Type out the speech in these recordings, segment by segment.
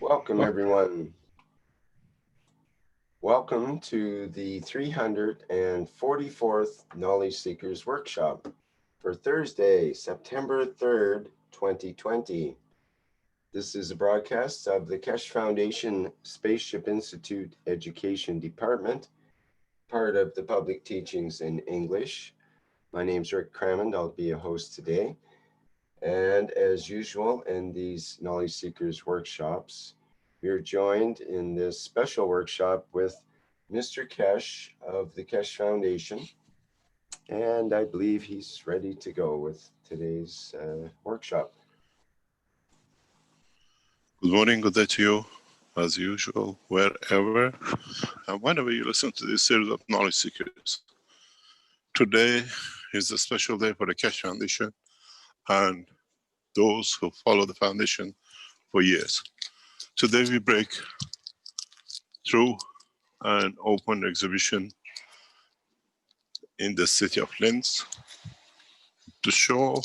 Welcome, everyone. Welcome to the 344th Knowledge Seekers Workshop for Thursday, September 3rd, 2020. This is a broadcast of the Keshe Foundation Spaceship Institute Education Department, part of the Public Teachings in English. My name's Rick Crammond. I'll be a host today. And as usual in these Knowledge Seekers workshops, we're joined in this special workshop with Mr. Keshe of the Keshe Foundation. And I believe he's ready to go with today's workshop. Good morning, good day to you, as usual, wherever and whenever you listen to this series of Knowledge Seekers. Today is a special day for the Keshe Foundation and those who follow the foundation for years. Today we break through an open exhibition in the city of Linz to show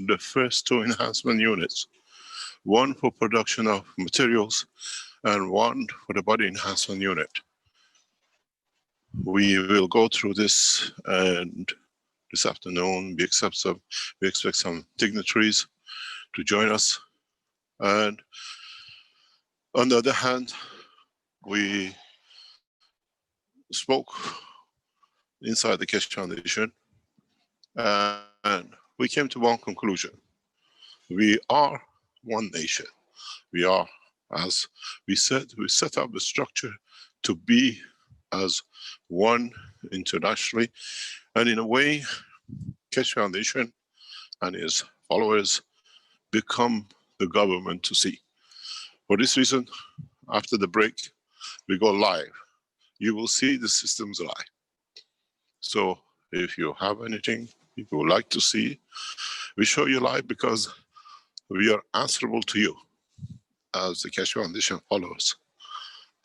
the first 2 enhancement units, one for production of materials and one for the body enhancement unit. We will go through this, and this afternoon we expect some dignitaries to join us. And on the other hand, we spoke inside the Keshe Foundation, and we came to one conclusion. We are one nation. We are, as we said, we set up a structure to be as one internationally, and in a way, Keshe Foundation and its followers become the government to see. For this reason, after the break, we go live. You will see the systems live. So if you have anything you would like to see, we show you live because we are answerable to you as the Keshe Foundation followers,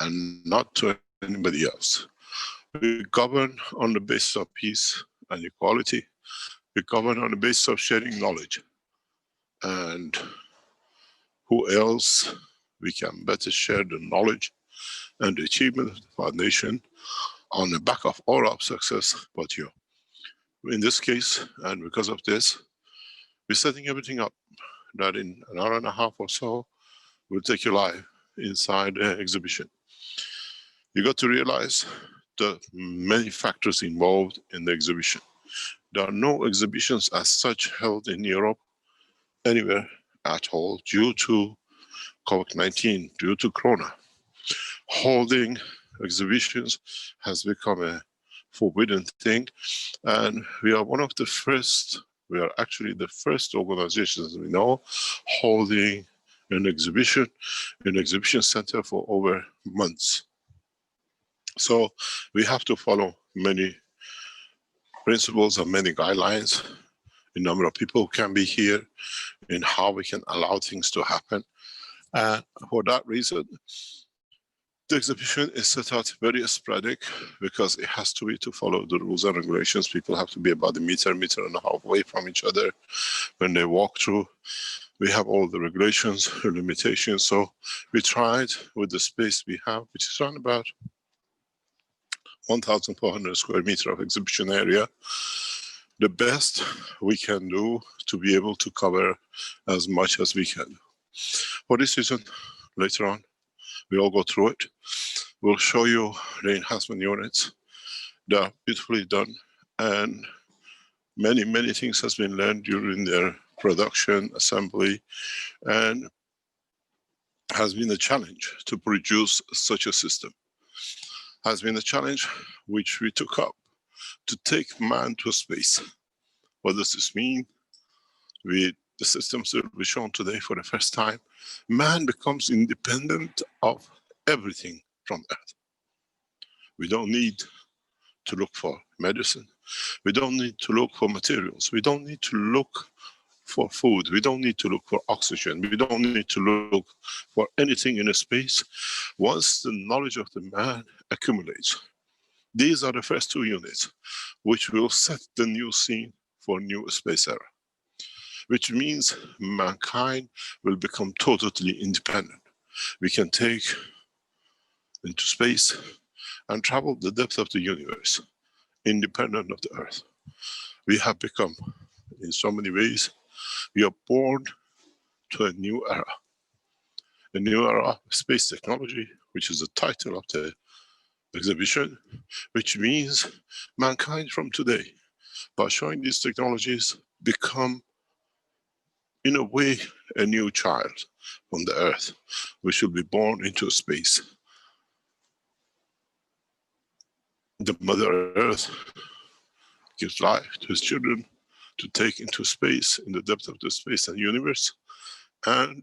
and not to anybody else. We govern on the basis of peace and equality. We govern on the basis of sharing knowledge. And who else we can better share the knowledge and the achievement of the foundation on the back of all our success but you. In this case, and because of this, we're setting everything up that in an hour and a half or so, we'll take you live inside the exhibition. You got to realize the many factors involved in the exhibition. There are no exhibitions as such held in Europe anywhere at all due to COVID-19, due to Corona. Holding exhibitions has become a forbidden thing, and we are one of the first, we are actually the first organizations we know holding an exhibition center for over months. So we have to follow many principles and many guidelines. A number of people can be here, in how we can allow things to happen. And for that reason, the exhibition is set out very sporadic because it has to be to follow the rules and regulations. People have to be about a meter and a half away from each other when they walk through. We have all the regulations, limitations. So we tried with the space we have, which is around about 1,400 square meters of exhibition area, the best we can do to be able to cover as much as we can. For this reason, later on, we all go through it. We'll show you the enhancement units. They are beautifully done, and many things has been learned during their production, assembly, and has been a challenge to produce such a system. Has been a challenge which we took up to take man to space. What does this mean? The systems that will be shown today for the first time. Man becomes independent of everything from Earth. We don't need to look for medicine. We don't need to look for materials. We don't need to look for food. We don't need to look for oxygen. We don't need to look for anything in space. Once the knowledge of the man accumulates, these are the first 2 units which will set the new scene for new space era. Which means mankind will become totally independent. We can take into space and travel the depth of the universe, independent of the Earth. We have become, in so many ways, we are born to a new era. A new era of space technology, which is the title of the exhibition, which means mankind from today, by showing these technologies, become in a way a new child from the Earth, which will be born into space. The Mother Earth gives life to his children to take into space, in the depth of the space and universe, and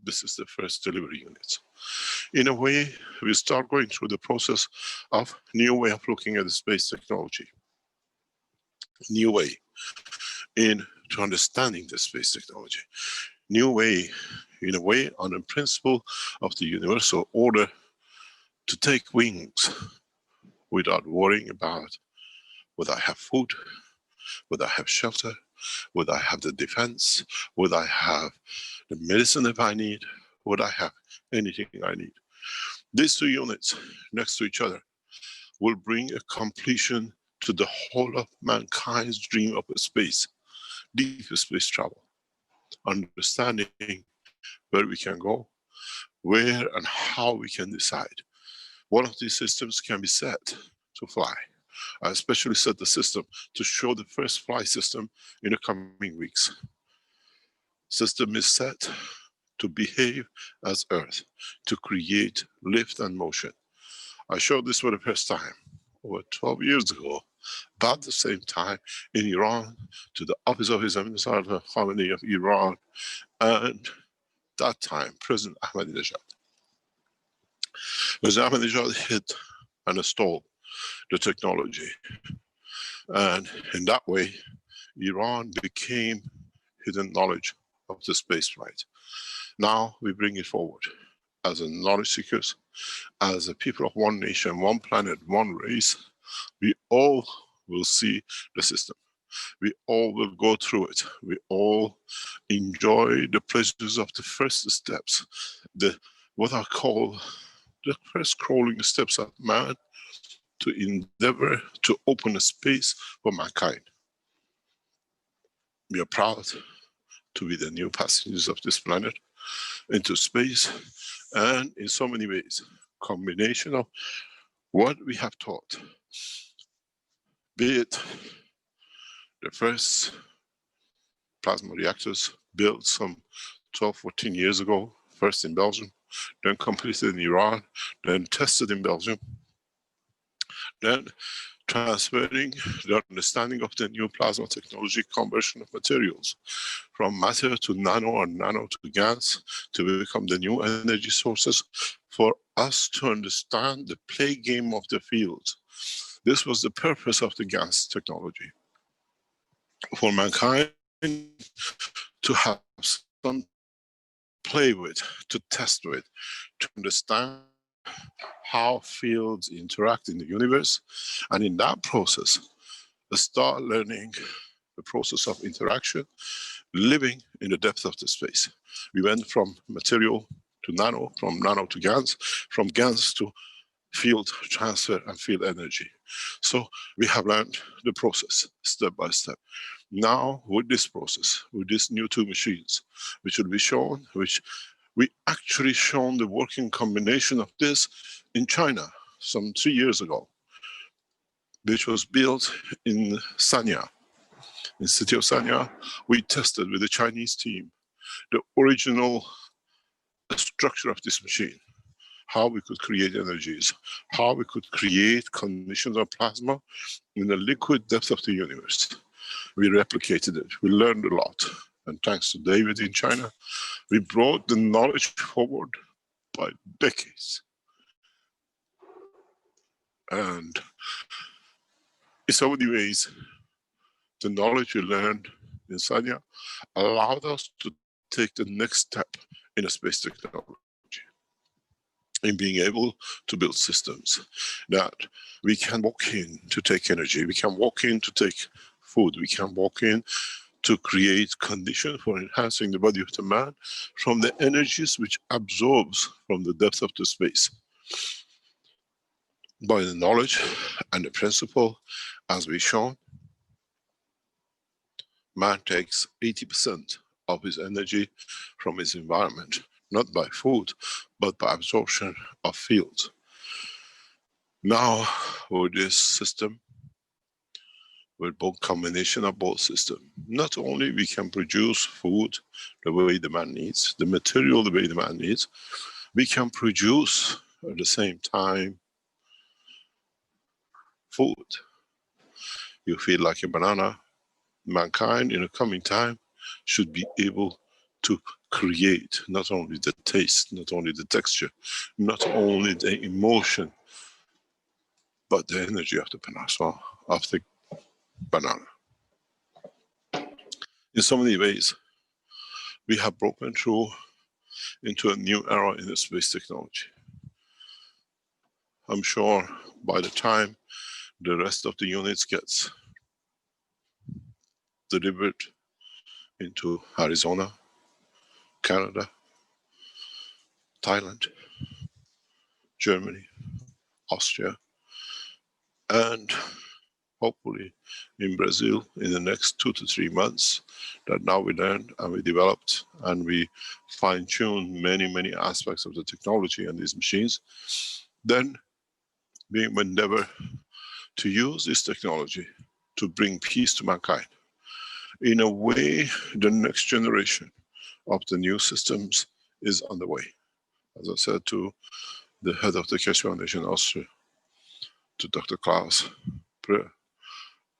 this is the first delivery units. In a way, we start going through the process of new way of looking at the space technology. New way into understanding the space technology. New way, in a way, on the principle of the universal order to take wings without worrying about whether I have food, whether I have shelter, whether I have the defense, whether I have the medicine if I need, whether I have anything I need. These two units next to each other will bring a completion to the whole of mankind's dream of space, deep space travel, understanding where we can go, where and how we can decide. One of these systems can be set to fly. I especially set the system to show the first flight system in the coming weeks. System is set to behave as Earth, to create lift and motion. I showed this for the first time over 12 years ago, about the same time in Iran, to the Office of His Eminence Khamenei of Iran, and that time President Ahmadinejad. President Ahmadinejad hit and installed the technology, and in that way Iran became hidden knowledge of the space flight. Now we bring it forward as a knowledge seekers, as a people of one nation, one planet, one race. We all will see the system. We all will go through it. We all enjoy the pleasures of the first steps, what I call the first crawling steps of man to endeavor to open a space for mankind. We are proud to be the new passengers of this planet into space, and in so many ways, combination of what we have taught, be it the first plasma reactors built some 12, 14 years ago, first in Belgium, then completed in Iran, then tested in Belgium, then transferring the understanding of the new plasma technology, conversion of materials from matter to nano or nano to gas to become the new energy sources for us to understand the play game of the field. This was the purpose of the gas technology, for mankind to have some play with, to test with, to understand how fields interact in the universe, and in that process start learning the process of interaction, living in the depth of the space. We went from material to nano, from nano to GANs, from GANs to field transfer and field energy. So we have learned the process step by step. Now with this process, with these new two machines, which will be shown, which we actually shown the working combination of this in China some 3 years ago, which was built in Sanya, in the city of Sanya. We tested with the Chinese team the original structure of this machine, how we could create energies, how we could create conditions of plasma in the liquid depth of the universe. We replicated it, we learned a lot, and thanks to David in China, we brought the knowledge forward by decades. And in so many ways, the knowledge we learned in Sanya allowed us to take the next step in a space technology, in being able to build systems that we can walk in to take energy, we can walk in to take food, we can walk in to create conditions for enhancing the body of the man from the energies which absorbs from the depth of the space. By the knowledge and the principle, as we've shown, man takes 80% of his energy from his environment, not by food, but by absorption of fields. Now, with this system, with both combination of both systems, not only we can produce food the way the man needs, the material the way the man needs, we can produce at the same time food. You feel like a banana. Mankind in the coming time should be able to create not only the taste, not only the texture, not only the emotion, but the energy of the banana, In so many ways, we have broken through into a new era in the space technology. I'm sure by the time the rest of the units gets delivered into Arizona, Canada, Thailand, Germany, Austria, and hopefully in Brazil in the next 2 to 3 months, that now we learned and we developed and we fine-tuned many aspects of the technology and these machines, then we endeavor to use this technology to bring peace to mankind. In a way, the next generation of the new systems is on the way. As I said to the head of the Keshe Foundation Austria, to Dr. Klaus,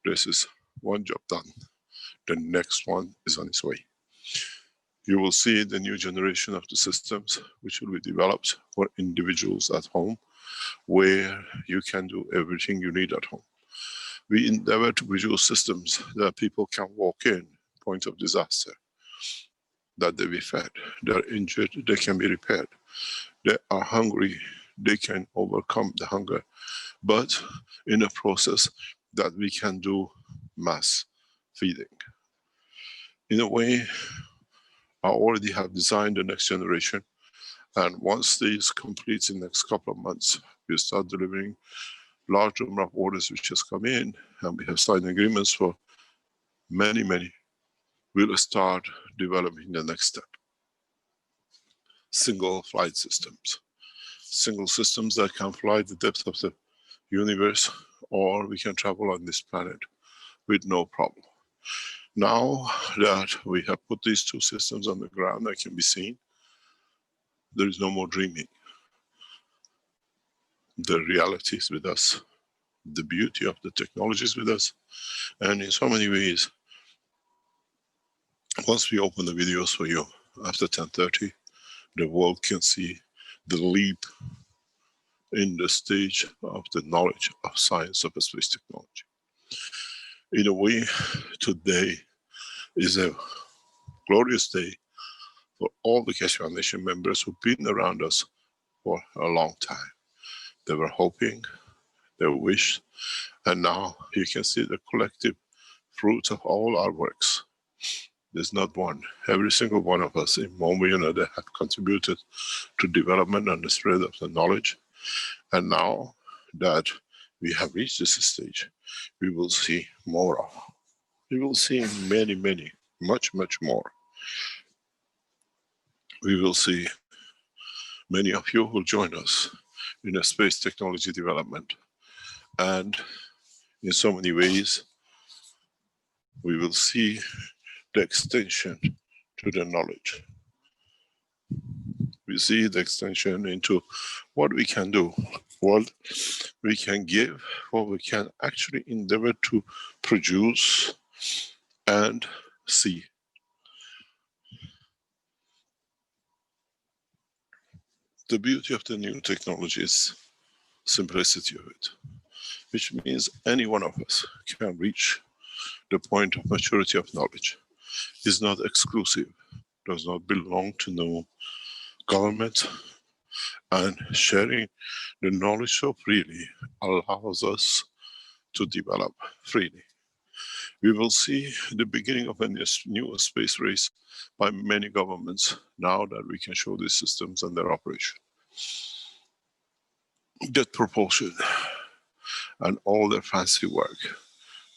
this is one job done. The next one is on its way. You will see the new generation of the systems which will be developed for individuals at home, where you can do everything you need at home. We endeavor to produce systems that people can walk in, point of disaster, that they be fed. They're injured, they can be repaired. They are hungry, they can overcome the hunger. But in a process that we can do mass feeding. In a way, I already have designed the next generation, and once this completes in the next couple of months, we start delivering large number of orders which has come in, and we have signed agreements for many. We'll start developing the next step. Single flight systems. Single systems that can fly the depth of the universe, or we can travel on this planet with no problem. Now that we have put these two systems on the ground that can be seen, there is no more dreaming. The reality is with us. The beauty of the technology is with us. And in so many ways, once we open the videos for you after 10:30, the world can see the leap in the stage of the knowledge of science of space technology. In a way, today is a glorious day for all the Keshe Foundation members who've been around us for a long time. They were hoping, they wished, and now you can see the collective fruit of all our works. There's not one. Every single one of us in one way or another have contributed to development and the spread of the knowledge. And now that we have reached this stage, we will see more of. We will see many, much more. We will see many of you who will join us in a space technology development. And in so many ways, we will see the extension to the knowledge. We see the extension into what we can do, what we can give, what we can actually endeavor to produce and see. The beauty of the new technology is simplicity of it, which means any one of us can reach the point of maturity of knowledge. It's not exclusive, does not belong to no government, and sharing the knowledge so freely allows us to develop freely. We will see the beginning of a new space race by many governments now that we can show these systems and their operation. Jet propulsion and all their fancy work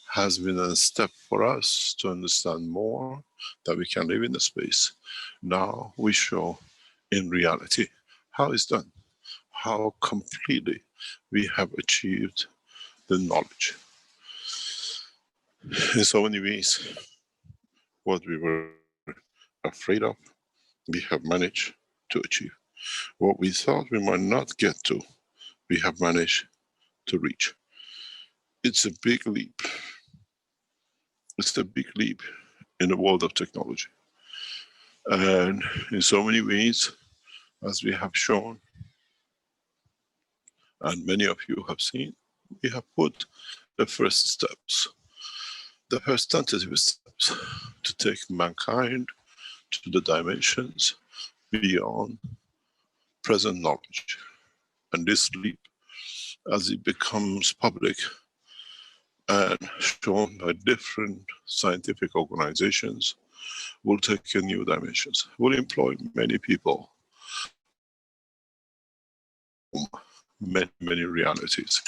has been a step for us to understand more that we can live in the space. Now we show in reality how it's done, how completely we have achieved the knowledge. In so many ways, what we were afraid of, we have managed to achieve. What we thought we might not get to, we have managed to reach. It's a big leap. It's a big leap in the world of technology. And in so many ways, as we have shown, and many of you have seen, we have put the first steps, the first tentative steps to take mankind to the dimensions beyond present knowledge. And this leap as it becomes public and shown by different scientific organizations, will take a new dimensions, will employ many people, many realities.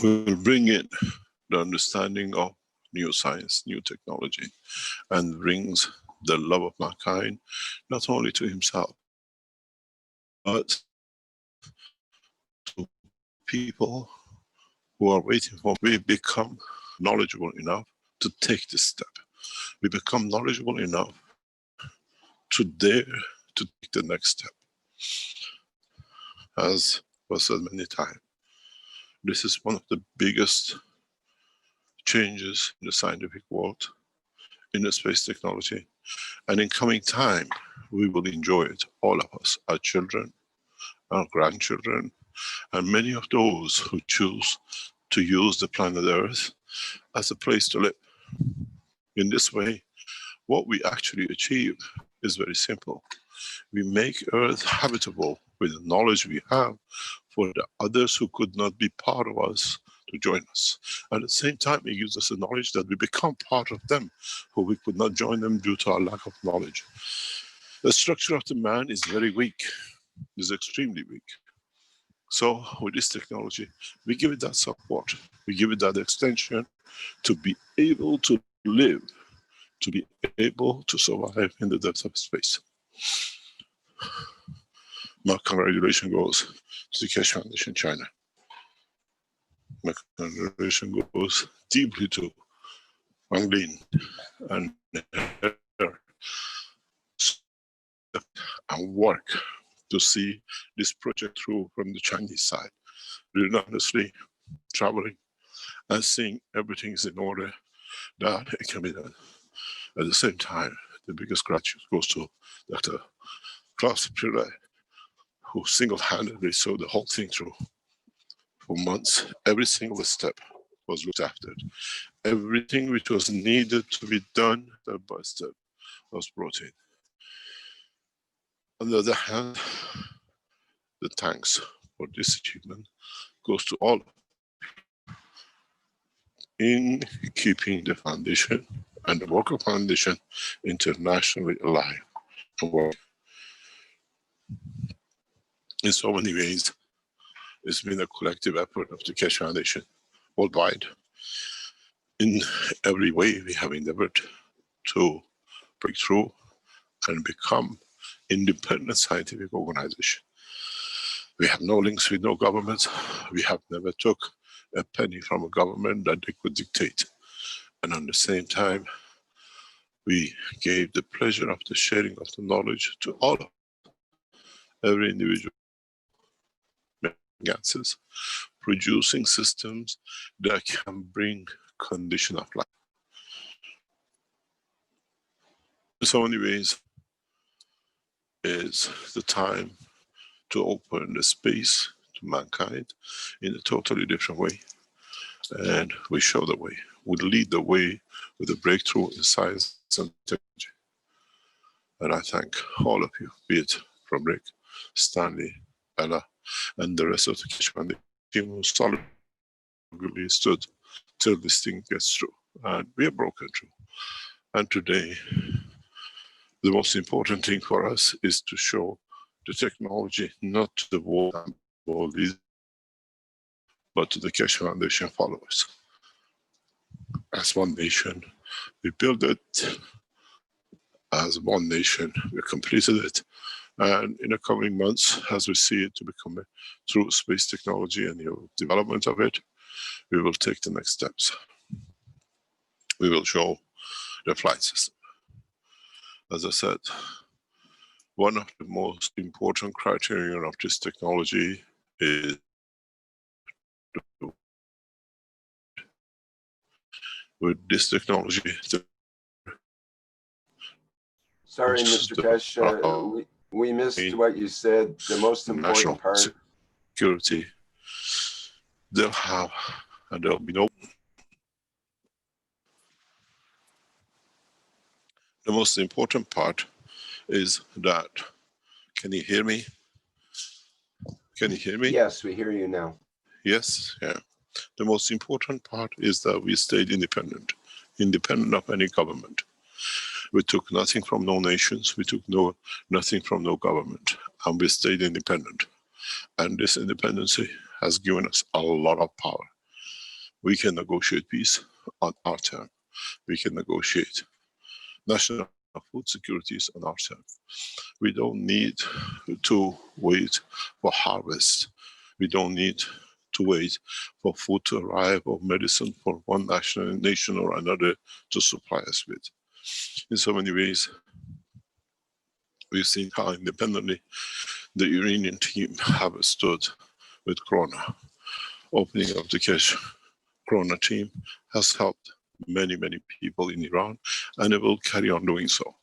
We will bring in the understanding of new science, new technology, and brings the love of mankind, not only to himself, but to people who are waiting for. We become knowledgeable enough to take this step. We become knowledgeable enough to dare to take the next step. As was said many times, this is one of the biggest changes in the scientific world, in the space technology, and in coming time, we will enjoy it, all of us, our children, our grandchildren, and many of those who choose to use the planet Earth as a place to live. In this way, what we actually achieve is very simple. We make Earth habitable with the knowledge we have for the others who could not be part of us to join us. At the same time, it gives us the knowledge that we become part of them, who we could not join them due to our lack of knowledge. The structure of the man is very weak, is extremely weak. So with this technology, we give it that support, we give it that extension to be able to live, to be able to survive in the depths of space. My congratulations goes to the Keshe Foundation China. My congratulations goes deeply to Wang Lin and her and work to see this project through from the Chinese side. Relentlessly traveling and seeing everything is in order, that it can be done. At the same time, the biggest gratitude goes to Dr. Klaus Pillay, who single-handedly saw the whole thing through. For months, every single step was looked after. Everything which was needed to be done step by step was brought in. On the other hand, the thanks for this achievement goes to all in keeping the foundation and the work of foundation internationally alive and working. In so many ways, it's been a collective effort of the Keshe Foundation worldwide. In every way, we have endeavored to break through and become independent scientific organization. We have no links with no governments. We have never took a penny from a government that they could dictate. And at the same time, we gave the pleasure of the sharing of the knowledge to all of every individual gases, producing systems that can bring condition of life. In so many ways, is the time to open the space to mankind in a totally different way. And we show the way. We lead the way with a breakthrough in science and technology. And I thank all of you, be it from Rick, Stanley, Ella, and the rest of the Keshe Foundation team who solidly stood till this thing gets through. And we are broken through. And today, the most important thing for us is to show the technology not to the world but to the Keshe Foundation followers. As one nation, we built it. As one nation, we completed it. And in the coming months, as we see it to become through space technology and the development of it, we will take the next steps. We will show the flight system. As I said, one of the most important criteria of this technology is with this technology. Sorry, Mr. Keshe, we missed what you said. The most important part. Security. They'll have, and there'll be no. The most important part is that, can you hear me? Can you hear me? Yes, we hear you now. Yes, yeah. The most important part is that we stayed independent, independent of any government. We took nothing from no nations, we took nothing from no government, and we stayed independent. And this independency has given us a lot of power. We can negotiate peace on our term. We can negotiate national food securities on our term. We don't need to wait for harvest. We don't need to wait for food to arrive or medicine for one nation or another to supply us with. In so many ways, we've seen how independently the Iranian team have stood with Corona. Opening of the Keshe Corona team has helped many, many people in Iran, and it will carry on doing so.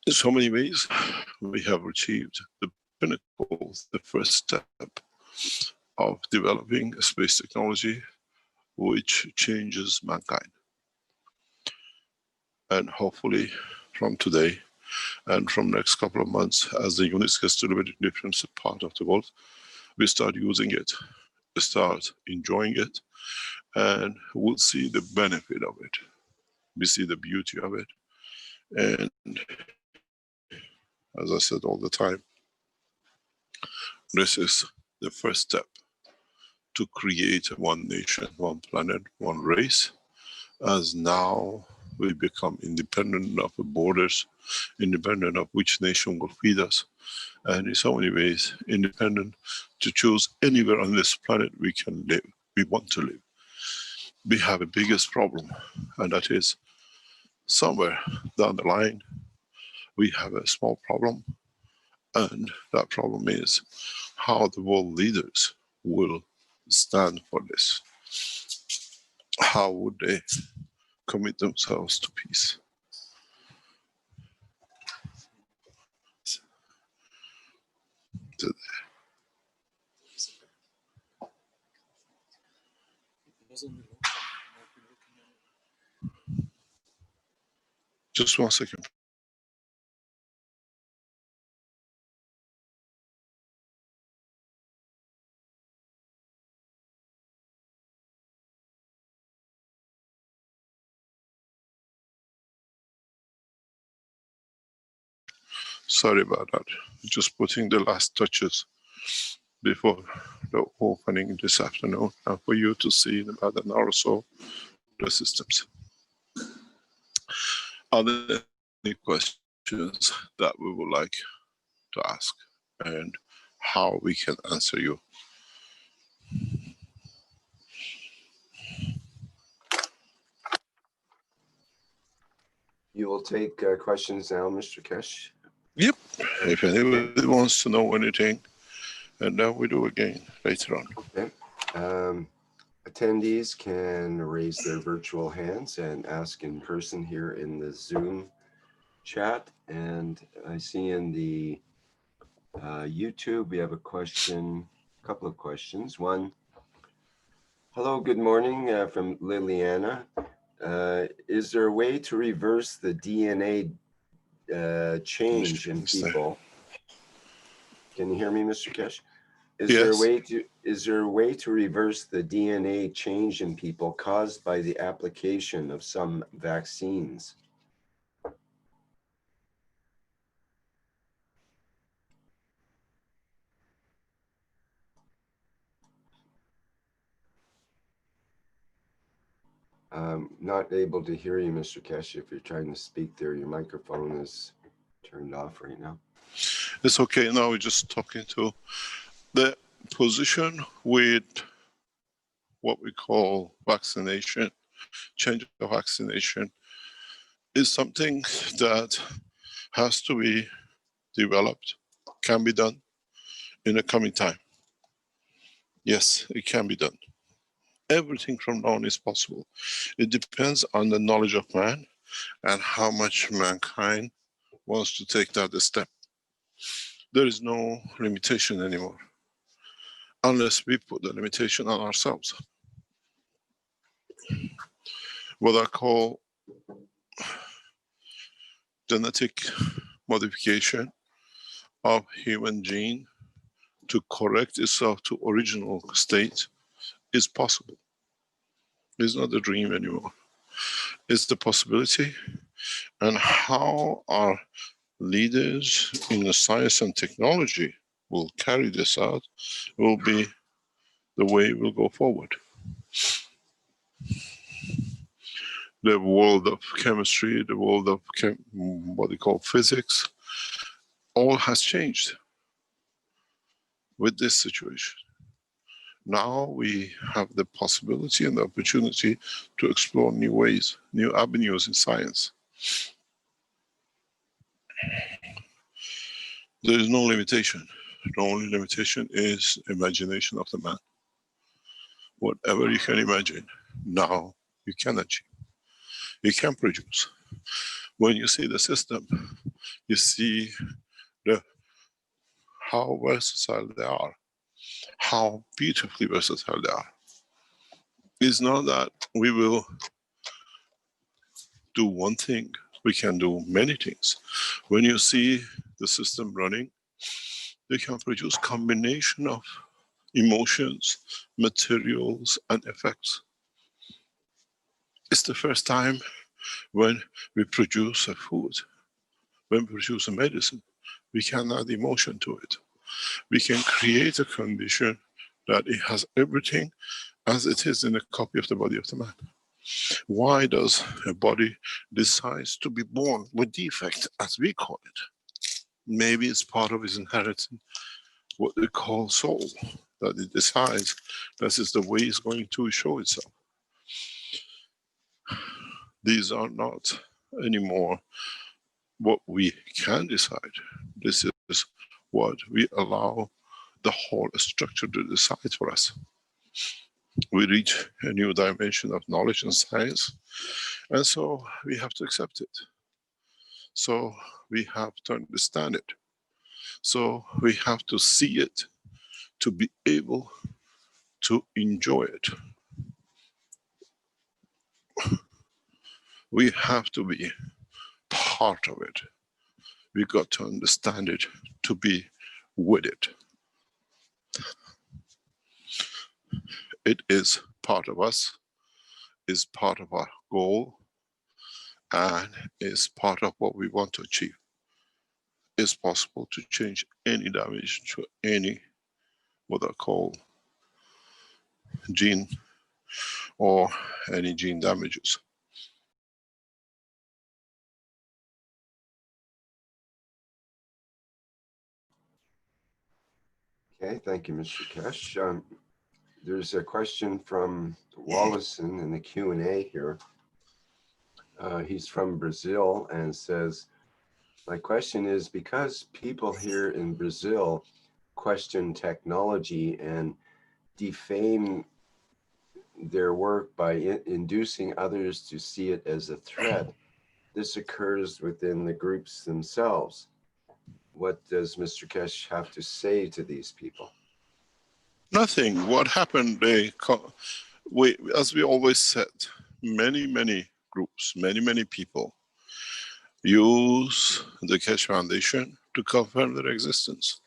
In so many ways, we have achieved the pinnacle, the first step of developing a space technology which changes mankind. And hopefully from today and from next couple of months, as the units gets to a different part of the world, we start using it, we start enjoying it, and we'll see the benefit of it. We see the beauty of it. And as I said all the time, this is the first step to create one nation, one planet, one race, as now we become independent of the borders, independent of which nation will feed us, and in so many ways, independent to choose anywhere on this planet we can live, we want to live. We have a biggest problem, and that is somewhere down the line, we have a small problem, and that problem is how the world leaders will stand for this. How would they commit themselves to peace? Just 1 second. Sorry about that. Just putting the last touches before the opening this afternoon, and for you to see in about an hour or so the systems. Are there any questions that we would like to ask, and how we can answer you? You will take questions now, Mr. Keshe? Yep. If anybody wants to know anything, and then we do again later on. Okay. Attendees can raise their virtual hands and ask in person here in the Zoom chat. And I see in the YouTube, we have a question, a couple of questions. One, hello, good morning from Liliana. Is there a way to reverse the DNA change in people? Can you hear me, Mr. Keshe? Is Yes. there a way to reverse the DNA change in people caused by the application of some vaccines? Not able to hear you, Mr. Keshe. If you're trying to speak there, your microphone is turned off right now. It's okay. Now we're just talking to the position with what we call vaccination, change of vaccination, is something that has to be developed, can be done in the coming time. Yes, it can be done. Everything from now on is possible. It depends on the knowledge of man and how much mankind wants to take that step. There is no limitation anymore, unless we put the limitation on ourselves. What I call genetic modification of human gene to correct itself to original state is possible. It's not a dream anymore. It's the possibility. And how our leaders in the science and technology will carry this out will be the way we'll go forward. The world of chemistry, the world of what they call physics, all has changed with this situation. Now we have the possibility and the opportunity to explore new ways, new avenues in science. There is no limitation. The only limitation is imagination of the man. Whatever you can imagine, now you can achieve. You can produce. When you see the system, you see how versatile they are, how beautifully versatile they are. It's not that we will do one thing, we can do many things. When you see the system running, they can produce combination of emotions, materials, and effects. It's the first time when we produce a food, when we produce a medicine, we can add emotion to it. We can create a condition that it has everything as it is in a copy of the body of the man. Why does a body decide to be born with defect, as we call it? Maybe it's part of his inheritance, what they call soul, that it decides this is the way it's going to show itself. These are not anymore what we can decide. This is what we allow the whole structure to decide for us. We reach a new dimension of knowledge and science, and so we have to accept it. So we have to understand it. So we have to see it to be able to enjoy it. We have to be part of it. We got to understand it to be with it. It is part of us, is part of our goal, and is part of what we want to achieve. It's possible to change any damage to any, what I call, gene or any gene damages. Okay, thank you, Mr. Keshe. There's a question from Wallison in the Q&A here. He's from Brazil and says, my question is, because people here in Brazil question technology and defame their work by inducing others to see it as a threat, this occurs within the groups themselves. What does Mr. Keshe have to say to these people? Nothing. What happened, as we always said, many groups, many people use the Keshe Foundation to confirm their existence.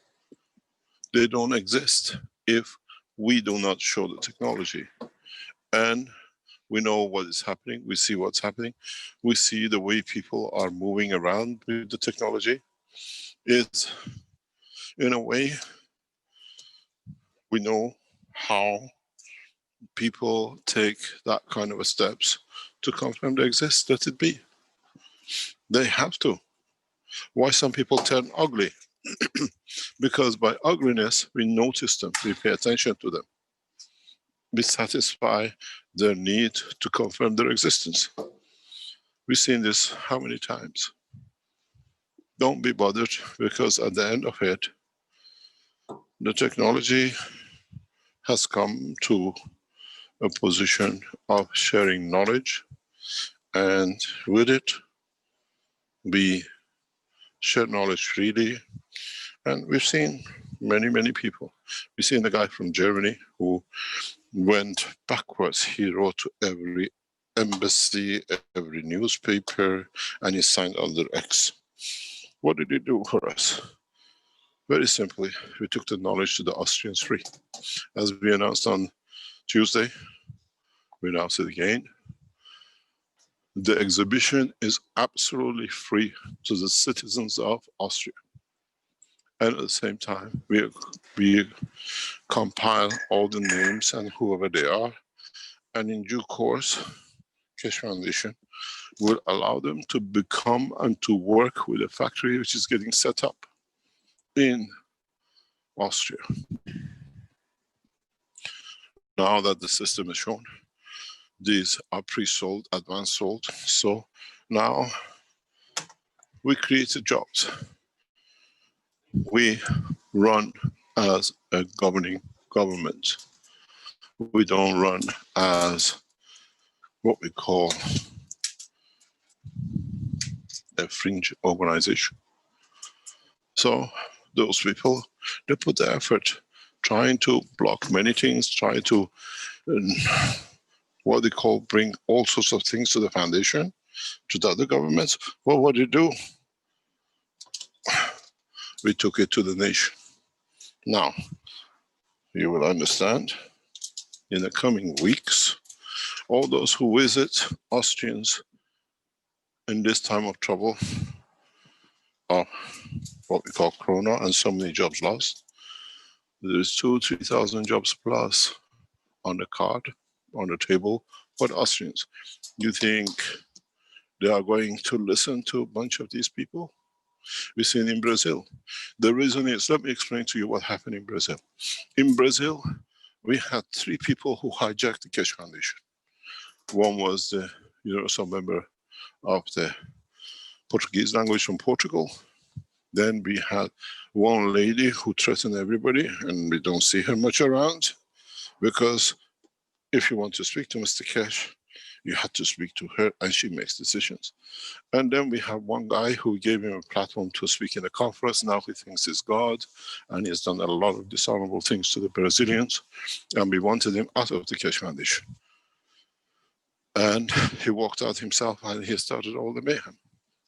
They don't exist if we do not show the technology. And we know what is happening, we see what's happening, we see the way people are moving around with the technology. It's, in a way, we know how people take that kind of steps to confirm they exist, let it be. They have to. Why some people turn ugly? Because by ugliness, we notice them, we pay attention to them. We satisfy their need to confirm their existence. We've seen this how many times? Don't be bothered, because at the end of it, the technology has come to a position of sharing knowledge, and with it, we share knowledge freely. And we've seen many people. We've seen the guy from Germany who went backwards. He wrote to every embassy, every newspaper, and he signed under X. What did he do for us? Very simply, we took the knowledge to the Austrians free. As we announced on Tuesday, we announced it again. The exhibition is absolutely free to the citizens of Austria. And at the same time, we compile all the names and whoever they are. And in due course, Keshe Foundation will allow them to become and to work with a factory which is getting set up in Austria. Now that the system is shown, these are pre-sold, advanced sold. So now we created jobs. We run as a governing government. We don't run as what we call a fringe organization. So those people, they put the effort trying to block many things, try to what they call bring all sorts of things to the foundation, to the other governments. Well, what did you do? We took it to the nation. Now, you will understand in the coming weeks, all those who visit Austrians in this time of trouble, or what we call Corona, and so many jobs lost. There's 2,000-3,000 jobs plus on the card, on the table for the Austrians. You think they are going to listen to a bunch of these people? We've seen in Brazil. The reason is, let me explain to you what happened in Brazil. In Brazil, we had 3 people who hijacked the Keshe Foundation. One was the universal member of the Portuguese language from Portugal. Then we had one lady who threatened everybody, and we don't see her much around, because if you want to speak to Mr. Keshe, you had to speak to her, and she makes decisions. And then we have one guy who gave him a platform to speak in a conference. Now he thinks he's God, and he's done a lot of dishonorable things to the Brazilians, and we wanted him out of the Keshe Foundation. And he walked out himself, and he started all the mayhem.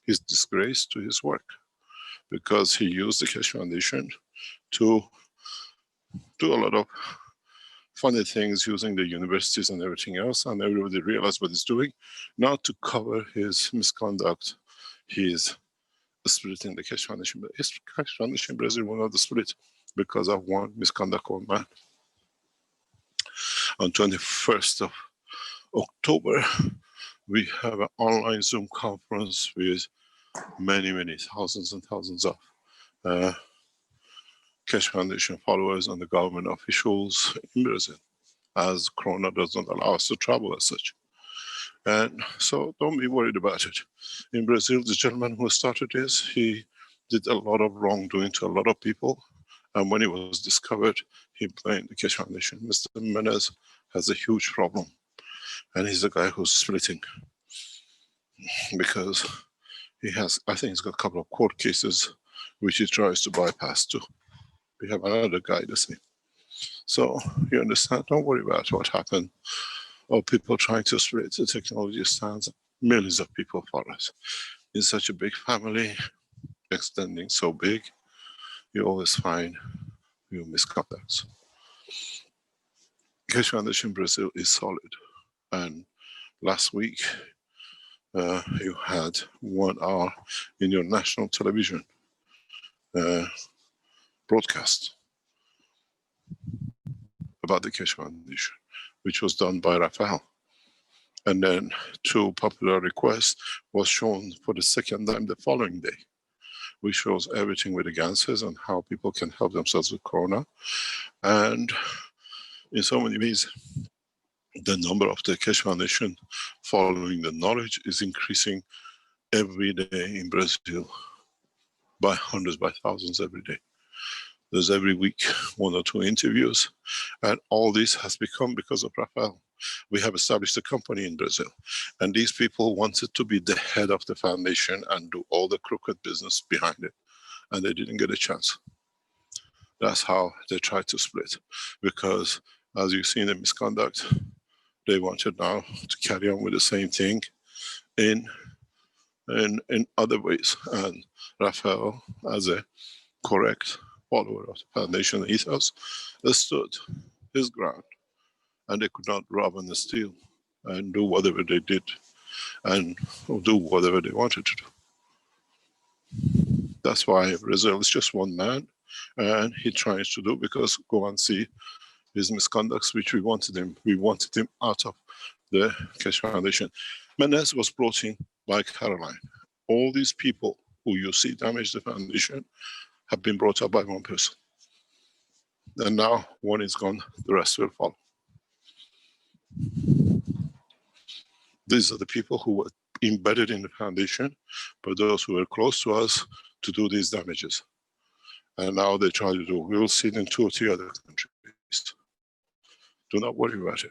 He's disgraced to his work, because he used the Keshe Foundation to do a lot of funny things using the universities and everything else, and everybody realized what he's doing, not to cover his misconduct. He's splitting the Keshe Foundation, but his Keshe Foundation in Brazil will not split because of one misconduct old man. On 21st of October, we have an online Zoom conference with many thousands and thousands of Keshe Foundation followers and the government officials in Brazil, as Corona does not allow us to travel as such. And so don't be worried about it. In Brazil, the gentleman who started this, he did a lot of wrongdoing to a lot of people. And when it was discovered, he blamed the Keshe Foundation. Mr. Menez has a huge problem. And he's the guy who's splitting, because he has, I think he's got a couple of court cases which he tries to bypass too. We have another guy the same. So you understand, don't worry about what happened, or people trying to split. The technology stands millions of people for us. In such a big family, extending so big, you always find new misconducts. Keshe Foundation Brazil is solid. And last week, you had 1 hour in your national television broadcast about the Keshe Foundation, which was done by Rafael. And then, to popular request, was shown for the 2nd time the following day, which shows everything with the gases and how people can help themselves with Corona. And in so many ways, the number of the Keshe Foundation following the knowledge is increasing every day in Brazil by hundreds, by thousands every day. There's every week 1 or 2 interviews, and all this has become because of Rafael. We have established a company in Brazil, and these people wanted to be the head of the foundation and do all the crooked business behind it, and they didn't get a chance. That's how they tried to split, because as you've seen in misconduct, they wanted now to carry on with the same thing in other ways. And Rafael, as a correct follower of the foundation ethos, stood his ground, and they could not rob and steal and do whatever they did and do whatever they wanted to do. That's why Brazil is just one man, and he tries to do, because go and see his misconducts, which we wanted him out of the Keshe Foundation. Menez was brought in by Caroline. All these people who you see damage the foundation have been brought up by one person. And now one is gone, the rest will follow. These are the people who were embedded in the foundation, but those who were close to us to do these damages. And now they try to do, we will see it in 2 or 3 other countries. Do not worry about it.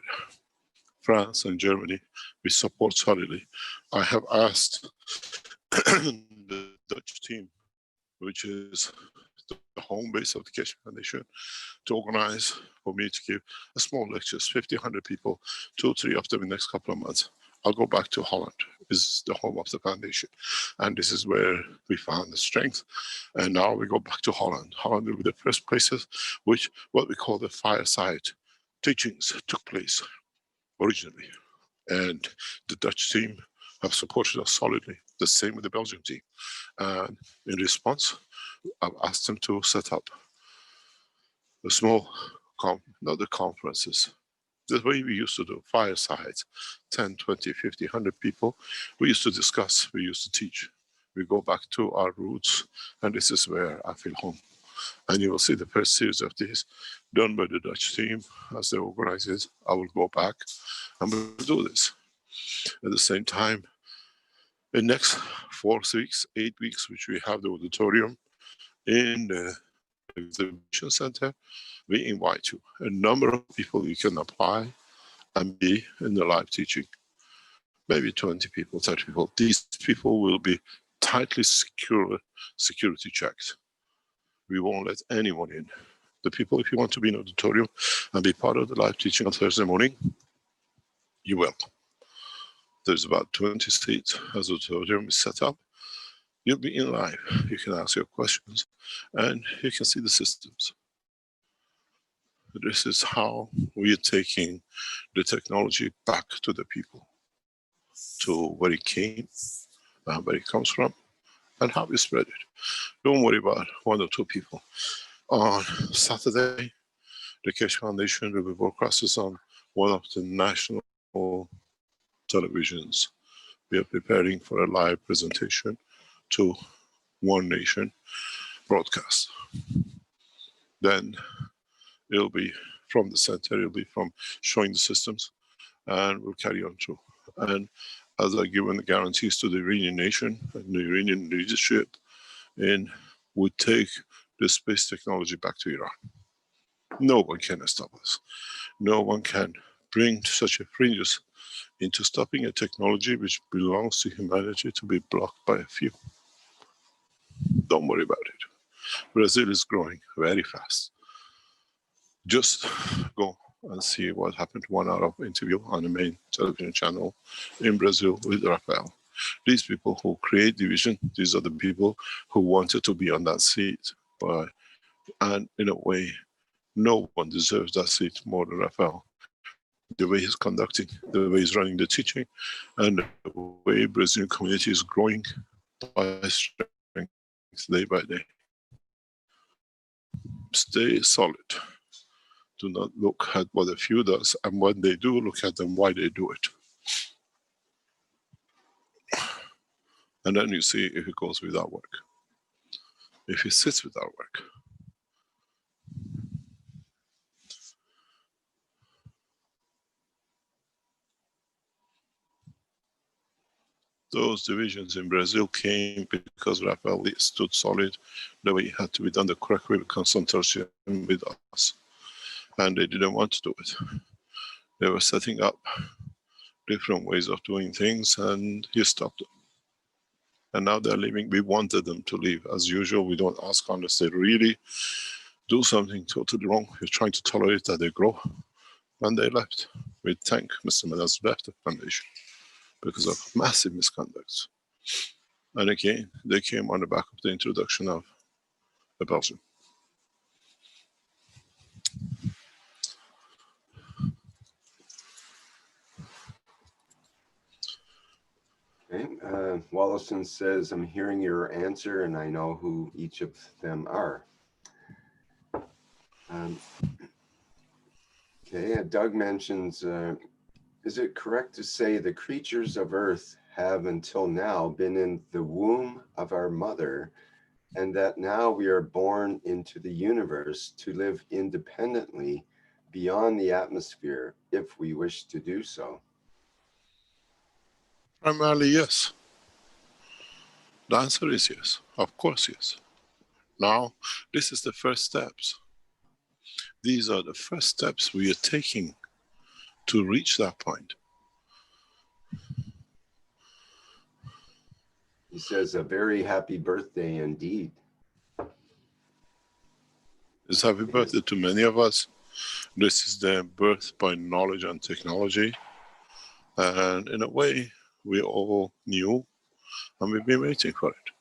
France and Germany, we support solidly. I have asked the Dutch team, which is the home base of the Keshe Foundation, to organize for me to give a small lectures, 50, 100 people, 2 or 3 of them in the next couple of months. I'll go back to Holland, is the home of the foundation. And this is where we found the strength. And now we go back to Holland. Holland will be the first places which what we call the fireside teachings took place originally. And the Dutch team have supported us solidly. The same with the Belgian team. And in response, I've asked them to set up a small, not the conferences, the way we used to do, firesides, 10, 20, 50, 100 people. We used to discuss, we used to teach. We go back to our roots, and this is where I feel home. And you will see the first series of this done by the Dutch team as they organize it. I will go back and we'll do this. At the same time, in the next 4 weeks, 8 weeks, which we have the auditorium in the exhibition center, we invite you. A number of people you can apply and be in the live teaching. Maybe 20 people, 30 people. These people will be tightly security checked. We won't let anyone in. The people, if you want to be in the auditorium and be part of the live teaching on Thursday morning, you're welcome. There's about 20 seats as the auditorium is set up. You'll be in live. You can ask your questions and you can see the systems. This is how we are taking the technology back to the people, to where it came, where it comes from, and how we spread it. Don't worry about 1 or 2 people. On Saturday, the Keshe Foundation will be broadcasted on one of the national televisions. We are preparing for a live presentation to One Nation broadcast. Then it'll be from the center, it'll be from showing the systems, and we'll carry on through. And as I given the guarantees to the Iranian nation and the Iranian leadership, and we take the space technology back to Iran. No one can stop us. No one can bring such a fringes into stopping a technology which belongs to humanity to be blocked by a few. Don't worry about it. Brazil is growing very fast. Just go and see what happened. 1 hour of interview on the main television channel in Brazil with Rafael. These people who create division, these are the people who wanted to be on that seat. And in a way, no one deserves that seat more than Rafael. The way he's conducting, the way he's running the teaching, and the way Brazilian community is growing by strength, day by day. Stay solid. Do not look at what a few does, and when they do, look at them why they do it. And then you see if it goes with our work. If it sits with our work. Those divisions in Brazil came because Rafael stood solid the way it had to be done the correct way with consultation with us. And they didn't want to do it. They were setting up different ways of doing things and he stopped them. And now they're leaving. We wanted them to leave. As usual, we don't ask unless they really do something totally wrong. We're trying to tolerate that they grow. And they left. We thank Mr. Menez left the foundation because of massive misconduct. And again, they came on the back of the introduction of the Belgium. Wallison says, I'm hearing your answer and I know who each of them are. Okay, Doug mentions, is it correct to say the creatures of Earth have until now been in the womb of our mother, and that now we are born into the universe to live independently beyond the atmosphere if we wish to do so? Primarily, yes. The answer is yes. Of course, yes. Now, this is the first steps. These are the first steps we are taking to reach that point. He says, a very happy birthday indeed. It's happy birthday to many of us. This is the birth by knowledge and technology. And in a way, we all knew and we've been waiting for it.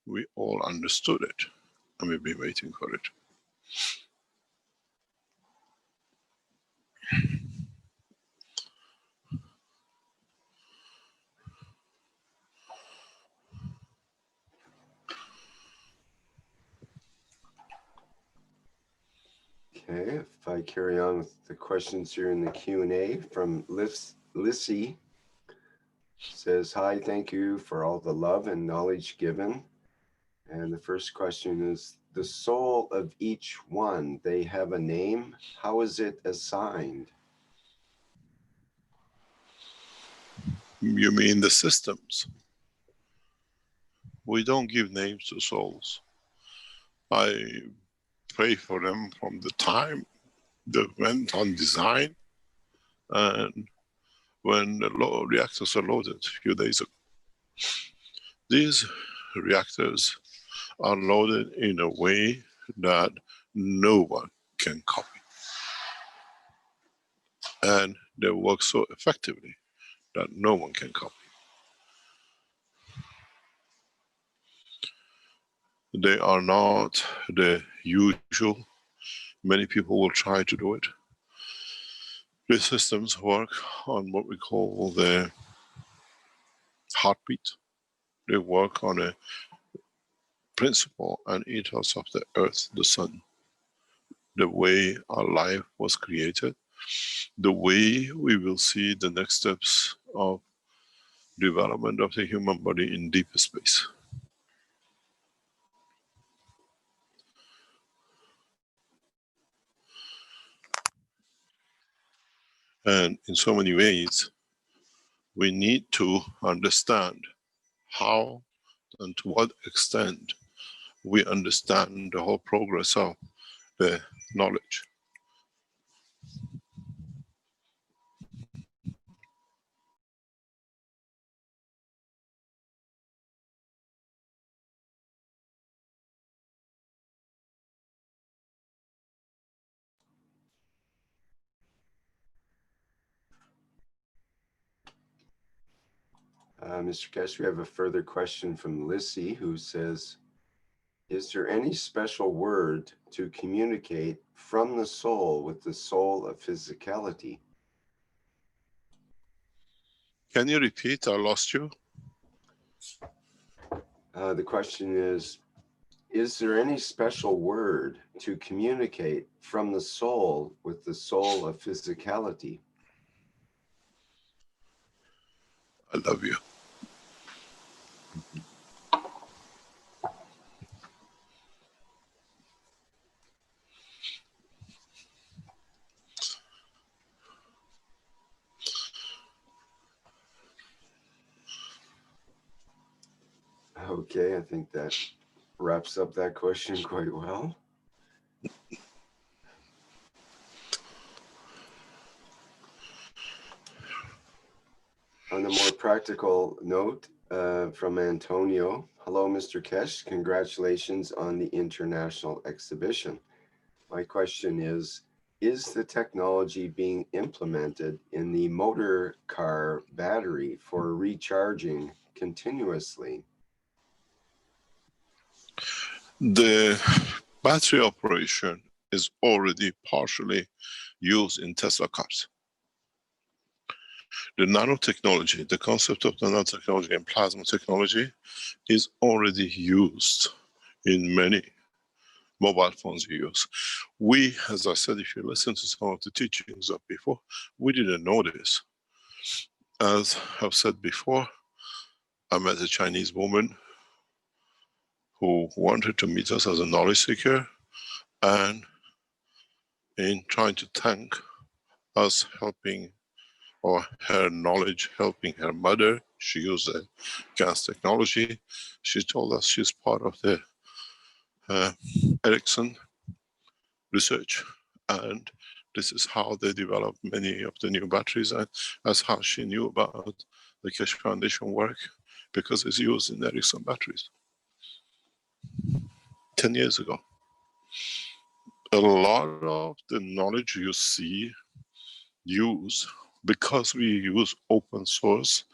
We all understood it and we've been waiting for it. Okay, if I carry on with the questions here in the Q&A from Lissy, says, hi, thank you for all the love and knowledge given. And the first question is, the soul of each one, they have a name. How is it assigned? You mean the systems? We don't give names to souls. I pray for them from the time they went on design and when the reactors are loaded a few days ago. These reactors are loaded in a way that no one can copy. And they work so effectively that no one can copy. They are not the usual. Many people will try to do it. These systems work on what we call the heartbeat. They work on a principle and ethos of the earth, the sun. The way our life was created, the way we will see the next steps of development of the human body in deeper space. And in so many ways, we need to understand how and to what extent we understand the whole progress of the knowledge. Mr. Keshe, we have a further question from Lissy, who says, is there any special word to communicate from the soul with the soul of physicality? Can you repeat? I lost you. The question is there any special word to communicate from the soul with the soul of physicality? I love you. Okay, I think that wraps up that question quite well. On a more practical note, from Antonio, hello, Mr. Keshe, congratulations on the international exhibition. My question is the technology being implemented in the motor car battery for recharging continuously? The battery operation is already partially used in Tesla cars. The nanotechnology, the concept of nanotechnology and plasma technology is already used in many mobile phones you use. We, as I said, if you listen to some of the teachings of before, we didn't know this. As I've said before, I met a Chinese woman who wanted to meet us as a knowledge seeker, and in trying to thank us helping, or her knowledge helping her mother, she used a gas technology. She told us she's part of the Ericsson research, and this is how they develop many of the new batteries, and that's how she knew about the Keshe Foundation work, because it's used in Ericsson batteries 10 years ago. A lot of the knowledge you see used, because we use open source,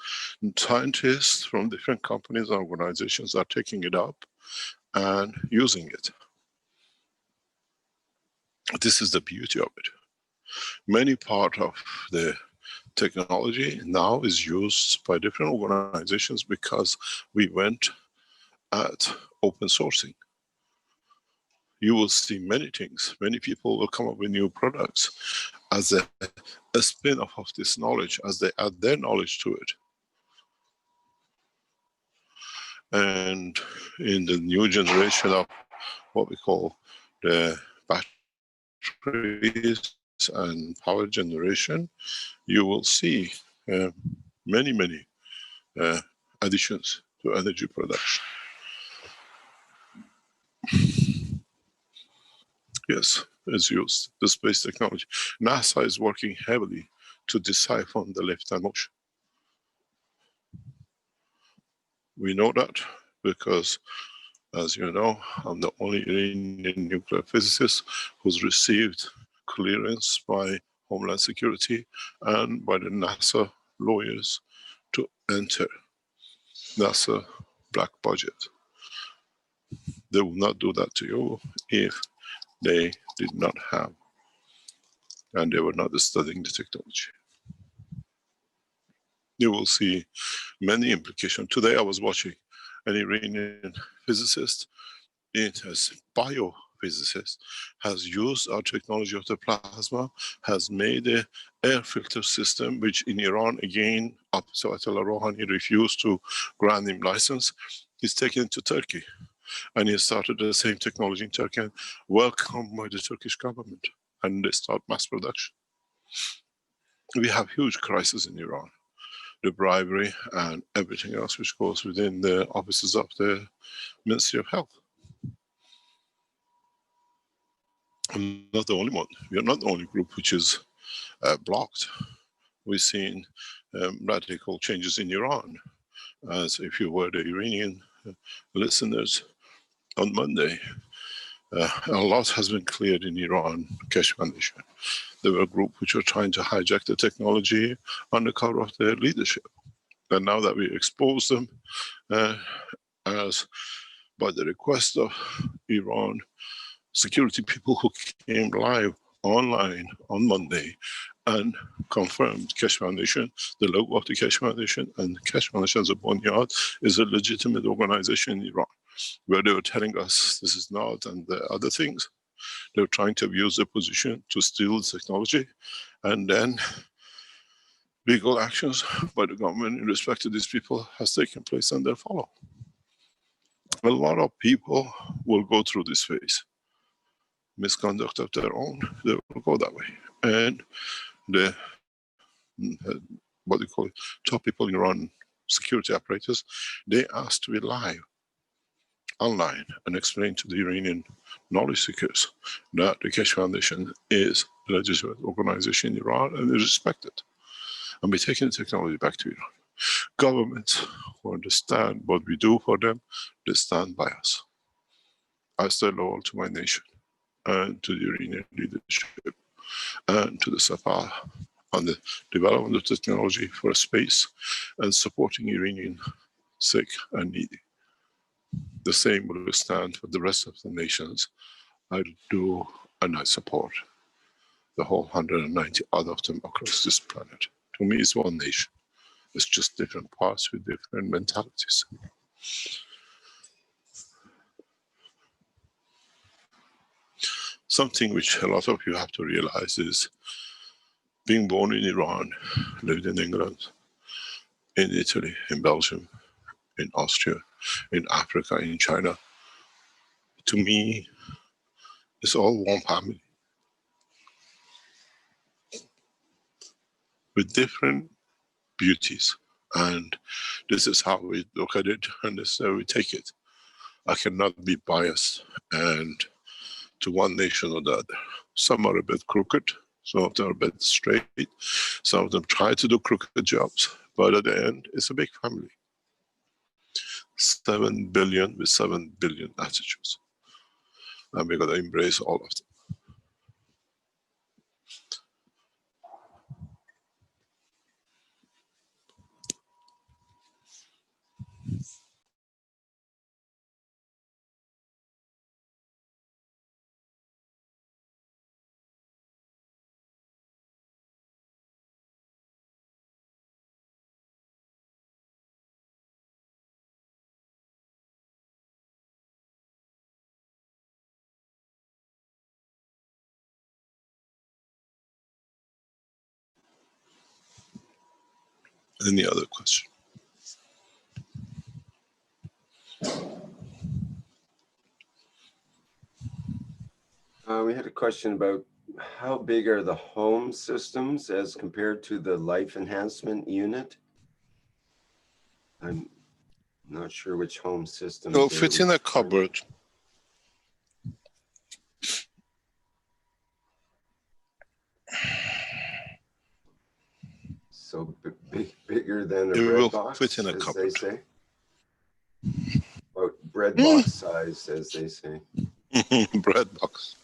scientists from different companies and organizations are taking it up and using it. This is the beauty of it. Many part of the technology now is used by different organizations because we went at open sourcing. You will see many things. Many people will come up with new products as a spin-off of this knowledge, as they add their knowledge to it. And in the new generation of what we call the batteries and power generation, you will see many additions to energy production. Yes, it's used, the space technology. NASA is working heavily to decipher the left-hand motion. We know that because, as you know, I'm the only Iranian nuclear physicist who's received clearance by Homeland Security and by the NASA lawyers to enter NASA black budget. They will not do that to you if they did not have, and they were not studying the technology. You will see many implications. Today I was watching an Iranian physicist, it has biophysicist, has used our technology of the plasma, has made an air filter system, which in Iran, again, Ayatollah Rouhani refused to grant him license. He's taken it to Turkey, and he started the same technology in Turkey, and welcomed by the Turkish government, and they start mass production. We have huge crisis in Iran. The bribery and everything else which goes within the offices of the Ministry of Health. I'm not the only one. We are not the only group which is blocked. We've seen radical changes in Iran. As if you were the Iranian listeners, on Monday, a lot has been cleared in Iran, Keshe Foundation. There were a group which were trying to hijack the technology on the cover of their leadership. And now that we expose them, as by the request of Iran, security people who came live online on Monday and confirmed Keshe Foundation, the logo of the Keshe Foundation, and Keshe Foundation as a Bunyad is a legitimate organization in Iran, where they were telling us this is not, and the other things. They were trying to abuse their position to steal the technology, and then legal actions by the government in respect to these people has taken place, and they'll follow. A lot of people will go through this phase. Misconduct of their own, they will go that way. And the, what do you call it, top people in Iran, security apparatus, they asked to be live, online, and explain to the Iranian knowledge seekers that the Keshe Foundation is a legitimate organization in Iran and is respected. And we're taking the technology back to Iran. Governments who understand what we do for them, they stand by us. I stay loyal to my nation and to the Iranian leadership and to the Safa on the development of technology for space and supporting Iranian sick and needy. The same will stand for the rest of the nations. I do, and I support the whole 190 other of them across this planet To me, it's one nation. It's just different parts with different mentalities. Something which a lot of you have to realize is being born in Iran, lived in England, in Italy, in Belgium, in Austria, in Africa, in China. To me, it's all one family with different beauties. And this is how we look at it, and this is how we take it. I cannot be biased and to one nation or the other. Some are a bit crooked, some of them are a bit straight, some of them try to do crooked jobs, but at the end, it's a big family. 7 billion with 7 billion attitudes. And we're going to embrace all of them. Any other question? We had a question about how big are the home systems as compared to the life enhancement unit? I'm not sure which home system. It'll fit in a cupboard. So bigger than a It bread will box, fit in a as cupboard. they say. About bread box size, as they say. Bread box.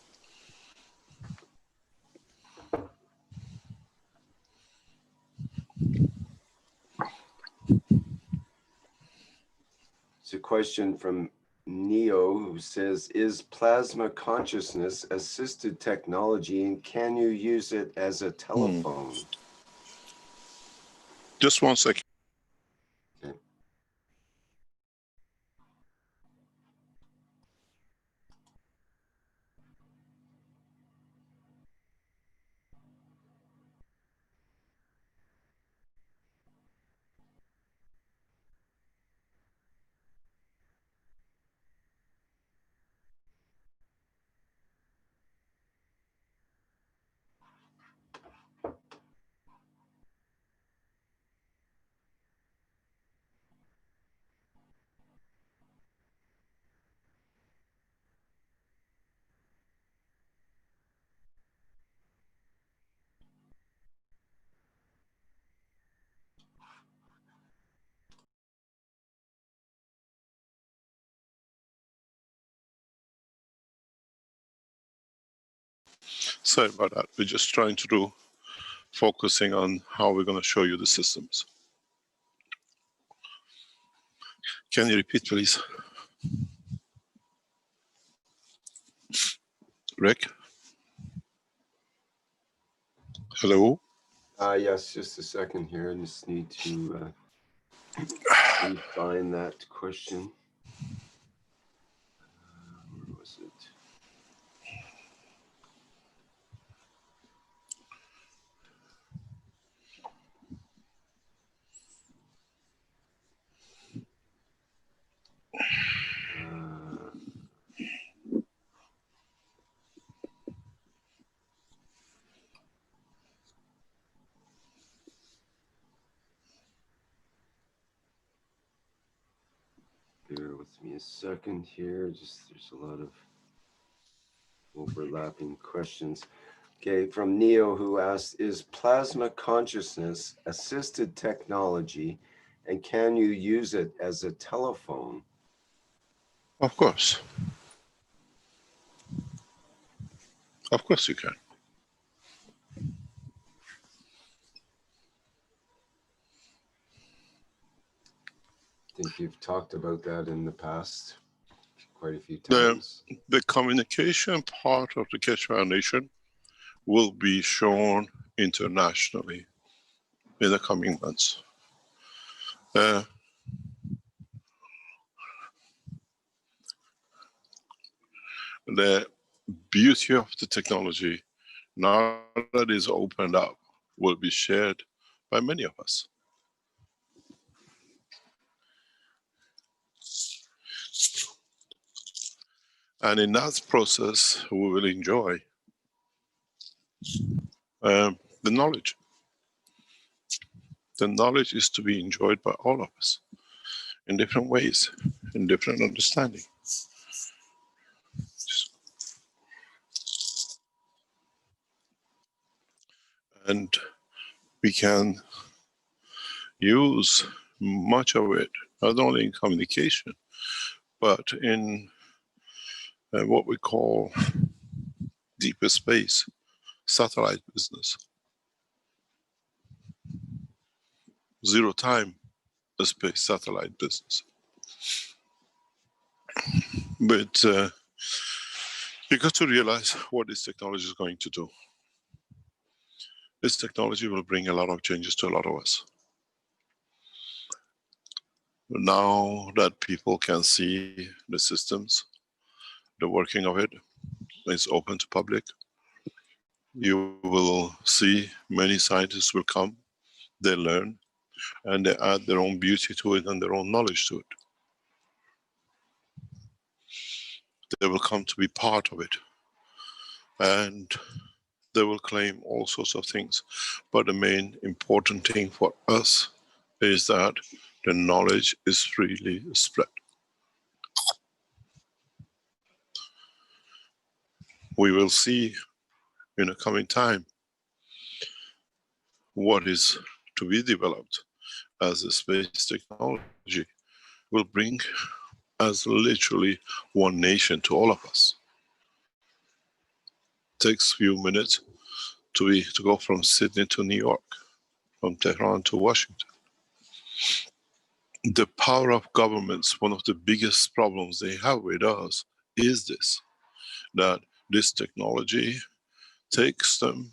It's a question from Neo, who says, is plasma consciousness assisted technology, and can you use it as a telephone? Just 1 second. Okay. Sorry about that. We're just trying to do, focusing on how we're going to show you the systems. Can you repeat, please? Rick? Hello? Yes, just a second here. I just need to refine that question. Where was it? Bear with me a second here. Just there's a lot of overlapping questions. Okay, from Neo, who asked, is plasma consciousness assisted technology, and can you use it as a telephone? Of course. Of course you can. I think you've talked about that in the past quite a few times. The communication part of the Keshe Foundation will be shown internationally in the coming months. The beauty of the technology, now that it's opened up, will be shared by many of us. And in that process, we will enjoy the knowledge. The knowledge is to be enjoyed by all of us in different ways, in different understanding. And we can use much of it, not only in communication, but in what we call deeper space, satellite business, zero time space satellite business. But you got to realize what this technology is going to do. This technology will bring a lot of changes to a lot of us. Now that people can see the systems, the working of it, it's open to public. You will see many scientists will come, they learn, and they add their own beauty to it and their own knowledge to it. They will come to be part of it. And they will claim all sorts of things. But the main important thing for us is that the knowledge is freely spread. We will see in the coming time what is to be developed as a space technology will bring as literally one nation to all of us. It takes a few minutes to go from Sydney to New York, from Tehran to Washington. The power of governments, one of the biggest problems they have with us is this, that this technology takes them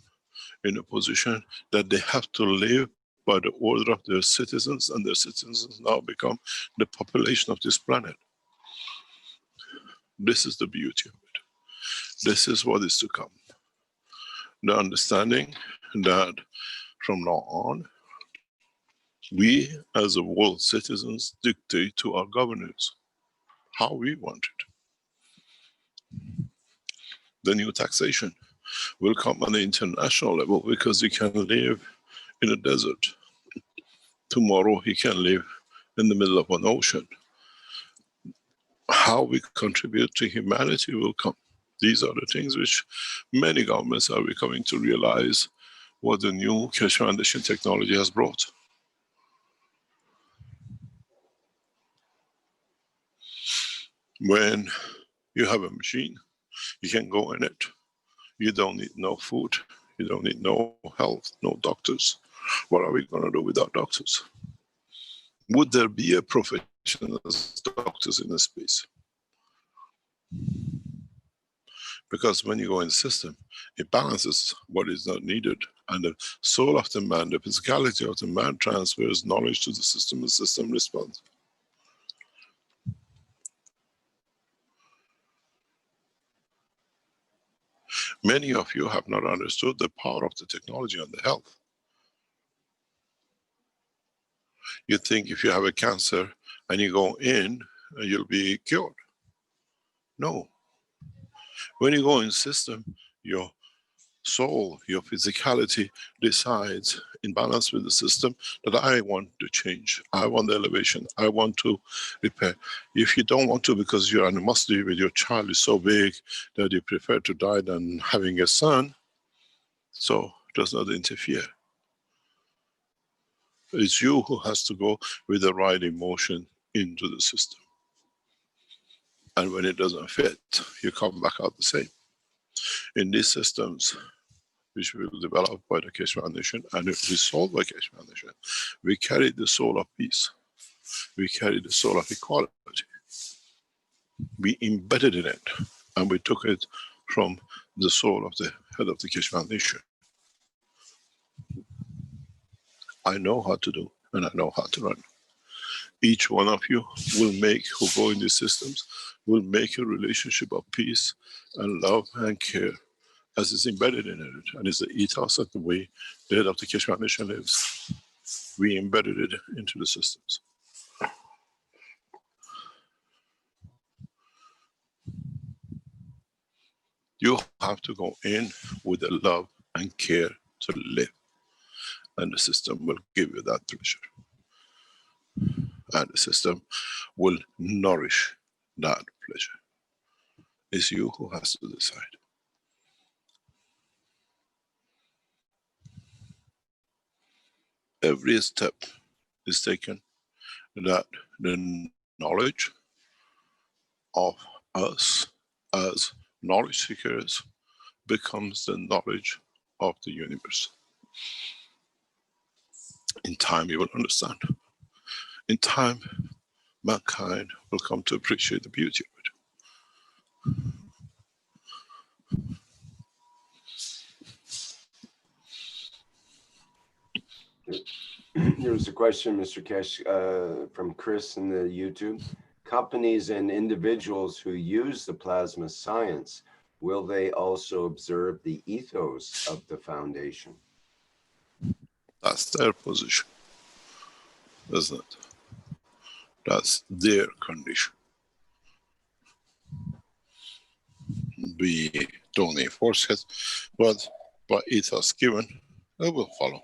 in a position that they have to live by the order of their citizens, and their citizens now become the population of this planet. This is the beauty of it. This is what is to come. The understanding that from now on, we as a world citizens dictate to our governors how we want it. The new taxation will come on the international level because you can live in a desert. Tomorrow he can live in the middle of an ocean. How we contribute to humanity will come. These are the things which many governments are becoming to realize what the new Keshe Foundation technology has brought. When you have a machine, you can go in it. You don't need no food. You don't need no health, no doctors. What are we going to do without doctors? Would there be a profession as doctors in this space? Because when you go in the system, it balances what is not needed. And the soul of the man, the physicality of the man transfers knowledge to the system responds. Many of you have not understood the power of the technology on the health. You think if you have a cancer and you go in, you'll be cured. No. When you go in system, your soul, your physicality decides in balance with the system that I want to change. I want the elevation. I want to repair. If you don't want to because your animosity with your child is so big that you prefer to die than having a son, so it does not interfere. It's you who has to go with the right emotion into the system. And when it doesn't fit, you come back out the same. In these systems, which we will develop by the Keshe Foundation, and it will be sold by Keshe Foundation, we carry the soul of peace. We carry the soul of equality. We embedded in it, and we took it from the soul of the head of the Keshe Foundation. I know how to do, and I know how to run. Each one of you will make, who go in these systems, will make a relationship of peace and love and care as is embedded in it, and is the ethos of the way the head of the Keshe Foundation lives. We embedded it into the systems. You have to go in with the love and care to live, and the system will give you that pleasure. And the system will nourish that pleasure. It's you who has to decide. Every step is taken that the knowledge of us as knowledge seekers becomes the knowledge of the universe. In time you will understand. In time, mankind will come to appreciate the beauty of it. Here's a question, Mr. Keshe, from Chris in the YouTube. Companies and individuals who use the plasma science, will they also observe the ethos of the foundation? That's their position, isn't it? That's their condition. We don't enforce it, but by ethos given, it will follow.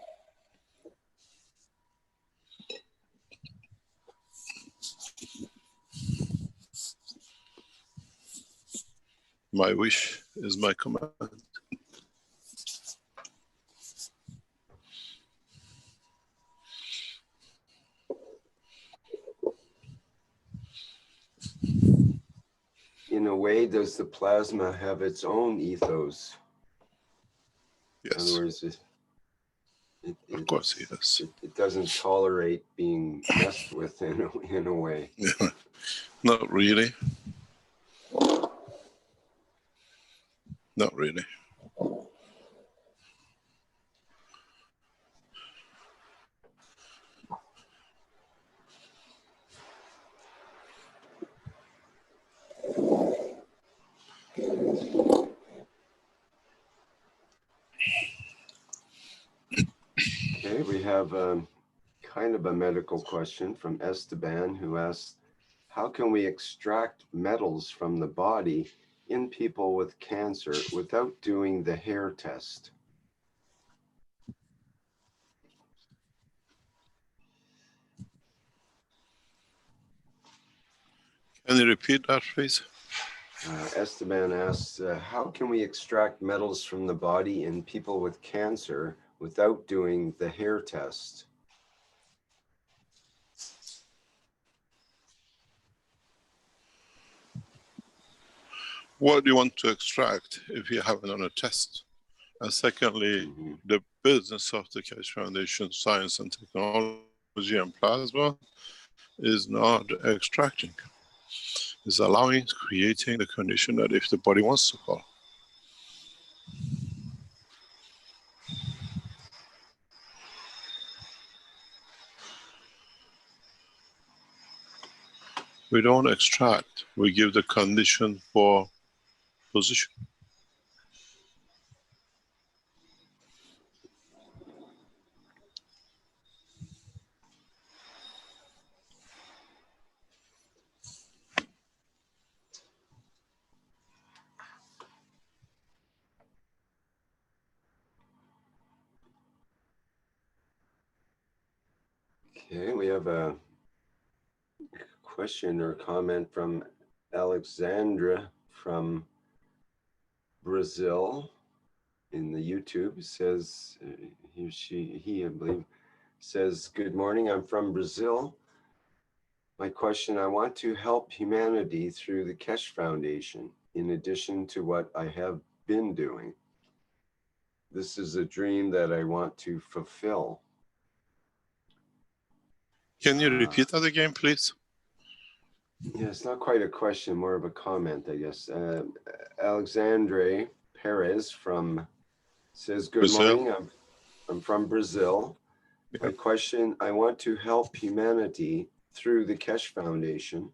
My wish is my command. In a way, does the plasma have its own ethos? Yes. In other words, Of course he does. It doesn't tolerate being messed with in a way. Not really. Not really. Okay, we have kind of a medical question from Esteban, who asks, how can we extract metals from the body in people with cancer without doing the hair test? Can you repeat that, please? Esteban asks, how can we extract metals from the body in people with cancer without doing the hair test? What do you want to extract if you haven't done a test? And secondly, the business of the Keshe Foundation, Science and Technology and Plasma, is not extracting. It's allowing, creating the condition that if the body wants to follow. We don't extract, we give the condition for position. Okay, we have a question or comment from Alexandra from Brazil in the YouTube. Says, he, I believe, says, good morning, I'm from Brazil. My question, I want to help humanity through the Keshe Foundation, in addition to what I have been doing. This is a dream that I want to fulfill. Can you repeat that again, please? Yeah, it's not quite a question, more of a comment, I guess. Alexandre Perez says, good Brazil. morning, I'm from Brazil. My question, I want to help humanity through the Keshe Foundation,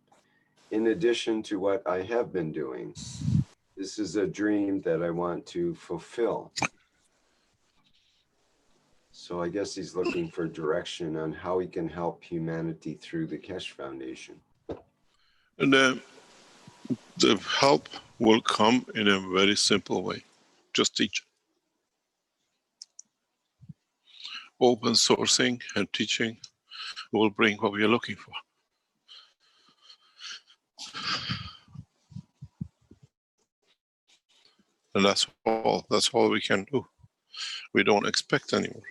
in addition to what I have been doing. This is a dream that I want to fulfill. So I guess he's looking for direction on how he can help humanity through the Keshe Foundation. And the help will come in a very simple way. Just teach. Open sourcing and teaching will bring what we are looking for. And that's all we can do. We don't expect anymore.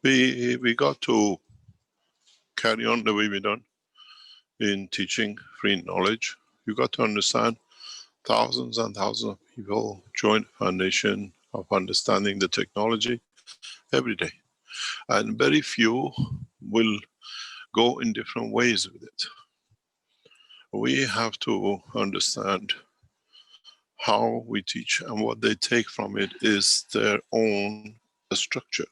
We got to carry on the way we done in teaching free knowledge. You got to understand thousands and thousands of people join the foundation of understanding the technology every day. And very few will go in different ways with it. We have to understand how we teach, and what they take from it is their own structure.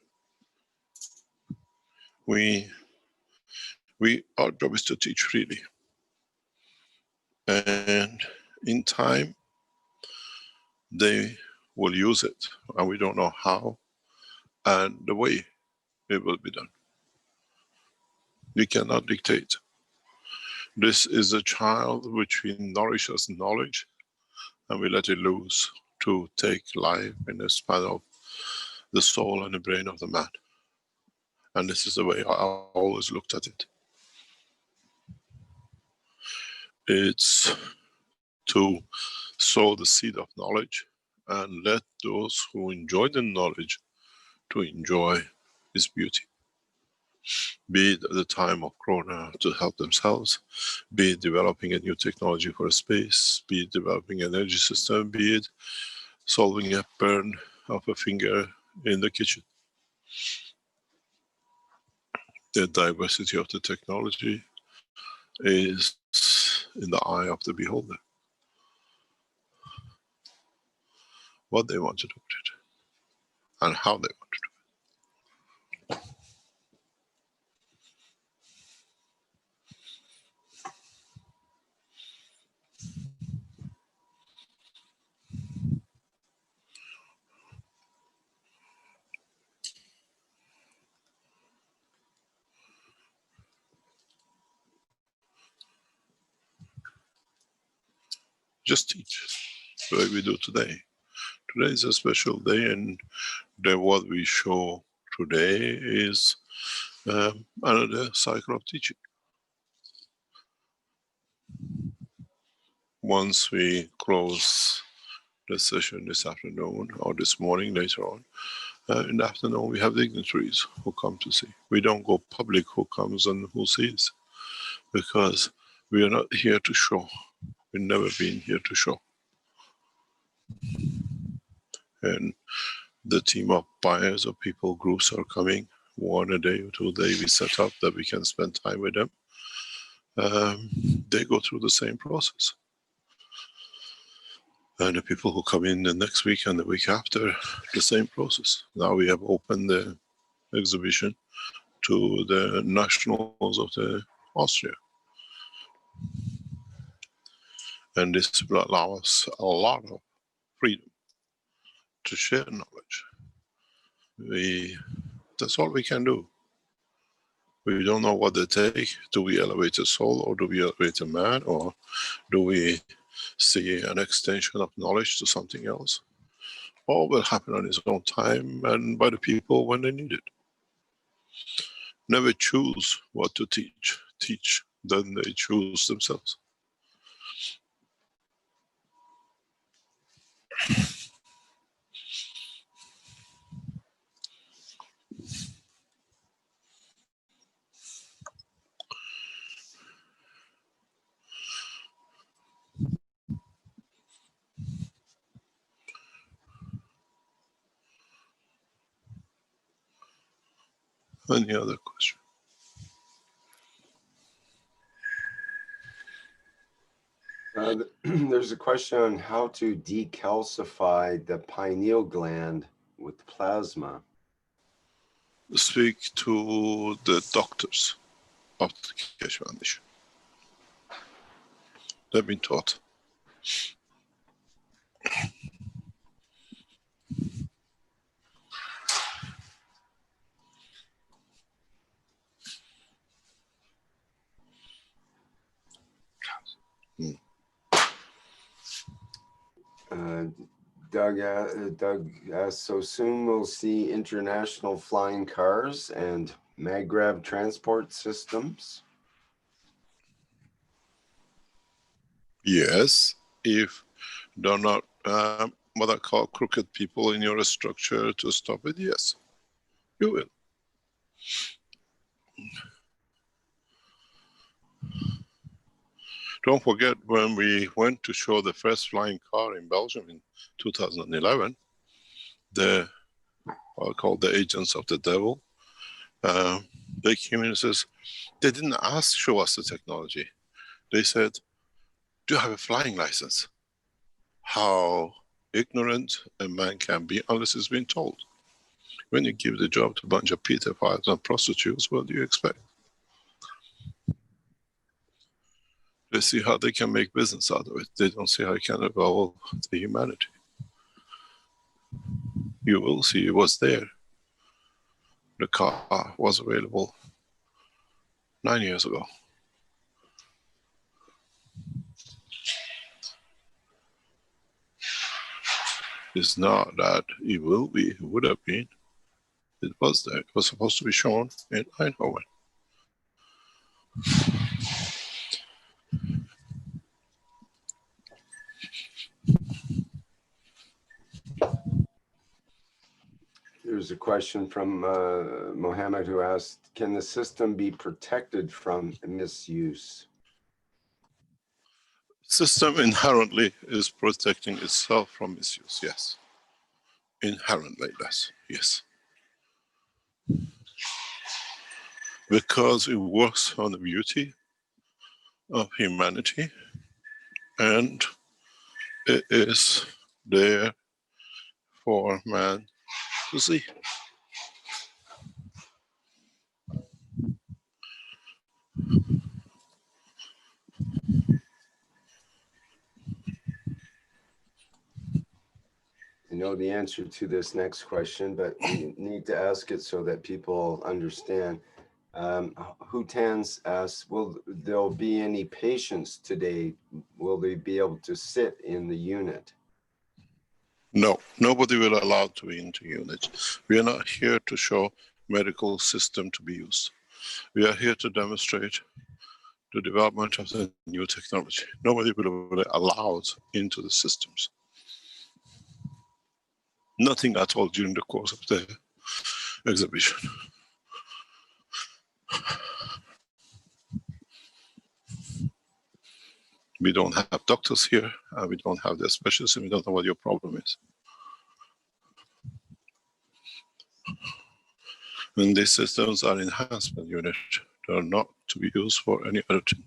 Our job is to teach freely. And in time, they will use it, and we don't know how and the way it will be done. We cannot dictate. This is a child which we nourish as knowledge, and we let it loose to take life in the span of the soul and the brain of the man. And this is the way I always looked at it. It's to sow the seed of knowledge and let those who enjoy the knowledge to enjoy its beauty. Be it at the time of Corona to help themselves, be it developing a new technology for a space, be it developing an energy system, be it solving a burn of a finger in the kitchen. The diversity of the technology is in the eye of the beholder. What they want to do with it, and how they want to do it. Just teach the way we do today. Today is a special day, and what we show today is another cycle of teaching. Once we close the session this afternoon, or this morning later on, in the afternoon we have dignitaries who come to see. We don't go public who comes and who sees, because we are not here to show. We've never been here to show. And the team of buyers or people groups are coming 1 a day or 2 a day. We set up that we can spend time with them. They go through the same process. And the people who come in the next week and the week after, the same process. Now we have opened the exhibition to the nationals of Austria. And this will allow us a lot of freedom to share knowledge. That's all we can do. We don't know what they take. Do we elevate a soul, or do we elevate a man, or do we see an extension of knowledge to something else? All will happen on its own time and by the people when they need it. Never choose what to teach. Teach, then they choose themselves. Any other question? There's a question on how to decalcify the pineal gland with plasma. Speak to the doctors of the Keshe Foundation. They've been taught. Doug asks, so soon we'll see international flying cars and MagGrav transport systems? Yes, if they're not what I call crooked people in your structure to stop it, yes, you will. Don't forget when we went to show the first flying car in Belgium in 2011, the what I call the agents of the devil, they came in and says, they didn't show us the technology. They said, do you have a flying license? How ignorant a man can be unless he's been told. When you give the job to a bunch of pedophiles and prostitutes, what do you expect? They see how they can make business out of it. They don't see how it can evolve the humanity. You will see it was there. The car was available 9 years ago. It's not that it will be, it would have been. It was there. It was supposed to be shown in Eindhoven. There's a question from Mohammed who asked, can the system be protected from misuse? System inherently is protecting itself from misuse, yes. Inherently, yes. Because it works on the beauty of humanity and it is there for man to see. I know the answer to this next question, but we need to ask it so that people understand. Hutans asks, will there be any patients today? Will they be able to sit in the unit? No, nobody will allow to be into unit. We are not here to show medical system to be used. We are here to demonstrate the development of the new technology. Nobody will be allowed into the systems. Nothing at all during the course of the exhibition. We don't have doctors here, we don't have the specialists, and we don't know what your problem is. And these systems are enhancement units. They are not to be used for any other thing.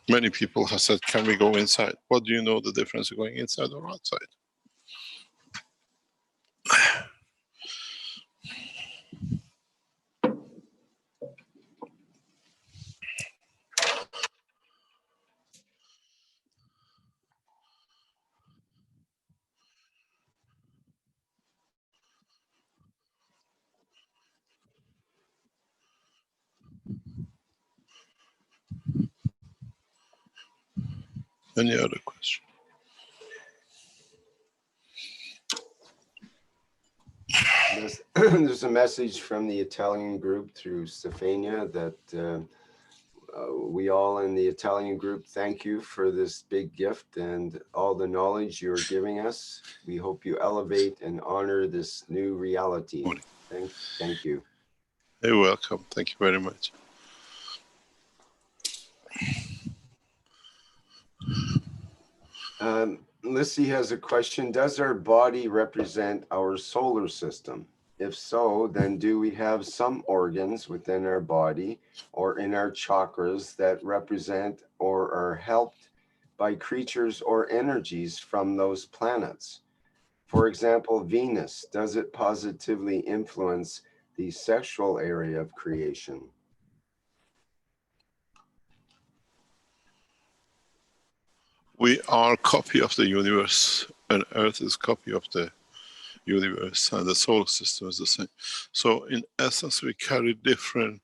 Many people have said, can we go inside? What do you know the difference of going inside or outside? Any other question? There's a message from the Italian group through Stefania that we all in the Italian group thank you for this big gift and all the knowledge you're giving us. We hope you elevate and honor this new reality. Thank you. You're welcome. Thank you very much. Lissy has a question. Does our body represent our solar system? If so, then do we have some organs within our body or in our chakras that represent or are helped by creatures or energies from those planets? For example, Venus, does it positively influence the sexual area of creation? We are a copy of the universe, and Earth is a copy of the universe, and the solar system is the same. So in essence, we carry different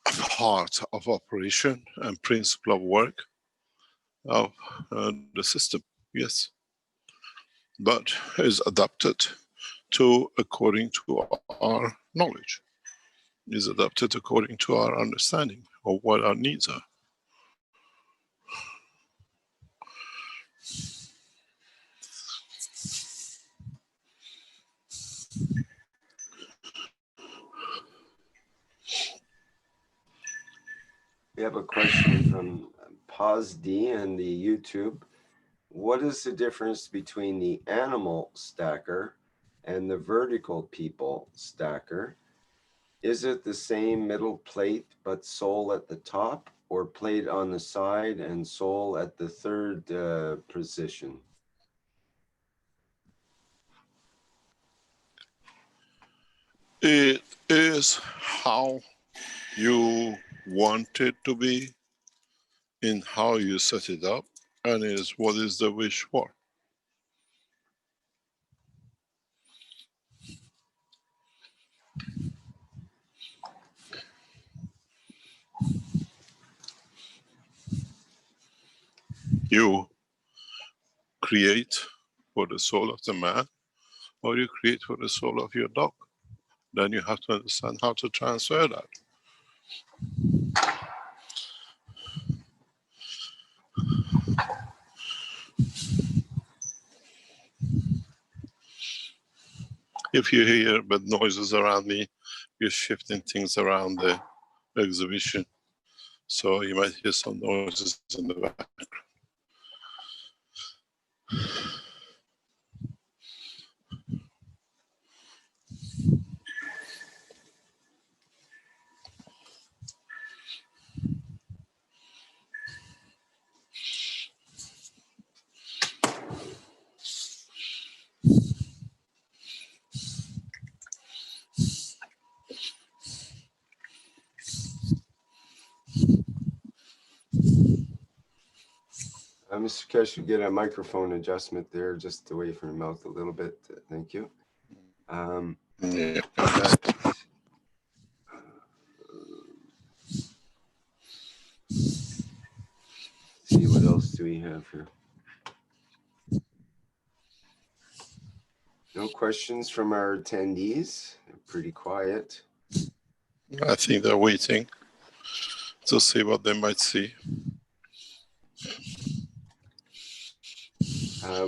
parts of operation and principle of work of the system, yes. But is adapted to according to our knowledge, is adapted according to our understanding of what our needs are. We have a question from Paz D in the YouTube. What is the difference between the animal stacker and the vertical people stacker? Is it the same middle plate but soul at the top, or plate on the side and soul at the third position? It is how you want it to be, in how you set it up, and is what is the wish for. You create for the soul of the man, or you create for the soul of your dog. Then you have to understand how to transfer that. If you hear bad noises around me, you're shifting things around the exhibition. So you might hear some noises in the back. Mr. Keshe, get a microphone adjustment there, just away from your mouth a little bit. Thank you. Yeah. See what else do we have here? No questions from our attendees. They're pretty quiet. I think they're waiting to see what they might see.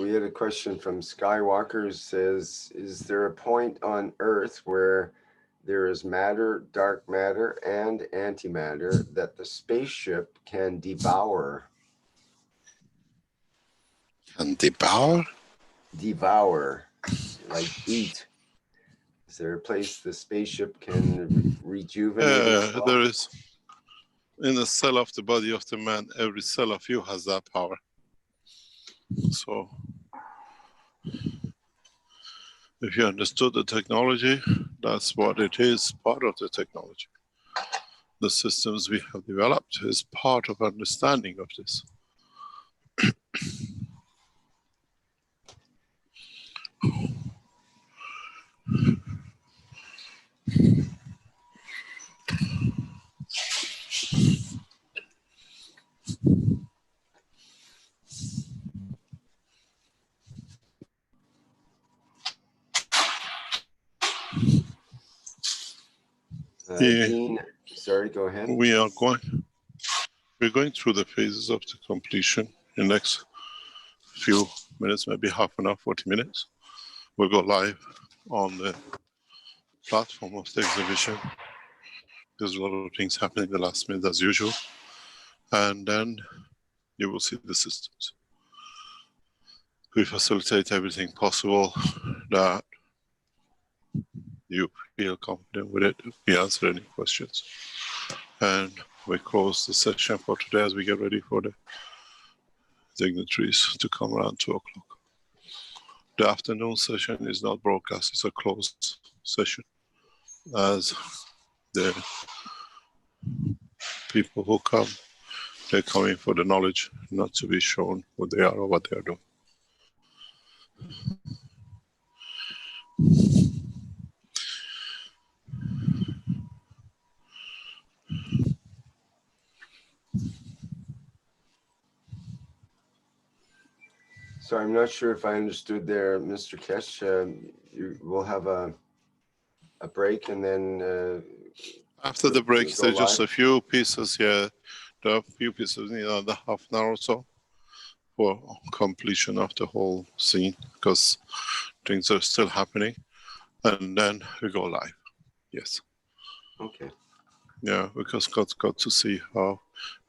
We had a question from Skywalker, who says, is there a point on Earth where there is matter, dark matter, and antimatter that the spaceship can devour? And devour? Devour, like eat. Is there a place the spaceship can rejuvenate itself? There is. In the cell of the body of the man, every cell of you has that power. So, if you understood the technology, that's what it is, part of the technology. The systems we have developed is part of understanding of this. Dean, sorry, go ahead. We're going through the phases of the completion in the next few minutes, maybe half an hour, 40 minutes. We'll go live on the platform of the exhibition. There's a lot of things happening the last minute as usual. And then you will see the systems. We facilitate everything possible that you feel confident with it. We answer any questions. And we close the session for today as we get ready for the dignitaries to come around 2 o'clock. The afternoon session is not broadcast, it's a closed session, as the people who come, they're coming for the knowledge, not to be shown who they are or what they are doing. So I'm not sure if I understood there, Mr. Keshe. You will have a break and then After the breaks, go there's just a live? few pieces here. There are a few pieces in another half an hour or so for completion of the whole scene, because things are still happening. And then we go live. Yes. Okay. Yeah, because got to see how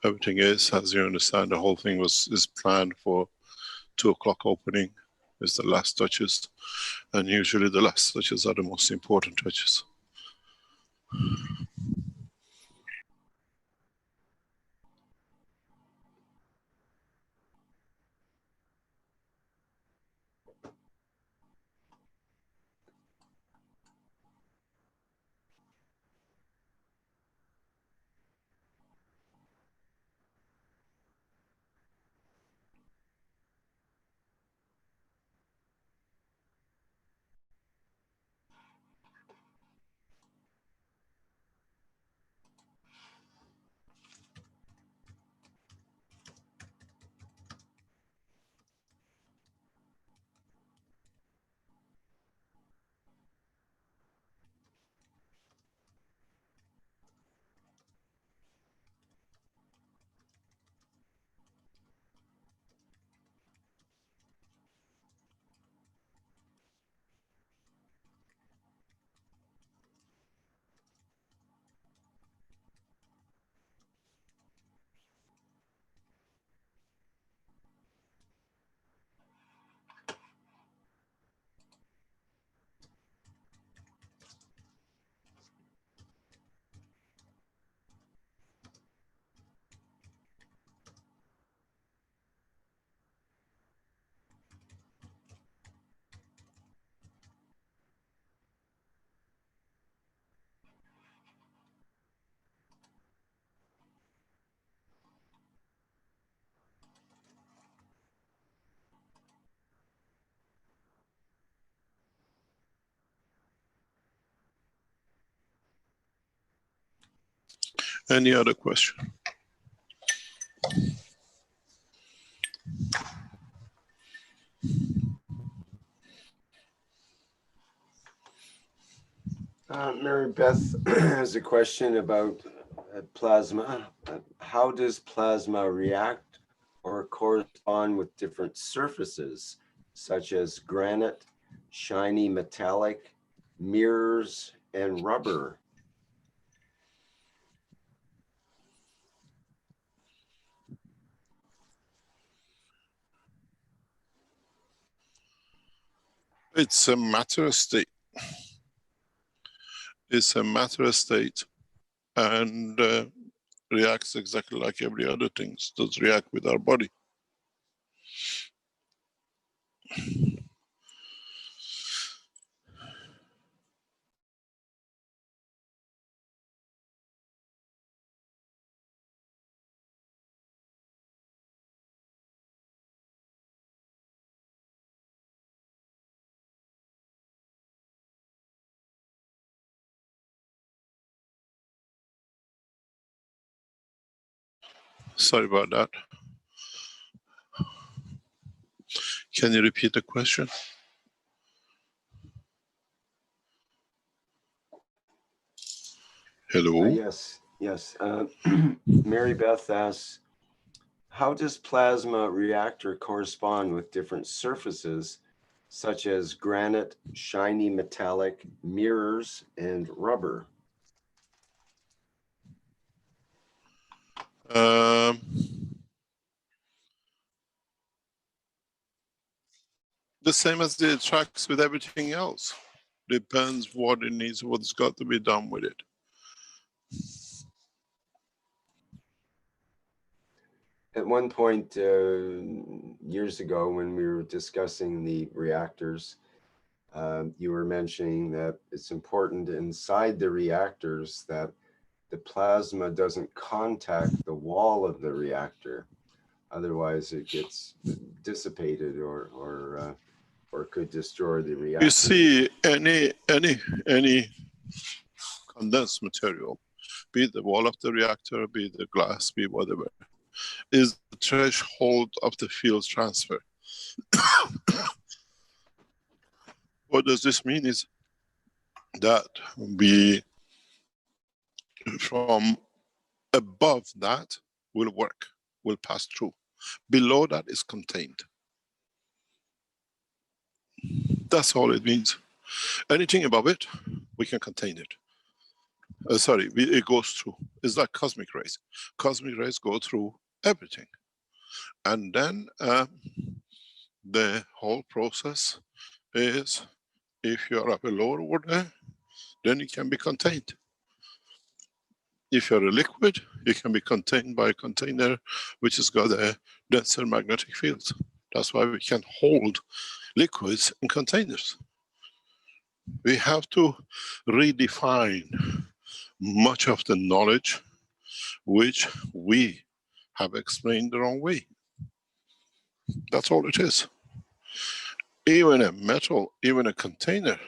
everything is. As you understand, the whole thing is planned for 2 o'clock opening. Is the last touches, and usually the last touches are the most important touches. Any other question? Mary Beth has a question about plasma. How does plasma react or correspond with different surfaces, such as granite, shiny metallic, mirrors, and rubber? It's a matter of state. It's a matter of state, and reacts exactly like every other thing does react with our body. Sorry about that. Can you repeat the question? Hello? Yes. Mary Beth asks, how does plasma reactor correspond with different surfaces, such as granite, shiny metallic, mirrors, and rubber? Um, The same as it interacts with everything else. Depends what it needs, what's got to be done with it. At one point, years ago, when we were discussing the reactors, you were mentioning that it's important inside the reactors that the plasma doesn't contact the wall of the reactor. Otherwise, it gets dissipated or could destroy the reactor. You see, any condensed material, be it the wall of the reactor, be it the glass, be it whatever, is the threshold of the field transfer. What does this mean is that we, from above that, will work, will pass through. Below that is contained. That's all it means. Anything above it, we can contain it. It goes through. It's like cosmic rays. Cosmic rays go through everything. And then the whole process is, if you're up a lower order, then it can be contained. If you're a liquid, it can be contained by a container which has got a denser magnetic field. That's why we can hold liquids in containers. We have to redefine much of the knowledge which we have explained the wrong way. That's all it is. Even a metal, even a container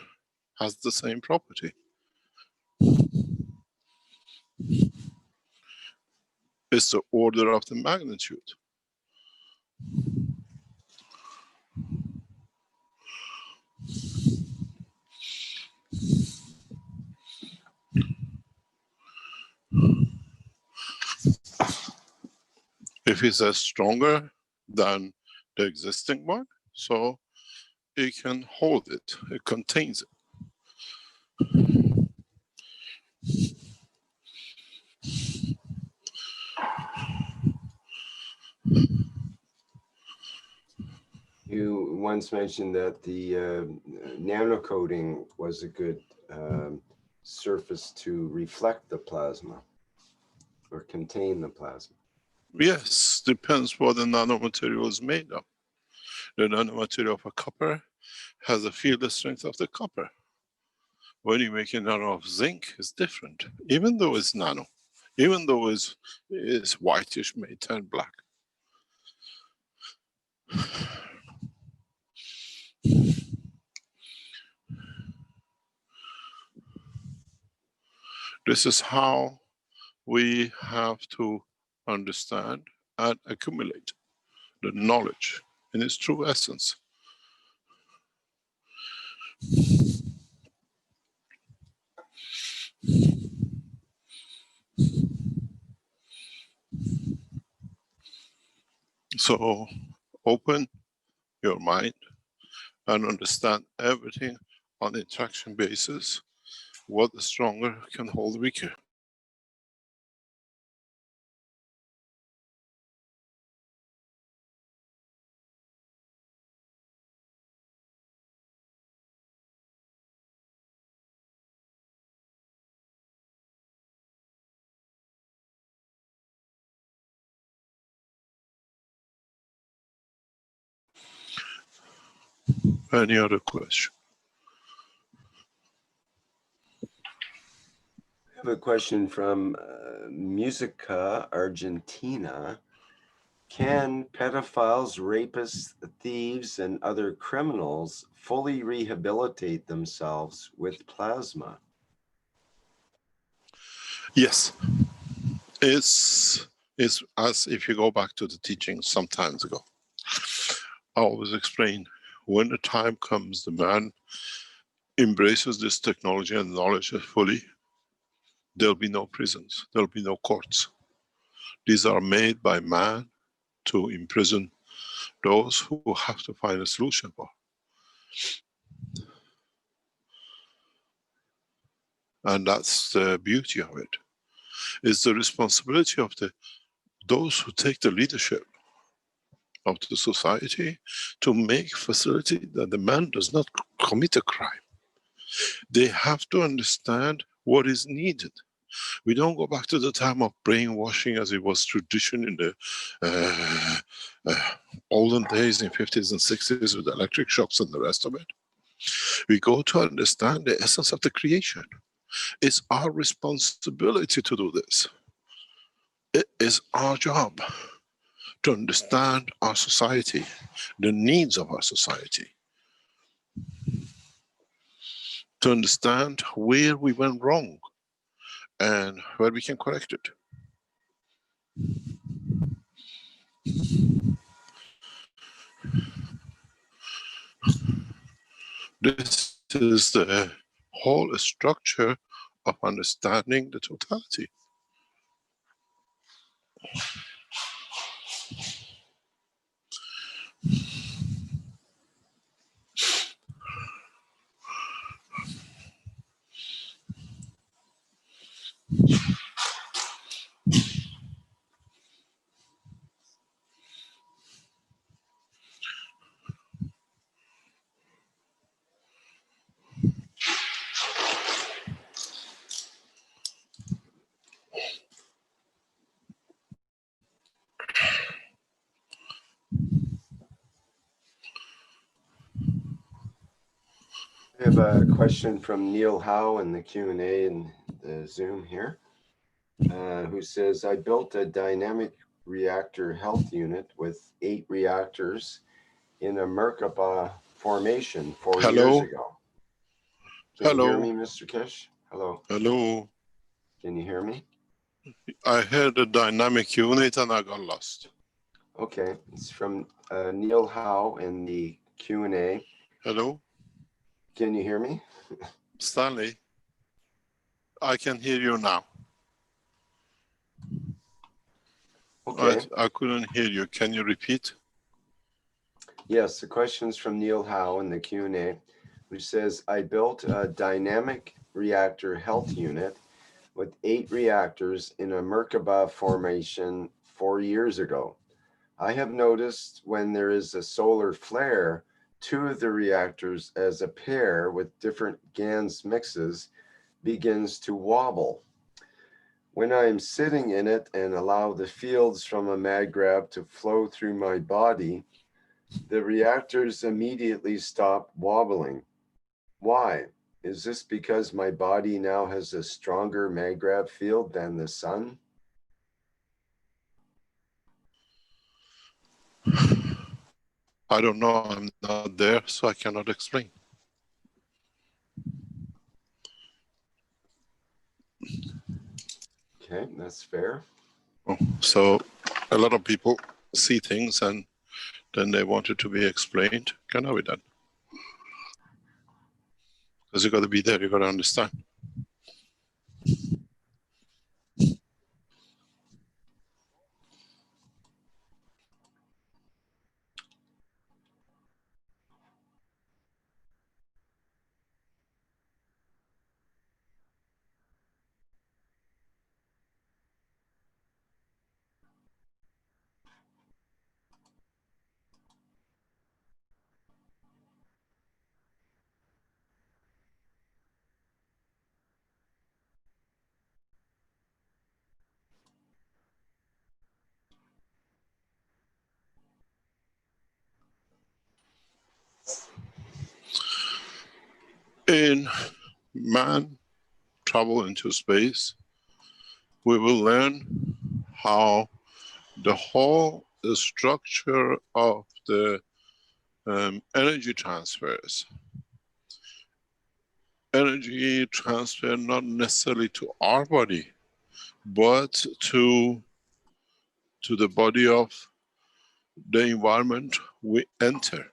has the same property. It's the order of the magnitude. If it's stronger than the existing one, so it can hold it, it contains it. You once mentioned that the nano coating was a good surface to reflect the plasma or contain the plasma. Yes, depends what the nanomaterial is made of. The nanomaterial of a copper has a field strength of the copper. When you make a nano of zinc, it's different, even though it's nano, even though it's whitish, may turn black. This is how we have to understand and accumulate the knowledge in its true essence. So open your mind and understand everything on interaction basis. What the stronger can hold the weaker. Any other question? I have a question from Musica, Argentina. Can pedophiles, rapists, thieves, and other criminals fully rehabilitate themselves with plasma? Yes. It's as if you go back to the teaching some times ago. I always explain, when the time comes, the man embraces this technology and knowledge fully, there'll be no prisons, there'll be no courts. These are made by man to imprison those who have to find a solution for. And that's the beauty of it. It's the responsibility of those who take the leadership of the society to make facility that the man does not commit a crime. They have to understand what is needed. We don't go back to the time of brainwashing as it was tradition in the olden days in 50s and 60s with electric shocks and the rest of it. We go to understand the essence of the creation. It's our responsibility to do this. It is our job to understand our society, the needs of our society, to understand where we went wrong and where we can correct it. This is the whole structure of understanding the totality. I have a question from Neil Howe in the Q&A in the Zoom here, who says, I built a dynamic reactor health unit with 8 reactors in a Merkaba formation 4 years ago. Can you hear me, Mr. Keshe? Hello. Hello. Can you hear me? I heard a dynamic unit and I got lost. Okay, it's from Neil Howe in the Q&A. Hello. Can you hear me? Stanley, I can hear you now. Okay. I couldn't hear you. Can you repeat? Yes, the question's from Neil Howe in the Q&A, which says, I built a dynamic reactor health unit with 8 reactors in a Merkaba formation 4 years ago. I have noticed when there is a solar flare, 2 of the reactors as a pair with different GANs mixes begins to wobble. When I am sitting in it and allow the fields from a mag grab to flow through my body, the reactors immediately stop wobbling. Why? Is this because my body now has a stronger mag grab field than the sun? I don't know. I'm not there, so I cannot explain. Okay, that's fair. So a lot of people see things and then they want it to be explained. Cannot be done. Because you got to be there, you got to understand. In man travel into space, we will learn how the whole structure of the energy transfers. Energy transfer not necessarily to our body, but to the body of the environment we enter.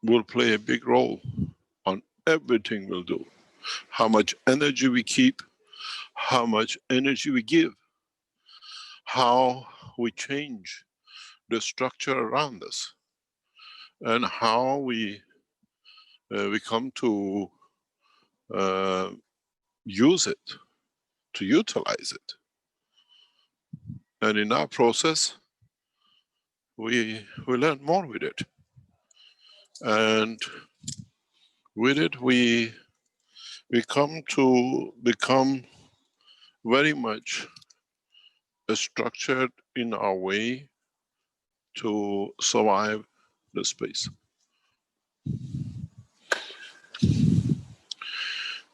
Will play a big role on everything we'll do. How much energy we keep, how much energy we give, how we change the structure around us, and how we come to use it, to utilize it. And in our process, we learn more with it. And with it, we come to become very much structured in our way to survive the space.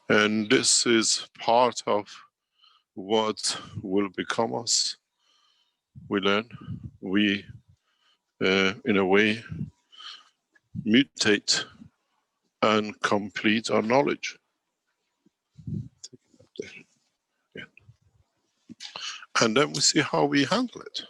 And this is part of what will become us. We learn, we in a way mutate and complete our knowledge. Yeah. And then we see how we handle it.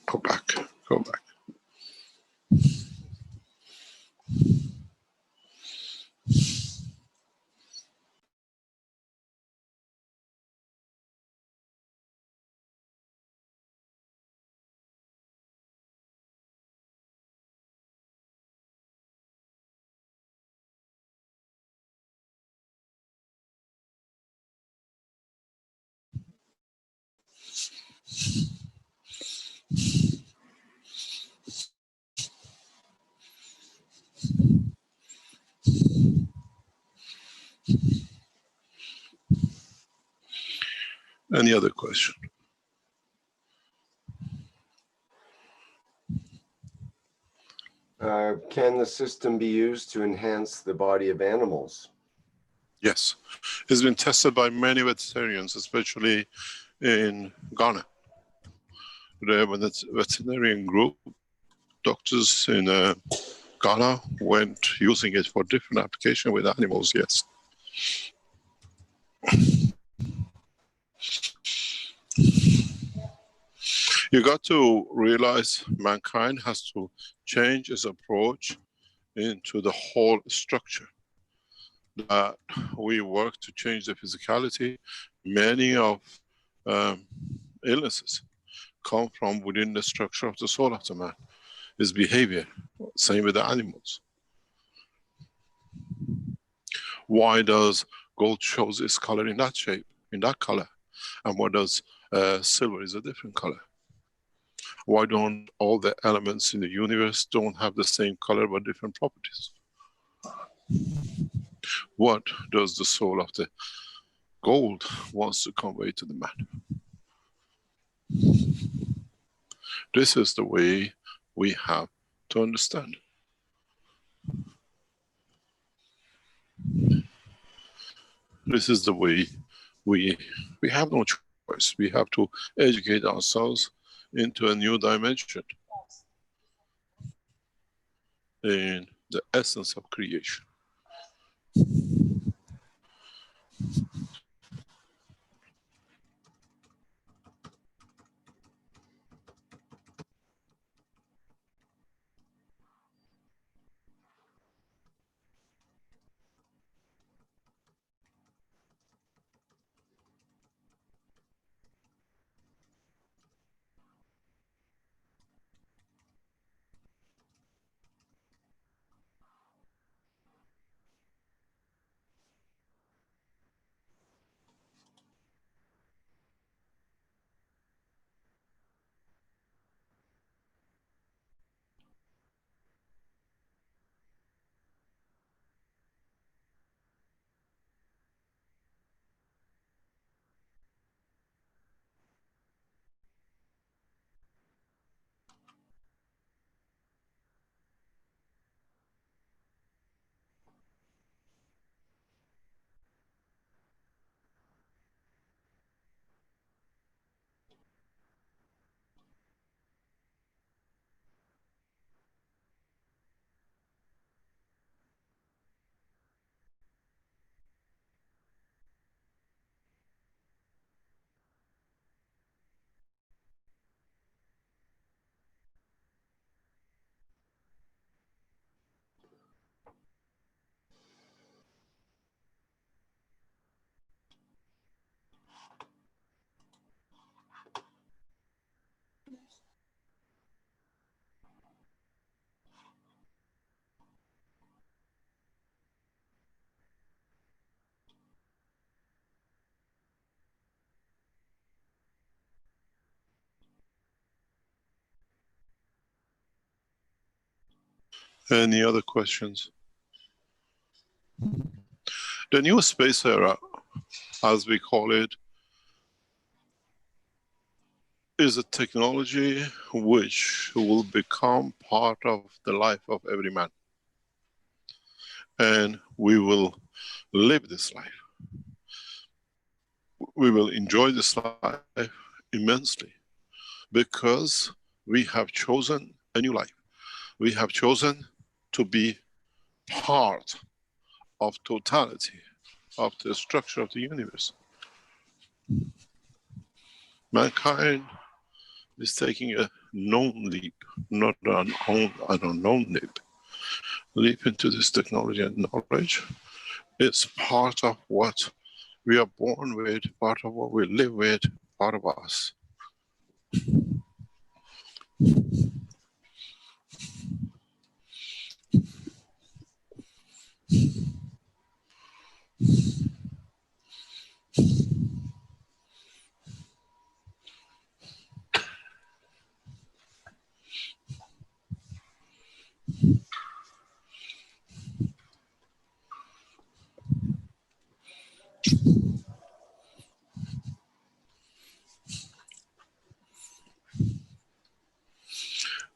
Go back, go back. Any other question? Can the system be used to enhance the body of animals? Yes. It's been tested by many veterinarians, especially in Ghana. The veterinarian group, doctors in Ghana went using it for different application with animals, yes. You got to realize mankind has to change its approach into the whole structure. That we work to change the physicality. Many of illnesses come from within the structure of the soul of the man. His behavior, same with the animals. Why does gold shows its color in that shape, in that color? And why does silver is a different color? Why don't all the elements in the universe don't have the same color but different properties? What does the soul of the gold wants to convey to the man? This is the way we have to understand. This is the way we have no choice. We have to educate ourselves into a new dimension in the essence of creation. Any other questions? The new space era, as we call it, is a technology which will become part of the life of every man. And we will live this life. We will enjoy this life immensely because we have chosen a new life. We have chosen to be part of totality of the structure of the universe. Mankind is taking a known leap, not an unknown leap. Leap into this technology and knowledge. It's part of what we are born with, part of what we live with, part of us.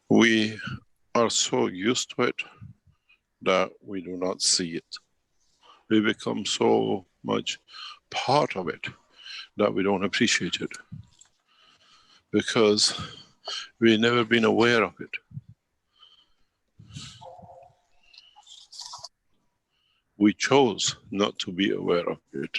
We are so used to it that we do not see it. We become so much part of it that we don't appreciate it because we've never been aware of it. We chose not to be aware of it.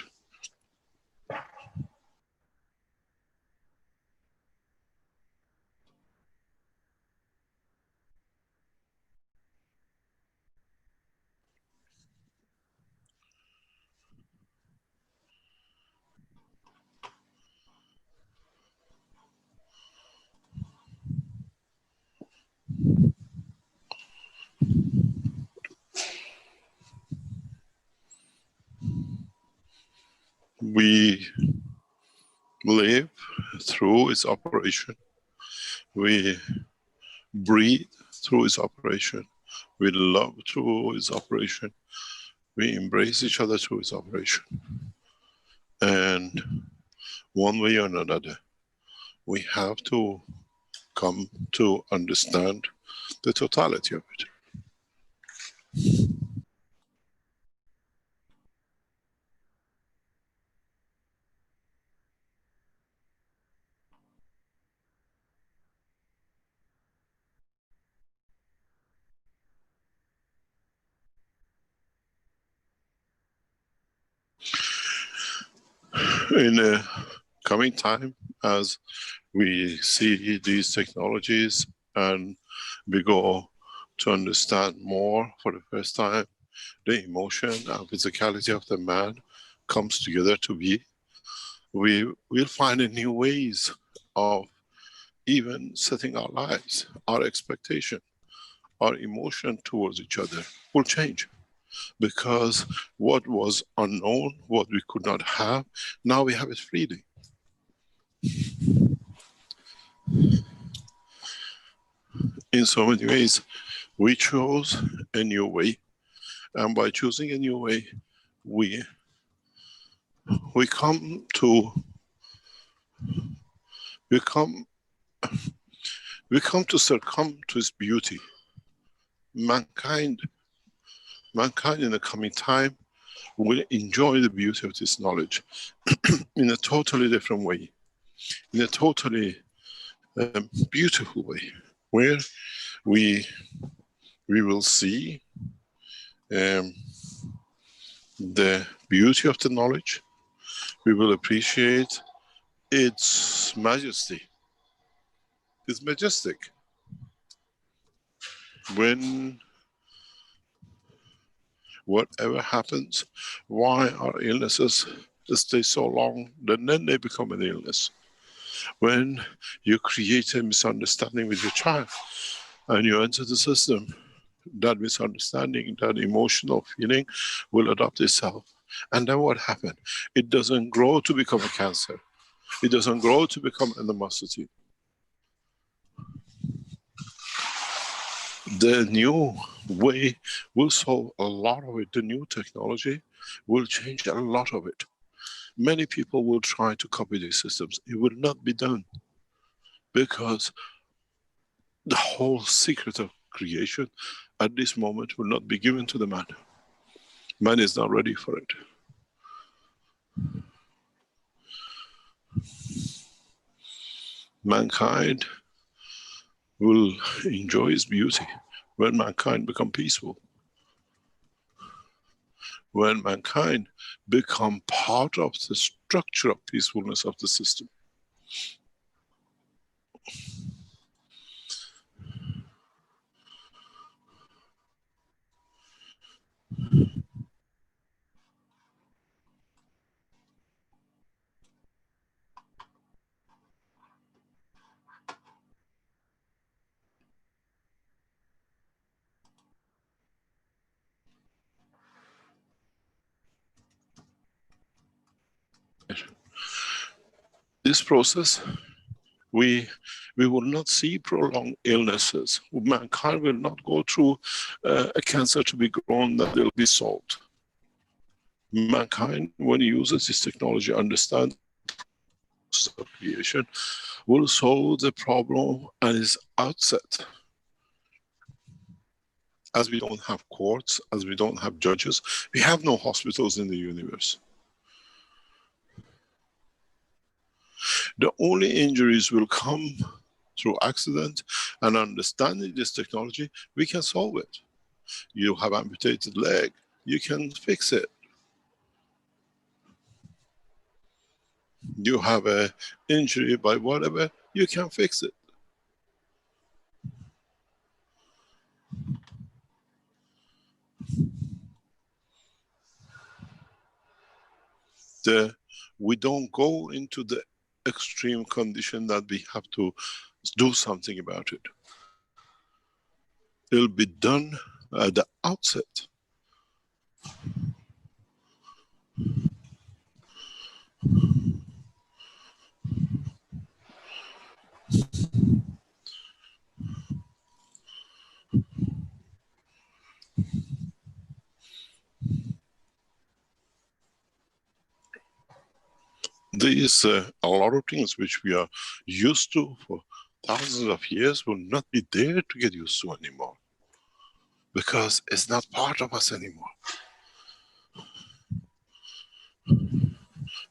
We live through its operation. We breathe through its operation. We love through its operation. We embrace each other through its operation. And one way or another, we have to come to understand the totality of it. In the coming time, as we see these technologies and we go to understand more for the first time, the emotion and physicality of the man comes together to be, we will find new ways of even setting our lives, our expectation, our emotion towards each other will change. Because what was unknown, what we could not have, now we have it freely. In so many ways, we chose a new way, and by choosing a new way, we come to succumb to its beauty. Mankind in the coming time will enjoy the beauty of this knowledge in a totally different way, in a totally beautiful way, where we will see the beauty of the knowledge. We will appreciate its majesty. It's majestic. When whatever happens, why our illnesses stay so long, then they become an illness. When you create a misunderstanding with your child and you enter the system, that misunderstanding, that emotional feeling will adopt itself. And then what happens? It doesn't grow to become a cancer. It doesn't grow to become animosity. The new way will solve a lot of it. The new technology will change a lot of it. Many people will try to copy these systems. It will not be done, because the whole secret of creation at this moment will not be given to the man. Man is not ready for it. Mankind will enjoy its beauty when mankind become peaceful. When mankind become part of the structure of peacefulness of the system. This process, we will not see prolonged illnesses. Mankind will not go through a cancer to be grown that will be solved. Mankind, when it uses this technology, understands the process of creation, will solve the problem at its outset. As we don't have courts, as we don't have judges, we have no hospitals in the universe. The only injuries will come through accident, and understanding this technology, we can solve it. You have amputated leg, you can fix it. You have an injury by whatever, you can fix it. We don't go into the extreme condition that we have to do something about it. It'll be done at the outset. There is a lot of things which we are used to for thousands of years will not be there to get used to anymore, because it's not part of us anymore.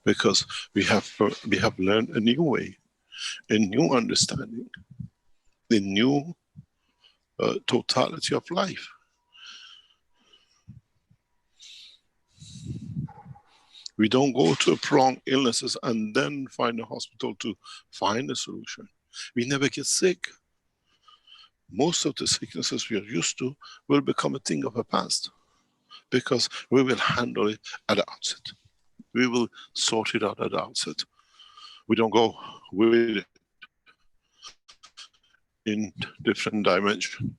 Because we have learned a new way, a new understanding, a new totality of life. We don't go to prolonged illnesses and then find a hospital to find a solution. We never get sick. Most of the sicknesses we are used to will become a thing of the past, because we will handle it at the outset. We will sort it out at the outset. We don't go with it in different dimensions.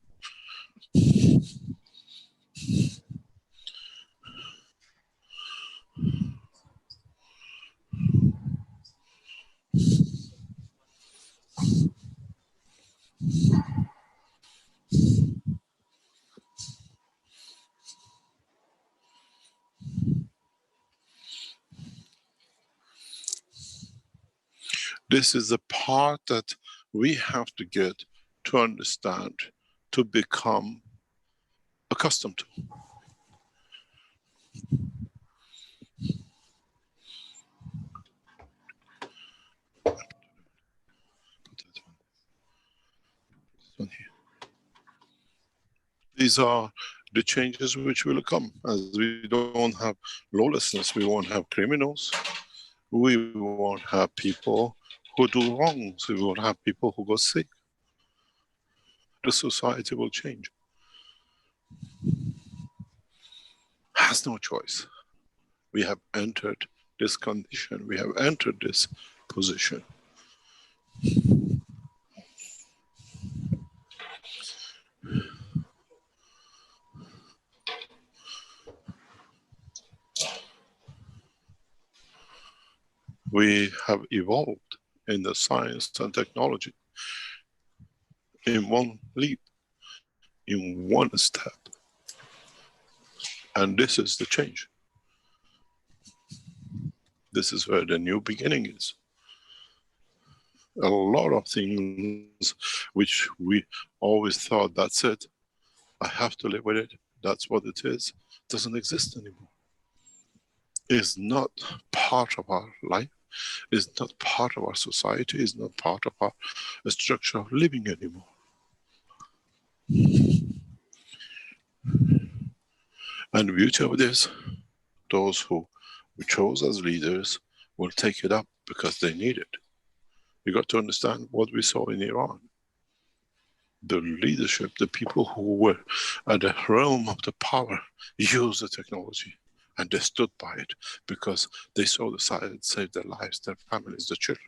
This is the part that we have to get to understand, to become accustomed to. These are the changes which will come. As we don't have lawlessness, we won't have criminals, we won't have people who do wrongs, we won't have people who go sick. The society will change. Has no choice. We have entered this condition, we have entered this position. We have evolved in the science and technology in one leap. in one step. And this is the change. This is where the new beginning is. A lot of things which we always thought, that's it, I have to live with it, that's what it is, doesn't exist anymore. It's not part of our life, it's not part of our society, it's not part of our structure of living anymore. And the beauty of this, those who we chose as leaders will take it up because they need it. You got to understand what we saw in Iran. The leadership, the people who were at the realm of the power, used the technology and they stood by it because they saw the science save their lives, their families, their children.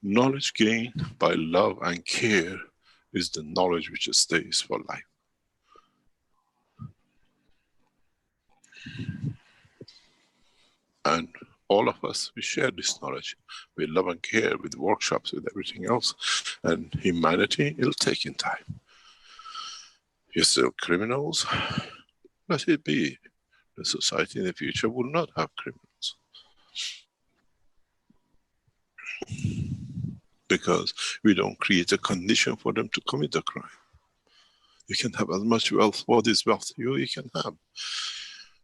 Knowledge gained by love and care is the knowledge which stays for life. And all of us, we share this knowledge with love and care, with workshops, with everything else. And humanity, it'll take in time. You're still criminals, let it be. The society in the future will not have criminals. Because we don't create a condition for them to commit a crime. You can have as much wealth, what is wealth you can have.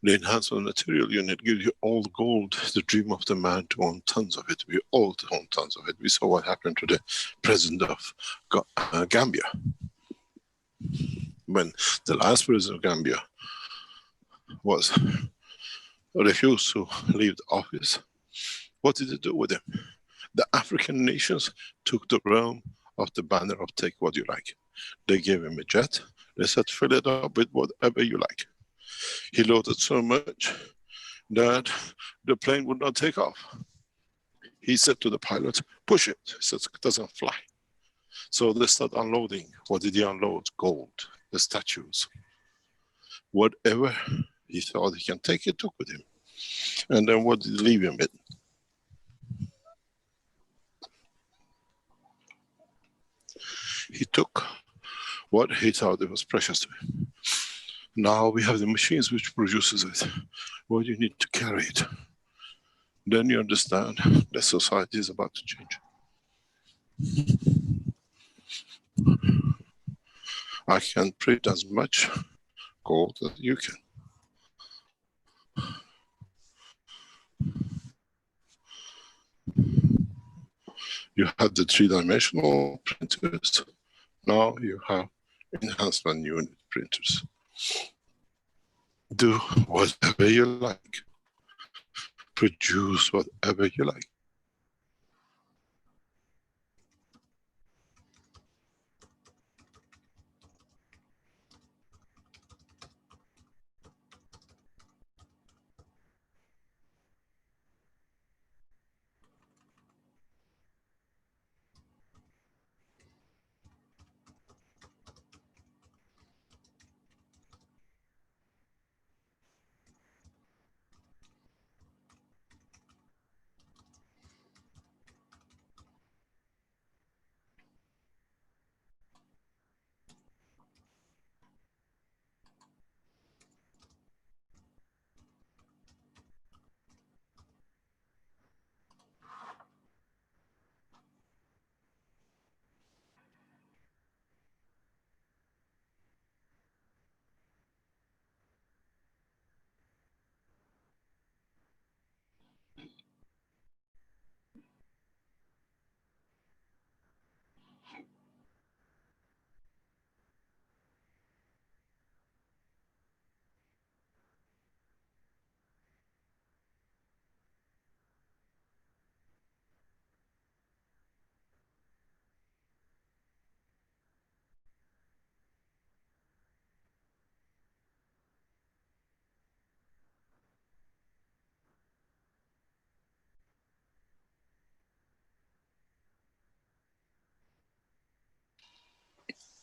The Enhancement material unit gives you all gold, the dream of the man, to own tons of it. We all own tons of it. We saw what happened to the president of Gambia. When the last president of Gambia was refused to leave the office, what did they do with him? The African nations took the realm of the banner of take what you like. They gave him a jet. They said, fill it up with whatever you like. He loaded so much that the plane would not take off. He said to the pilot, push it. He said, it doesn't fly. So they start unloading. What did he unload? Gold, the statues. Whatever he thought he can take, he took with him. And then what did he leave him with? He took what he thought it was precious to him. Now we have the machines which produces it. Well, you need to carry it. Then you understand that society is about to change. I can print as much gold as you can. You have the three-dimensional printers. Now you have enhancement unit printers. Do whatever you like. Produce whatever you like.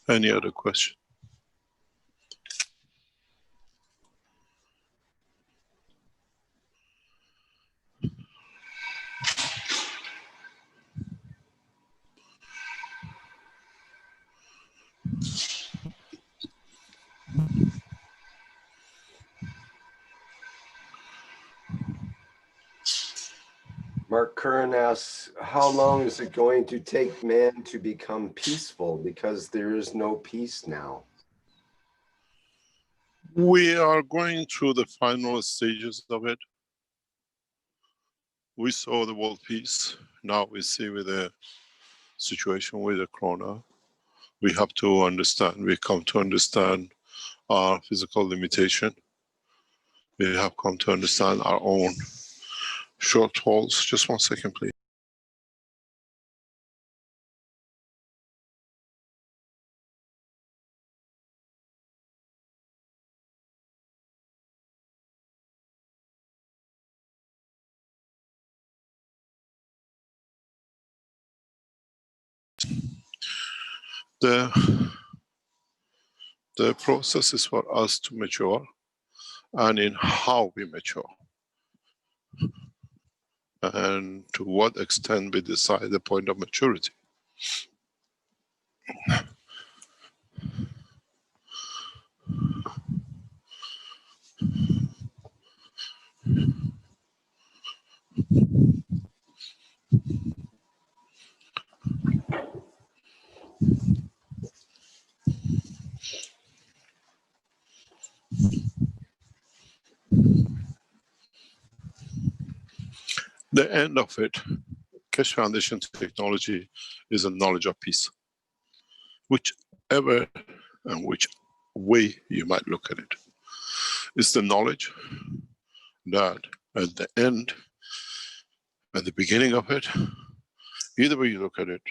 Any other question? Mark Curran asks, how long is it going to take man to become peaceful? Because there is no peace now. We are going through the final stages of it. We saw the world peace. Now we see with the situation with the corona, we have to understand, we come to understand our physical limitation. We have come to understand our own shortfalls. Just 1 second, please. The process is for us to mature, and in how we mature, and to what extent we decide the point of maturity. The end of it, Keshe Foundation technology, is a knowledge of peace. Whichever and which way you might look at it. It's the knowledge that at the end, at the beginning of it, either way you look at it,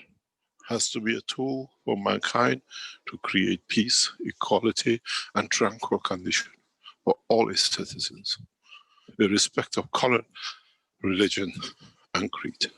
has to be a tool for mankind to create peace, equality, and tranquil condition for all its citizens, irrespective of color, religion, and creed.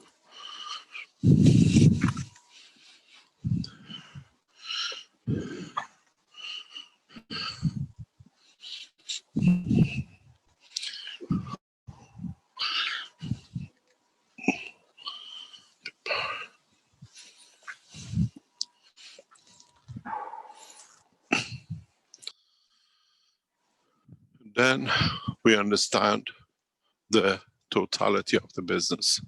Then we understand the totality of the business.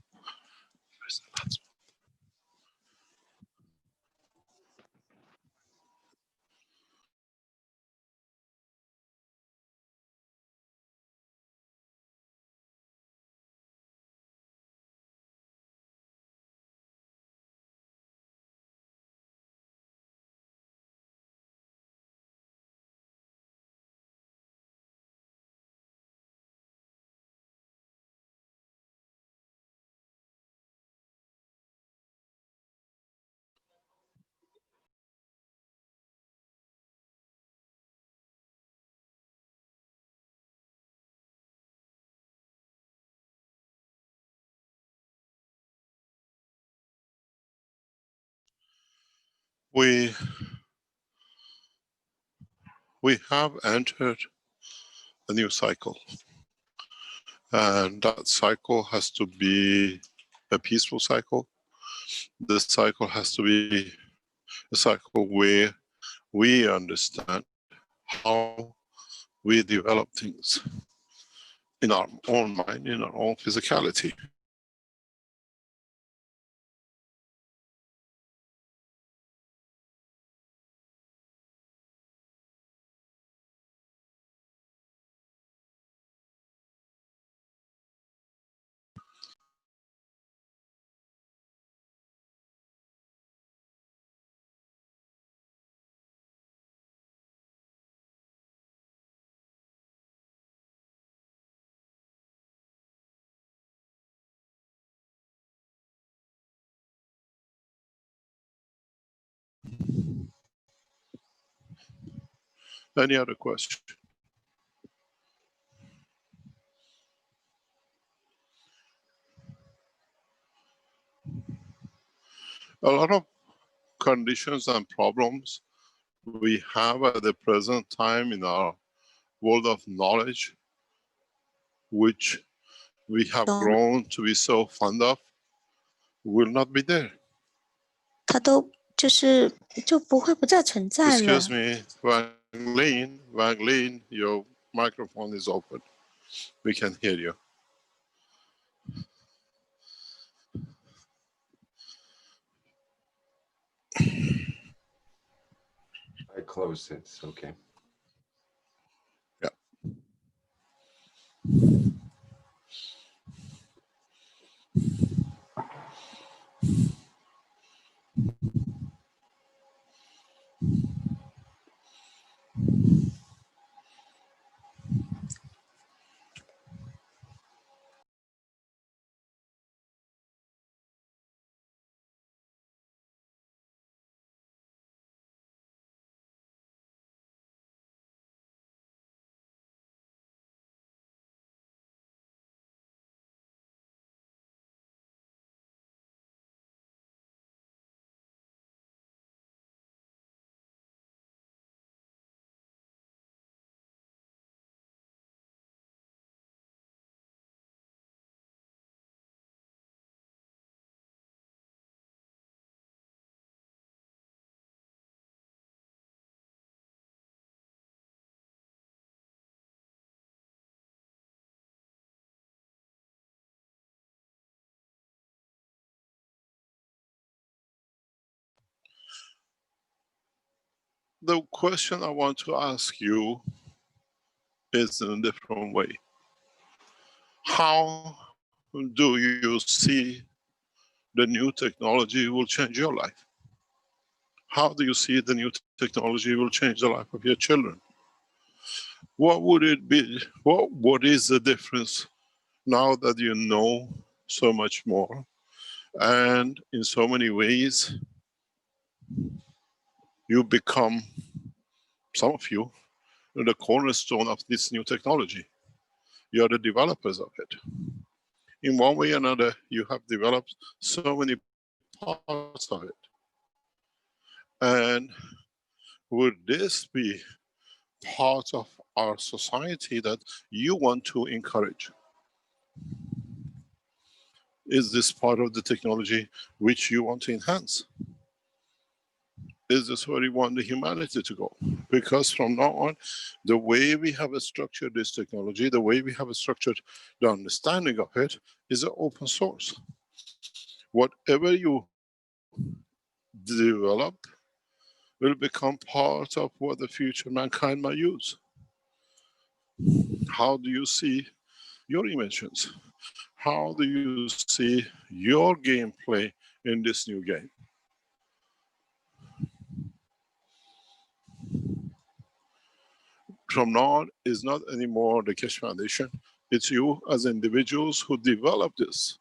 We have entered a new cycle, and that cycle has to be a peaceful cycle. This cycle has to be a cycle where we understand how we develop things in our own mind, in our own physicality. Any other question? A lot of conditions and problems we have at the present time in our world of knowledge, which we have grown to be so fond of, will not be there. Excuse me, Wang Lin, your microphone is open. We can hear you. close it. Okay. Yeah. The question I want to ask you is in a different way. How do you see the new technology will change your life? How do you see the new technology will change the life of your children? What would it be? What is the difference now that you know so much more? And in so many ways, you become, some of you, the cornerstone of this new technology. You are the developers of it. In one way or another, you have developed so many parts of it. And would this be part of our society that you want to encourage? Is this part of the technology which you want to enhance? Is this where you want the humanity to go? Because from now on, the way we have structured this technology, the way we have structured the understanding of it, is an open source. Whatever you develop will become part of what the future mankind might use. How do you see your inventions? How do you see your gameplay in this new game? From now on, it's not anymore the Keshe Foundation. It's you as individuals who develop this.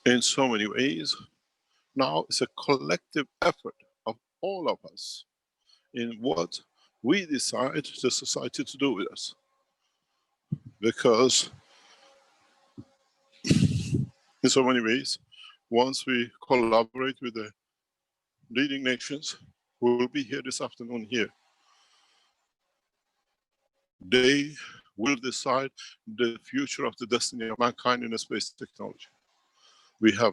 In so many ways, now it's a collective effort of all of us in what we decide the society to do with us. Because in so many ways, once we collaborate with the leading nations, who will be here this afternoon here, they will decide the future of the destiny of mankind in the space technology. We have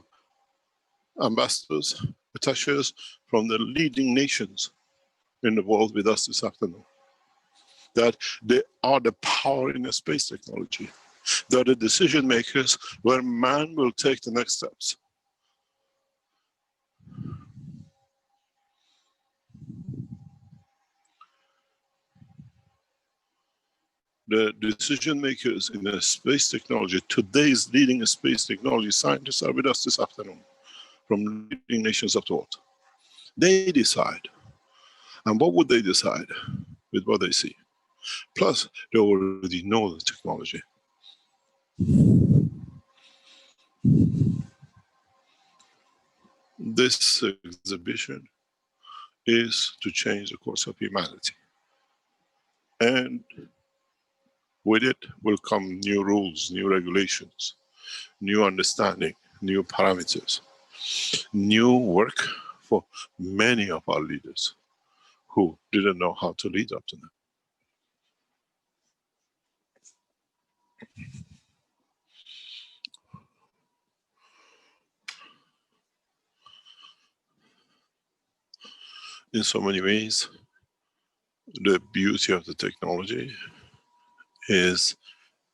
ambassadors, attaches from the leading nations in the world with us this afternoon. That they are the power in the space technology. They are the decision makers where man will take the next steps. The decision makers in the space technology, today's leading space technology scientists are with us this afternoon from leading nations of the world. They decide. And what would they decide with what they see? Plus, they already know the technology. This exhibition is to change the course of humanity. And with it will come new rules, new regulations, new understanding, new parameters, new work for many of our leaders who didn't know how to lead up to now. In so many ways, the beauty of the technology is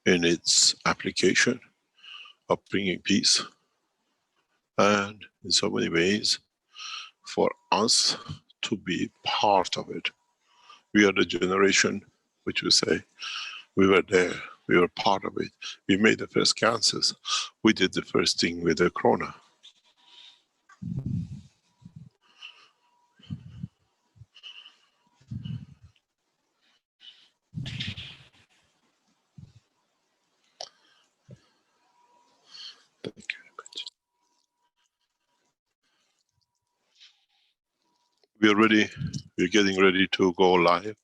in its application of bringing peace. And in so many ways, for us to be part of it. We are the generation which we say, we were there, we were part of it. We made the first cancers. We did the first thing with the corona. Thank you very much. We are ready, we're getting ready to go live.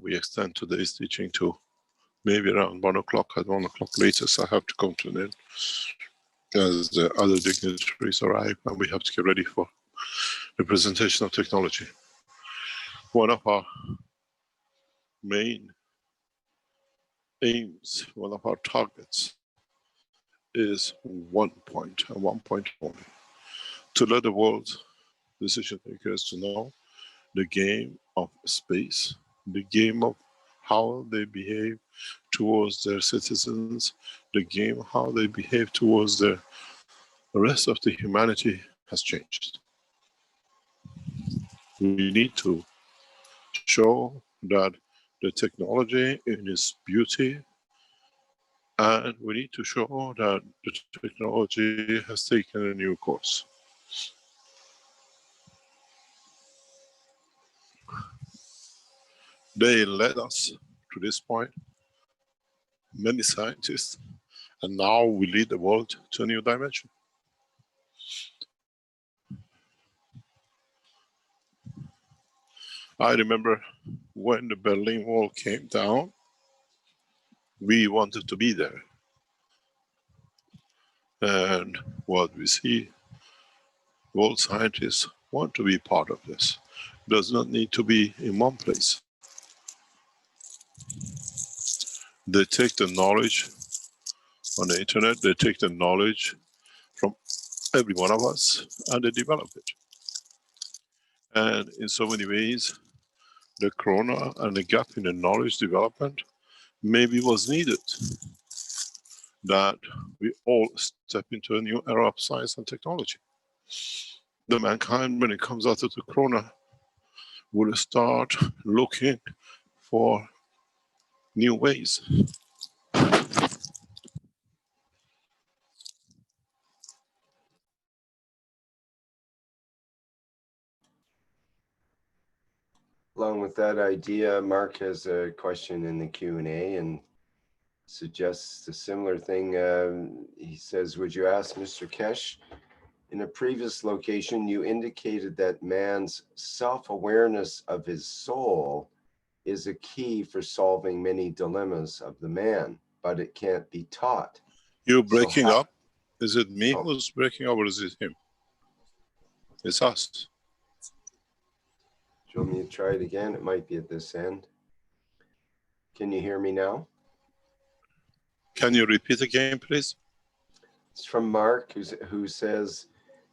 We extend today's teaching to maybe around 1 o'clock. At 1 o'clock latest, I have to come to an end as the other dignitaries arrive, and we have to get ready for the presentation of technology. One of our main aims, one of our targets is 1 point and 1 point only. To let the world's decision makers to know the game of space, the game of how they behave towards their citizens, the game of how they behave towards the rest of the humanity has changed. We need to show that the technology in its beauty, and we need to show that the technology has taken a new course. They led us to this point, many scientists, and now we lead the world to a new dimension. I remember when the Berlin Wall came down, we wanted to be there. And what we see, world scientists want to be part of this. Does not need to be in one place. They take the knowledge on the internet, they take the knowledge from every one of us, and they develop it. And in so many ways, the corona and the gap in the knowledge development maybe was needed, that we all step into a new era of science and technology. The mankind, when it comes out of the corona, will start looking for new ways. Along with that idea, Mark has a question in the Q&A and suggests a similar thing. He says, would you ask Mr. Keshe, in a previous location, you indicated that man's self-awareness of his soul is a key for solving many dilemmas of the man, but it can't be taught. You're breaking up? Is it me who's breaking up, or is it him? It's us. Do you want me to try it again? It might be at this end. Can you hear me now? Can you repeat again, please? It's from Mark, who says,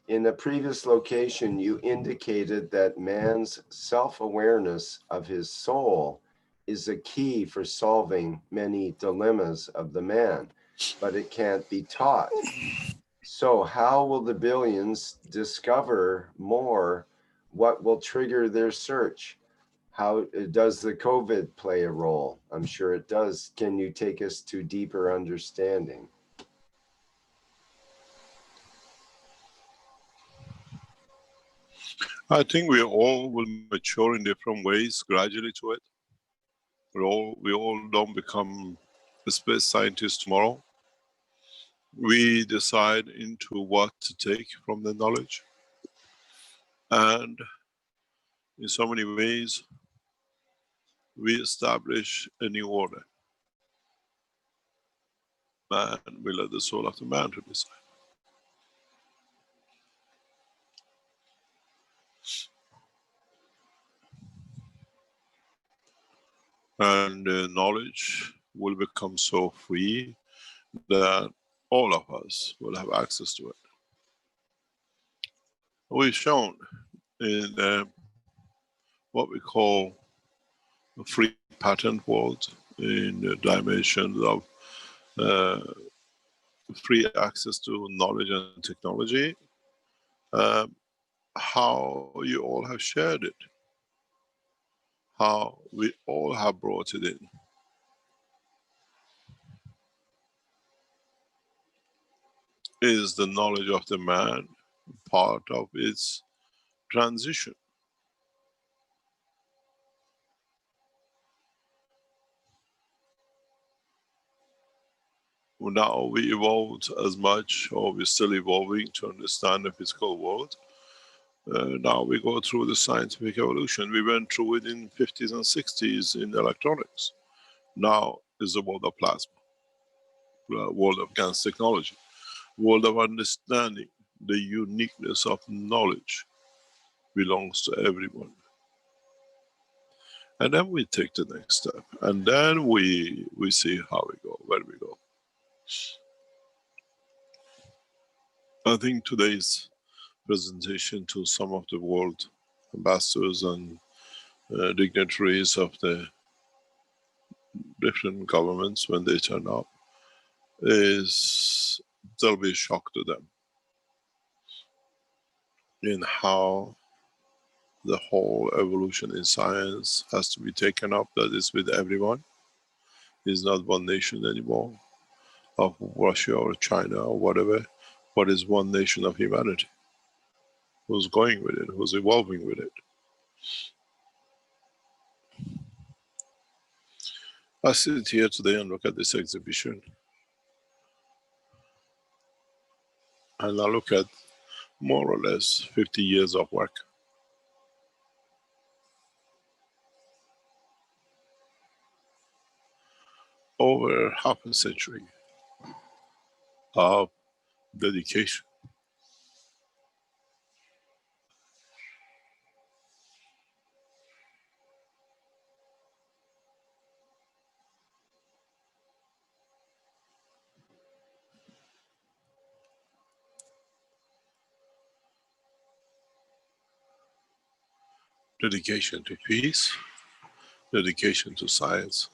in a previous location, you indicated that man's self-awareness of his soul is a key for solving many dilemmas of the man, but it can't be taught. So how will the billions discover more? What will trigger their search? How does the COVID play a role? I'm sure it does. Can you take us to deeper understanding? I think we all will mature in different ways gradually to it. We all don't become a space scientists tomorrow. We decide into what to take from the knowledge. And in so many ways, we establish a new order. And we let the soul of the man to decide. And the knowledge will become so free that all of us will have access to it. We've shown in what we call a free patent world, in the dimensions of free access to knowledge and technology, how you all have shared it, how we all have brought it in. Is the knowledge of the man part of its transition? Now we evolved as much, or we're still evolving to understand the physical world. Now we go through the scientific evolution. We went through it in 50s and 60s in electronics. Now is the world of plasma, world of advanced technology, world of understanding. The uniqueness of knowledge belongs to everyone. And then we take the next step. And then we see how we go, where we go. I think today's presentation to some of the world ambassadors and dignitaries of the different governments, when they turn up, there'll be a shock to them in how the whole evolution in science has to be taken up, that is with everyone. It's not one nation anymore, of Russia or China or whatever, but is one nation of humanity, who's going with it, who's evolving with it. I sit here today and look at this exhibition, and I look at more or less 50 years of work. Over half a century of dedication. Dedication to peace, dedication to science,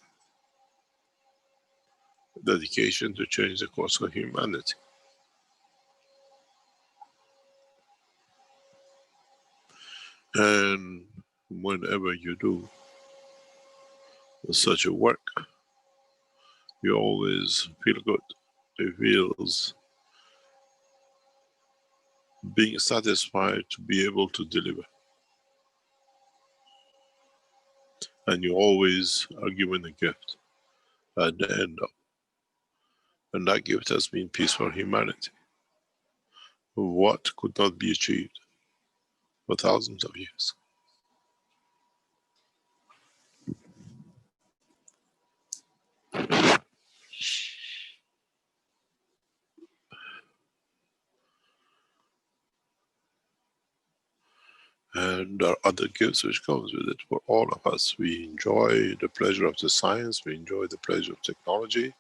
dedication to change the course of humanity. And whenever you do such a work, you always feel good. It feels being satisfied to be able to deliver. And you always are given a gift at the end of. And that gift has been peace for humanity. What could not be achieved for thousands of years. And there are other gifts which comes with it for all of us. We enjoy the pleasure of the science, we enjoy the pleasure of technology,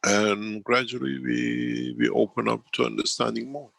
and gradually we open up to understanding more.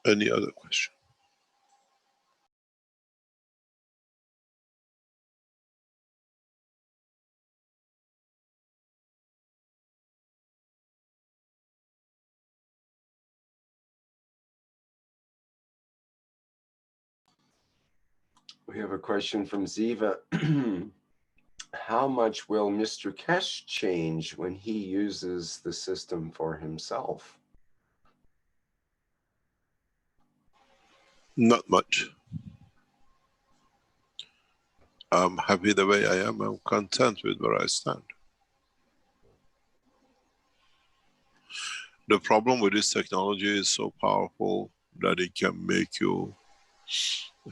Any other question? We have a question from Ziva. How much will Mr. Keshe change when he uses the system for himself? Not much. I'm happy the way I am. I'm content with where I stand. The problem with this technology is so powerful that it can make you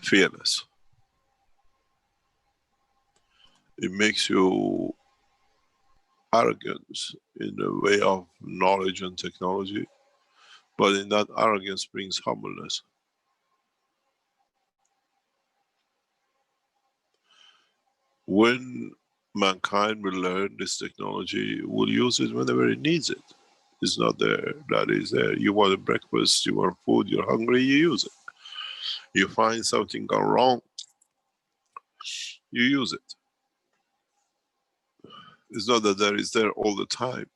fearless. It makes you arrogant in the way of knowledge and technology, but in that arrogance brings humbleness. When mankind will learn this technology, will use it whenever it needs it. It's not there, that is there. You want a breakfast, you want food, you're hungry, you use it. You find something gone wrong, you use it. It's not that there is there all the time.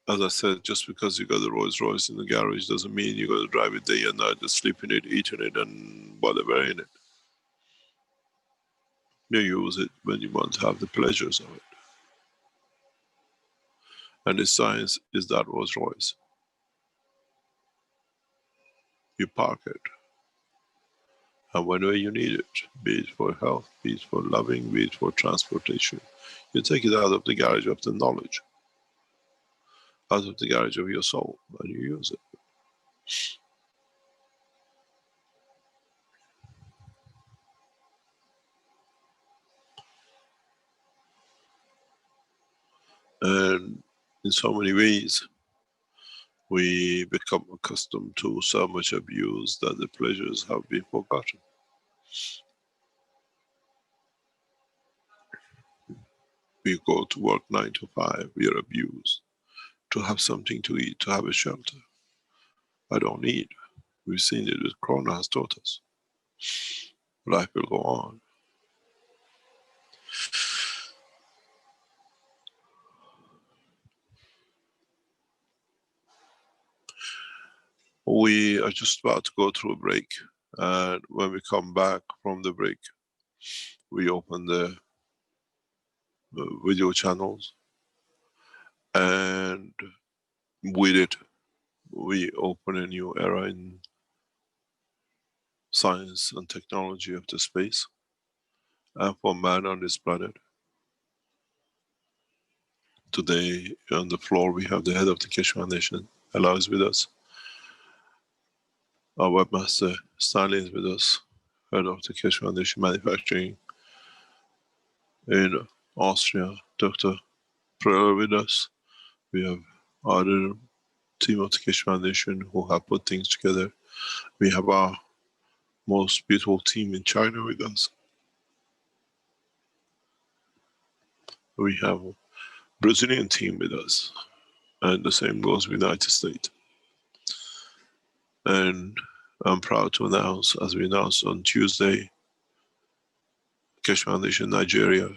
As I said, just because you got a Rolls Royce in the garage doesn't mean you got to drive it day and night, just sleep in it, eat in it, and whatever in it. You use it when you want to have the pleasures of it. And the science is that Rolls Royce. You park it. And whenever you need it, be it for health, be it for loving, be it for transportation, you take it out of the garage of the knowledge, out of the garage of your soul, and you use it. And in so many ways, we become accustomed to so much abuse that the pleasures have been forgotten. We go to work 9 to 5, we are abused. To have something to eat, to have a shelter. I don't need. We've seen it with Corona has taught us. Life will go on. We are just about to go through a break. And when we come back from the break, we open the video channels. And with it, we open a new era in science and technology of the space. And for man on this planet. Today on the floor we have the head of the Keshe Foundation, Allah is with us. Our webmaster Stanley is with us, head of the Keshe Foundation Manufacturing in Austria, Dr. Preller with us. We have other team of the Keshe Foundation who have put things together. We have our most beautiful team in China with us. We have a Brazilian team with us, and the same goes with the United States. And I'm proud to announce, as we announced on Tuesday, Keshe Foundation Nigeria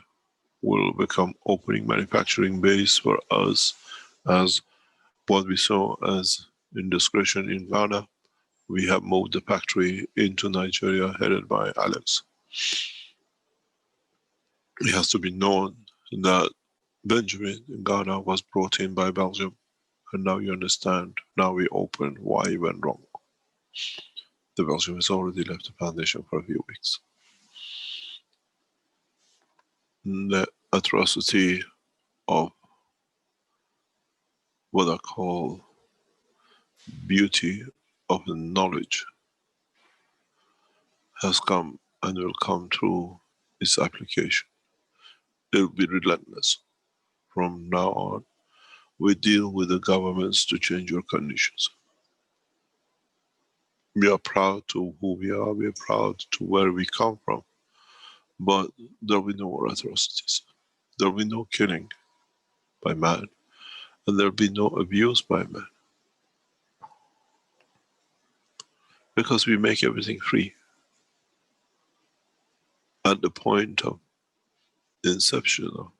will become opening manufacturing base for us, as what we saw as indiscretion in Ghana. We have moved the factory into Nigeria, headed by Alex. It has to be known that Benjamin in Ghana was brought in by Belgium, and now you understand, now we open why it went wrong. The Belgium has already left the foundation for a few weeks. The atrocity of what I call beauty of the knowledge has come and will come through its application. It will be relentless. From now on, we deal with the governments to change your conditions. We are proud to who we are proud to where we come from, but there will be no more atrocities. There will be no killing by man, and there will be no abuse by man. Because we make everything free. At the point of inception of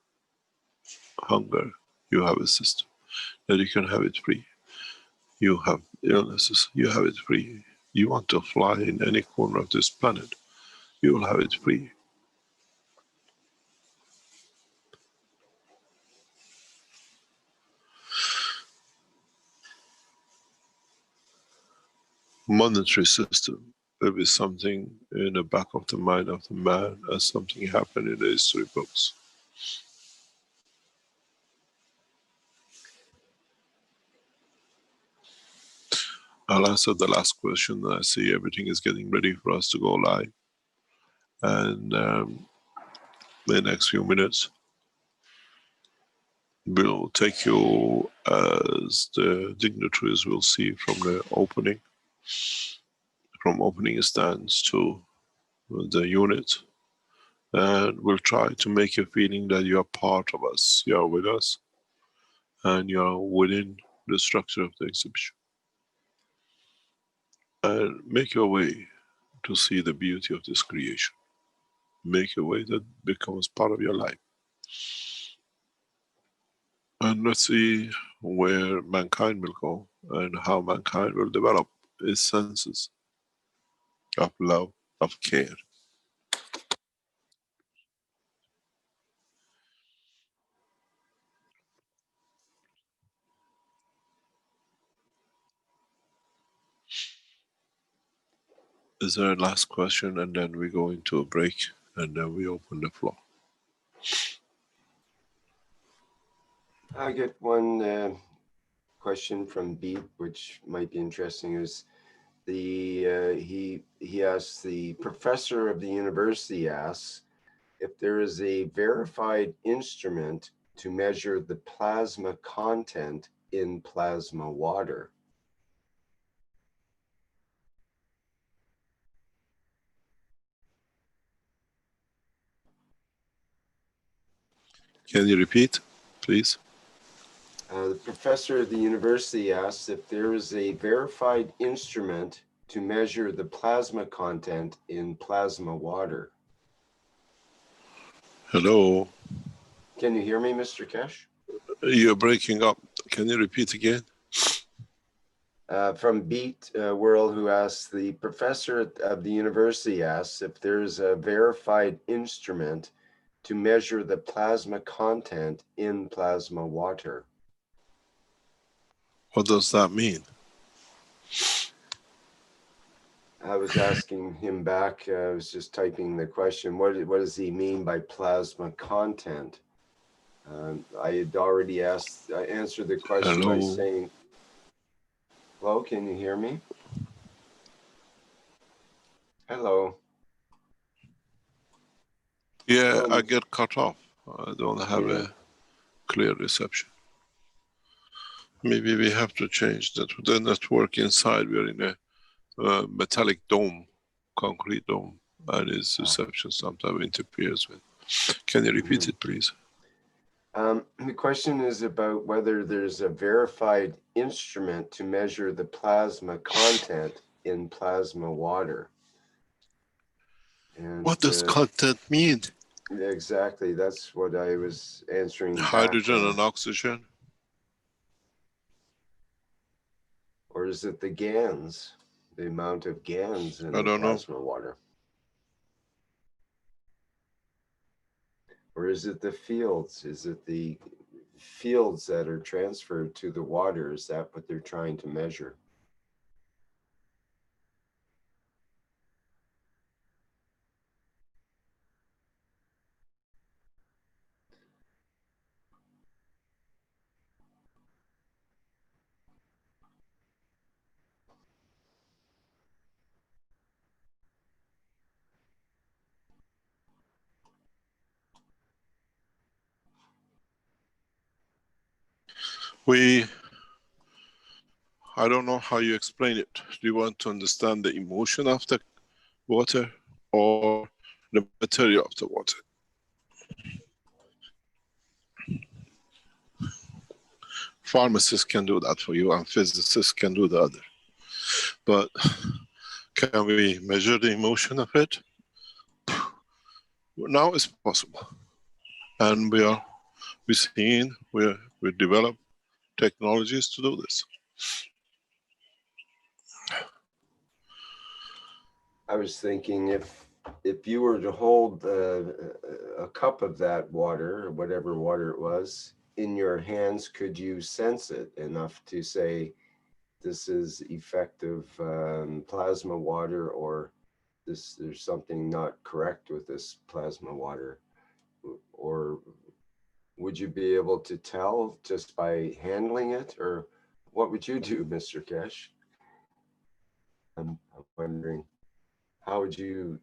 hunger, you have a system that you can have it free. You have illnesses, you have it free. You want to fly in any corner of this planet, you will have it free. Monetary system there'll be something in the back of the mind of the man as something happened in the history books. I'll answer the last question. I see everything is getting ready for us to go live. And the next few minutes, we'll take you as the dignitaries will see from the opening, from opening stands to the unit. And we'll try to make you feeling that you are part of us, you are with us, and you are within the structure of the exhibition. And make your way to see the beauty of this creation. Make your way that becomes part of your life. And let's see where mankind will go and how mankind will develop its senses of love, of care. Is there a last question, and then we go into a break, and then we open the floor? I get one question from Beat, which might be interesting. Is he asks, the professor of the university asks if there is a verified instrument to measure the plasma content in plasma water. Can you repeat, please? The professor of the university asks if there is a verified instrument to measure the plasma content in plasma water. Hello? Can you hear me, Mr. Keshe? You're breaking up. Can you repeat again? From Beat World, who asks, the professor of the university asks if there is a verified instrument to measure the plasma content in plasma water. What does that mean? I was asking him back, I was just typing the question, what does he mean by plasma content? I had already answered the question by saying, hello, can you hear me? Hello. Yeah, hello. I get cut off. I don't have a clear reception. Maybe we have to change that. The network inside, we're in a metallic dome, concrete dome, and its reception sometimes interferes with. Can you repeat it, please? The question is about whether there's a verified instrument to measure the plasma content in plasma water. And what does content mean? Exactly, that's what I was answering. Hydrogen and oxygen? Or is it the GANs, the amount of GANs in the plasma water? Or is it the fields? Is it the fields that are transferred to the water? Is that what they're trying to measure? I don't know how you explain it. Do you want to understand the emotion of the water or the material of the water? Pharmacists can do that for you and physicists can do the other. But can we measure the emotion of it? Now it's possible. And we develop technologies to do this. I was thinking if you were to hold a cup of that water, or whatever water it was, in your hands, could you sense it enough to say, this is effective plasma water, or there's something not correct with this plasma water? Or would you be able to tell just by handling it, or what would you do, Mr. Keshe? I'm wondering, how would you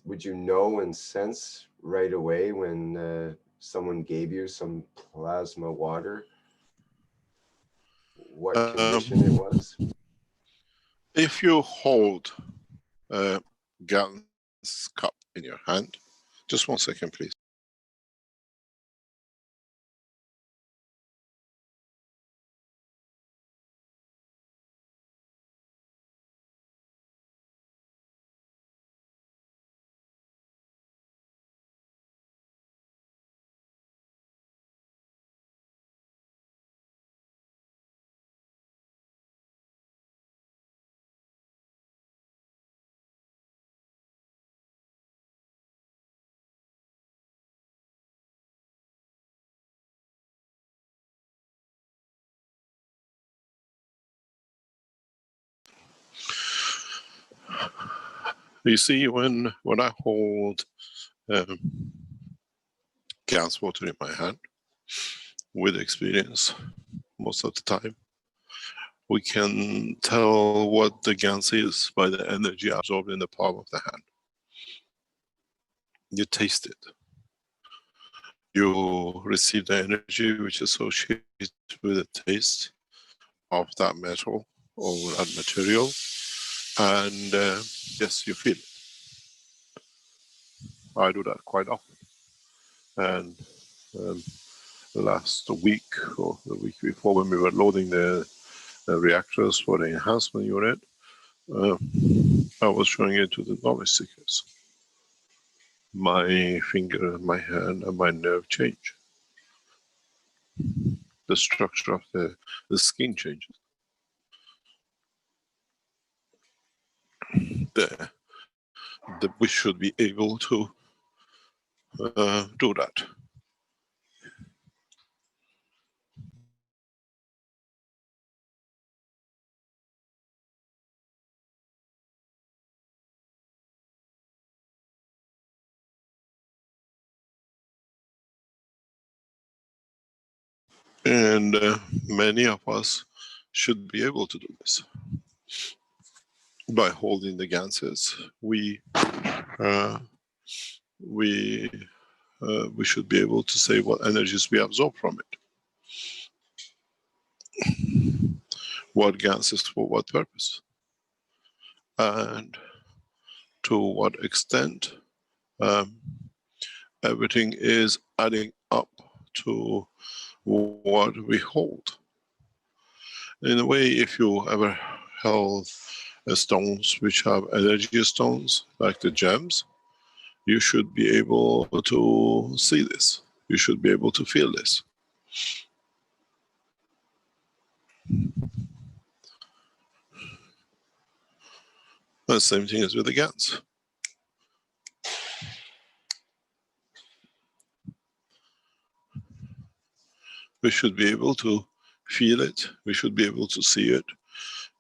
know and sense right away when someone gave you some plasma water, what condition it was? If you hold a gallon's cup in your hand, just 1 second, please. You see, when I hold gas water in my hand, with experience, most of the time, we can tell what the gas is by the energy absorbed in the palm of the hand. You taste it. You receive the energy which is associated with the taste of that metal or that material, and yes, you feel it. I do that quite often. And last week or the week before, when we were loading the reactors for the enhancement unit, I was showing it to the knowledge seekers. My finger, my hand, and my nerve change. The structure of the skin changes. We should be able to do that. And many of us should be able to do this. By holding the gases, we should be able to say what energies we absorb from it. What gases for what purpose. And to what extent everything is adding up to what we hold. In a way, if you ever held stones which have energy stones, like the gems, you should be able to see this. You should be able to feel this. The same thing as with the GANs. We should be able to feel it. We should be able to see it.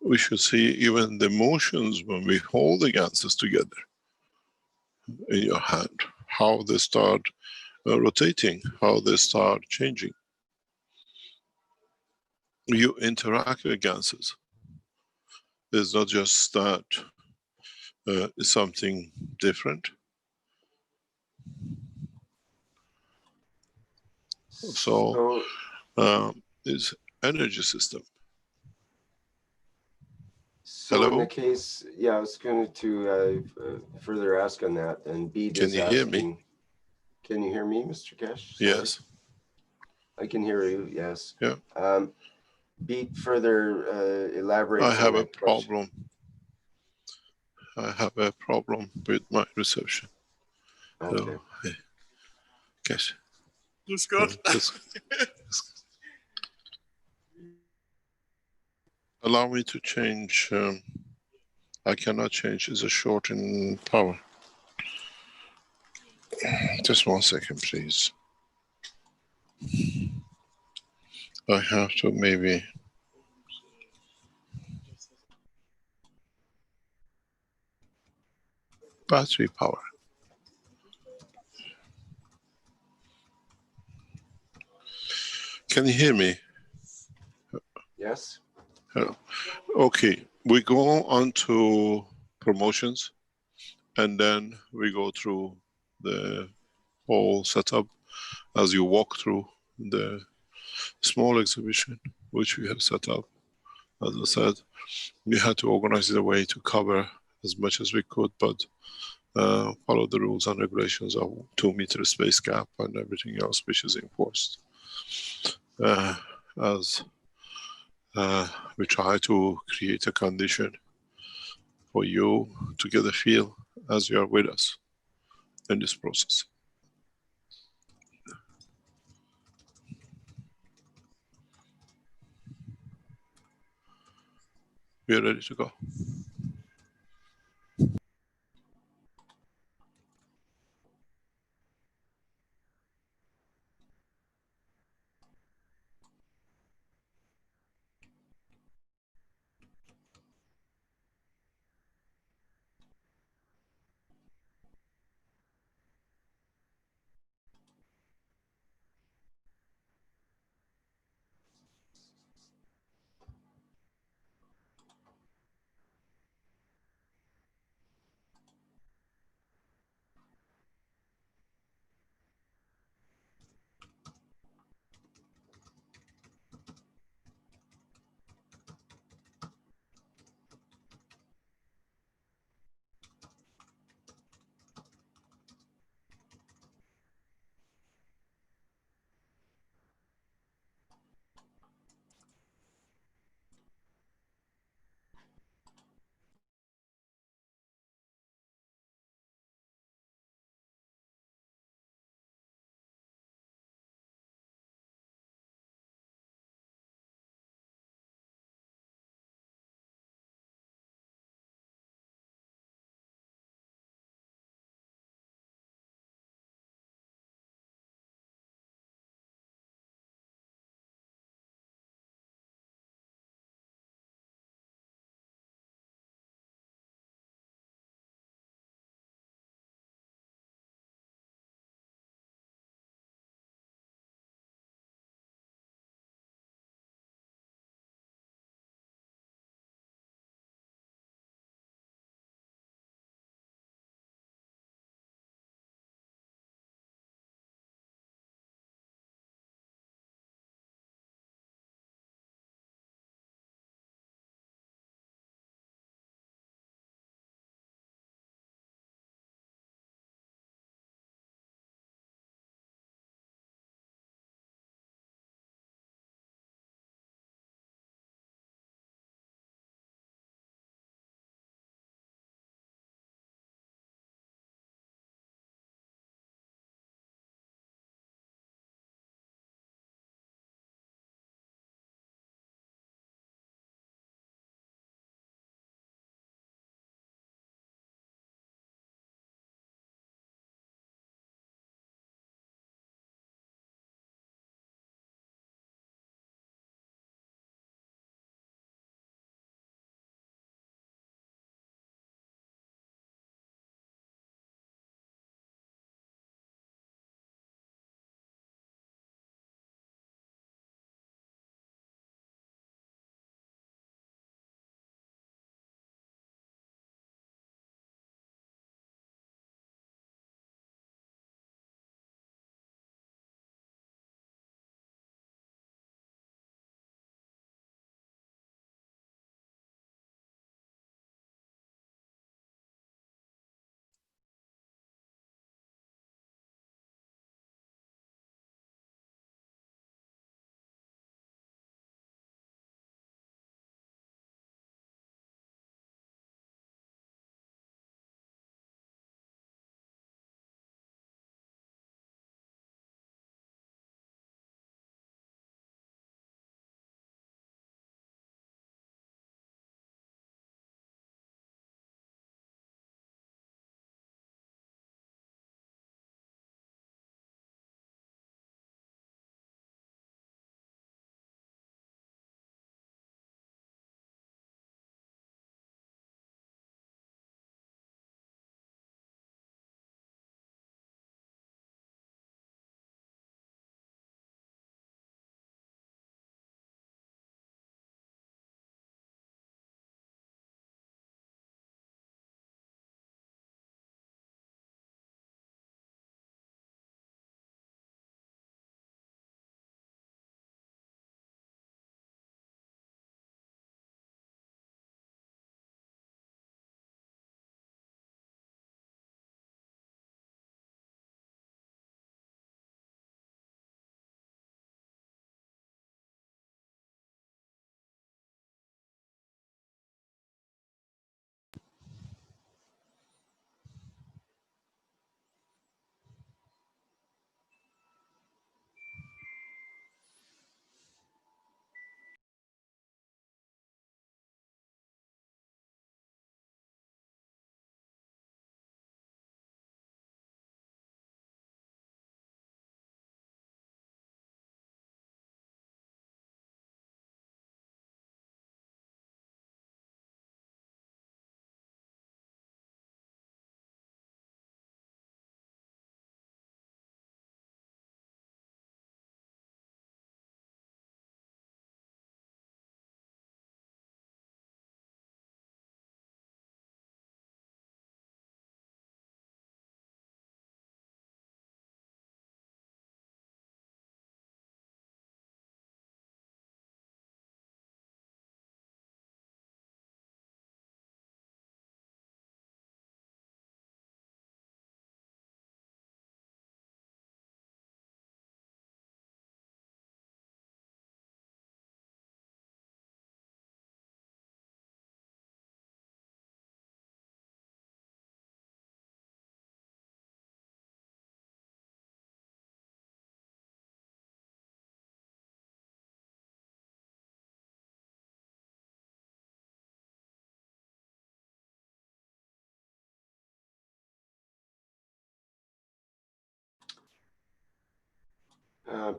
We should see even the motions when we hold the gases together in your hand, how they start rotating, how they start changing. You interact with gases. It's not just that it's something different. So it's energy system. So Hello? in the case, yeah, I was going to further ask on that, and Beat Can is you asking, hear me? Can you hear me, Mr. Keshe? Yes. I can hear you, yes. Yeah. Beat further elaborates I have on a problem. I have a problem with my reception. Okay. So, hey, Keshe. That's good. Allow me to change. I cannot change. It's a short in power. Just 1 second, please. I have to maybe. battery power. Can you hear me? Yes. Hello. Okay, we go on to promotions, and then we go through the whole setup as you walk through the small exhibition which we have set up. As I said, we had to organize it a way to cover as much as we could, but follow the rules and regulations of 2-meter space gap and everything else which is enforced. As we try to create a condition for you to get a feel as you are with us in this process. We are ready to go.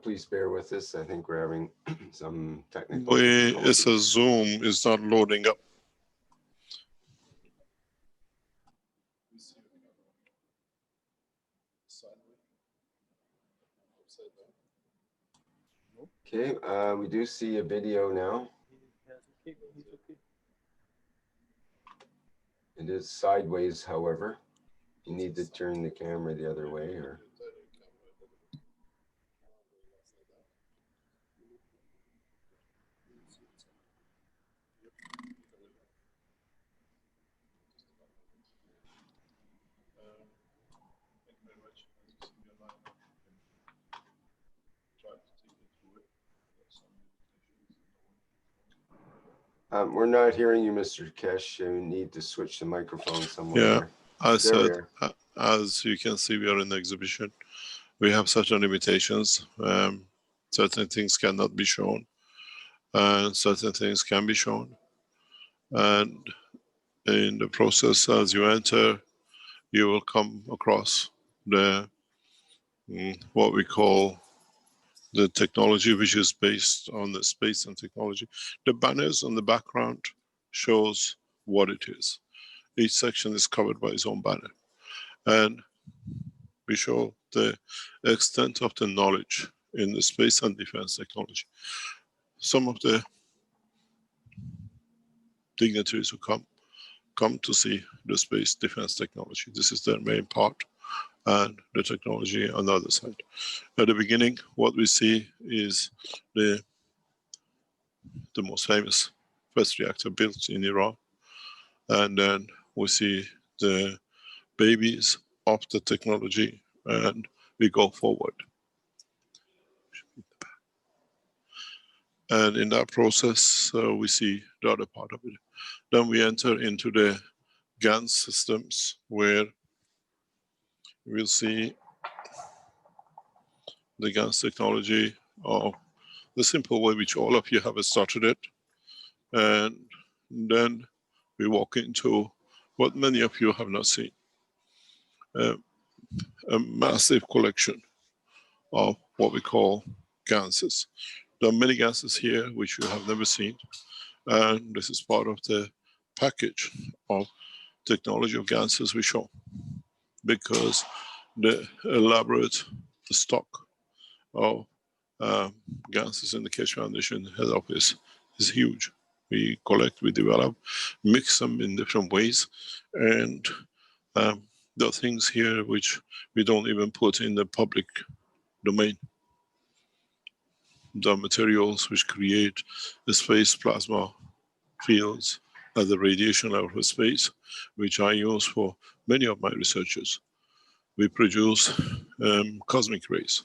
Please bear with us. I think we're having some technical It's a difficulties. Zoom, it's not loading up. Okay, we do see a video now. It is sideways, however. You need to turn the camera the other way, or we're not hearing you, Mr. Keshe. You need to switch the microphone somewhere. Yeah, There. I There we said, are. as you can see, we are in the exhibition. We have certain limitations. Certain things cannot be shown, and certain things can be shown. And in the process, as you enter, you will come across the what we call the technology, which is based on the space and technology. The banners on the background shows what it is. Each section is covered by its own banner. And we show the extent of the knowledge in the space and defense technology. Some of the dignitaries who come to see the space defense technology. This is their main part, and the technology on the other side. At the beginning, what we see is the most famous first reactor built in Iran. And then we see the babies of the technology, and we go forward. And in that process, we see the other part of it. Then we enter into the GAN systems, where we'll see the GANs technology, of the simple way which all of you have started it. And then we walk into what many of you have not seen. A massive collection of what we call gases. There are many gases here which you have never seen. And this is part of the package of technology of gases we show. Because the elaborate stock of gases in the Keshe Foundation head office is huge. We collect, we develop, mix them in different ways, and there are things here which we don't even put in the public domain. The materials which create the space plasma fields at the radiation level of space, which I use for many of my researchers. We produce cosmic rays.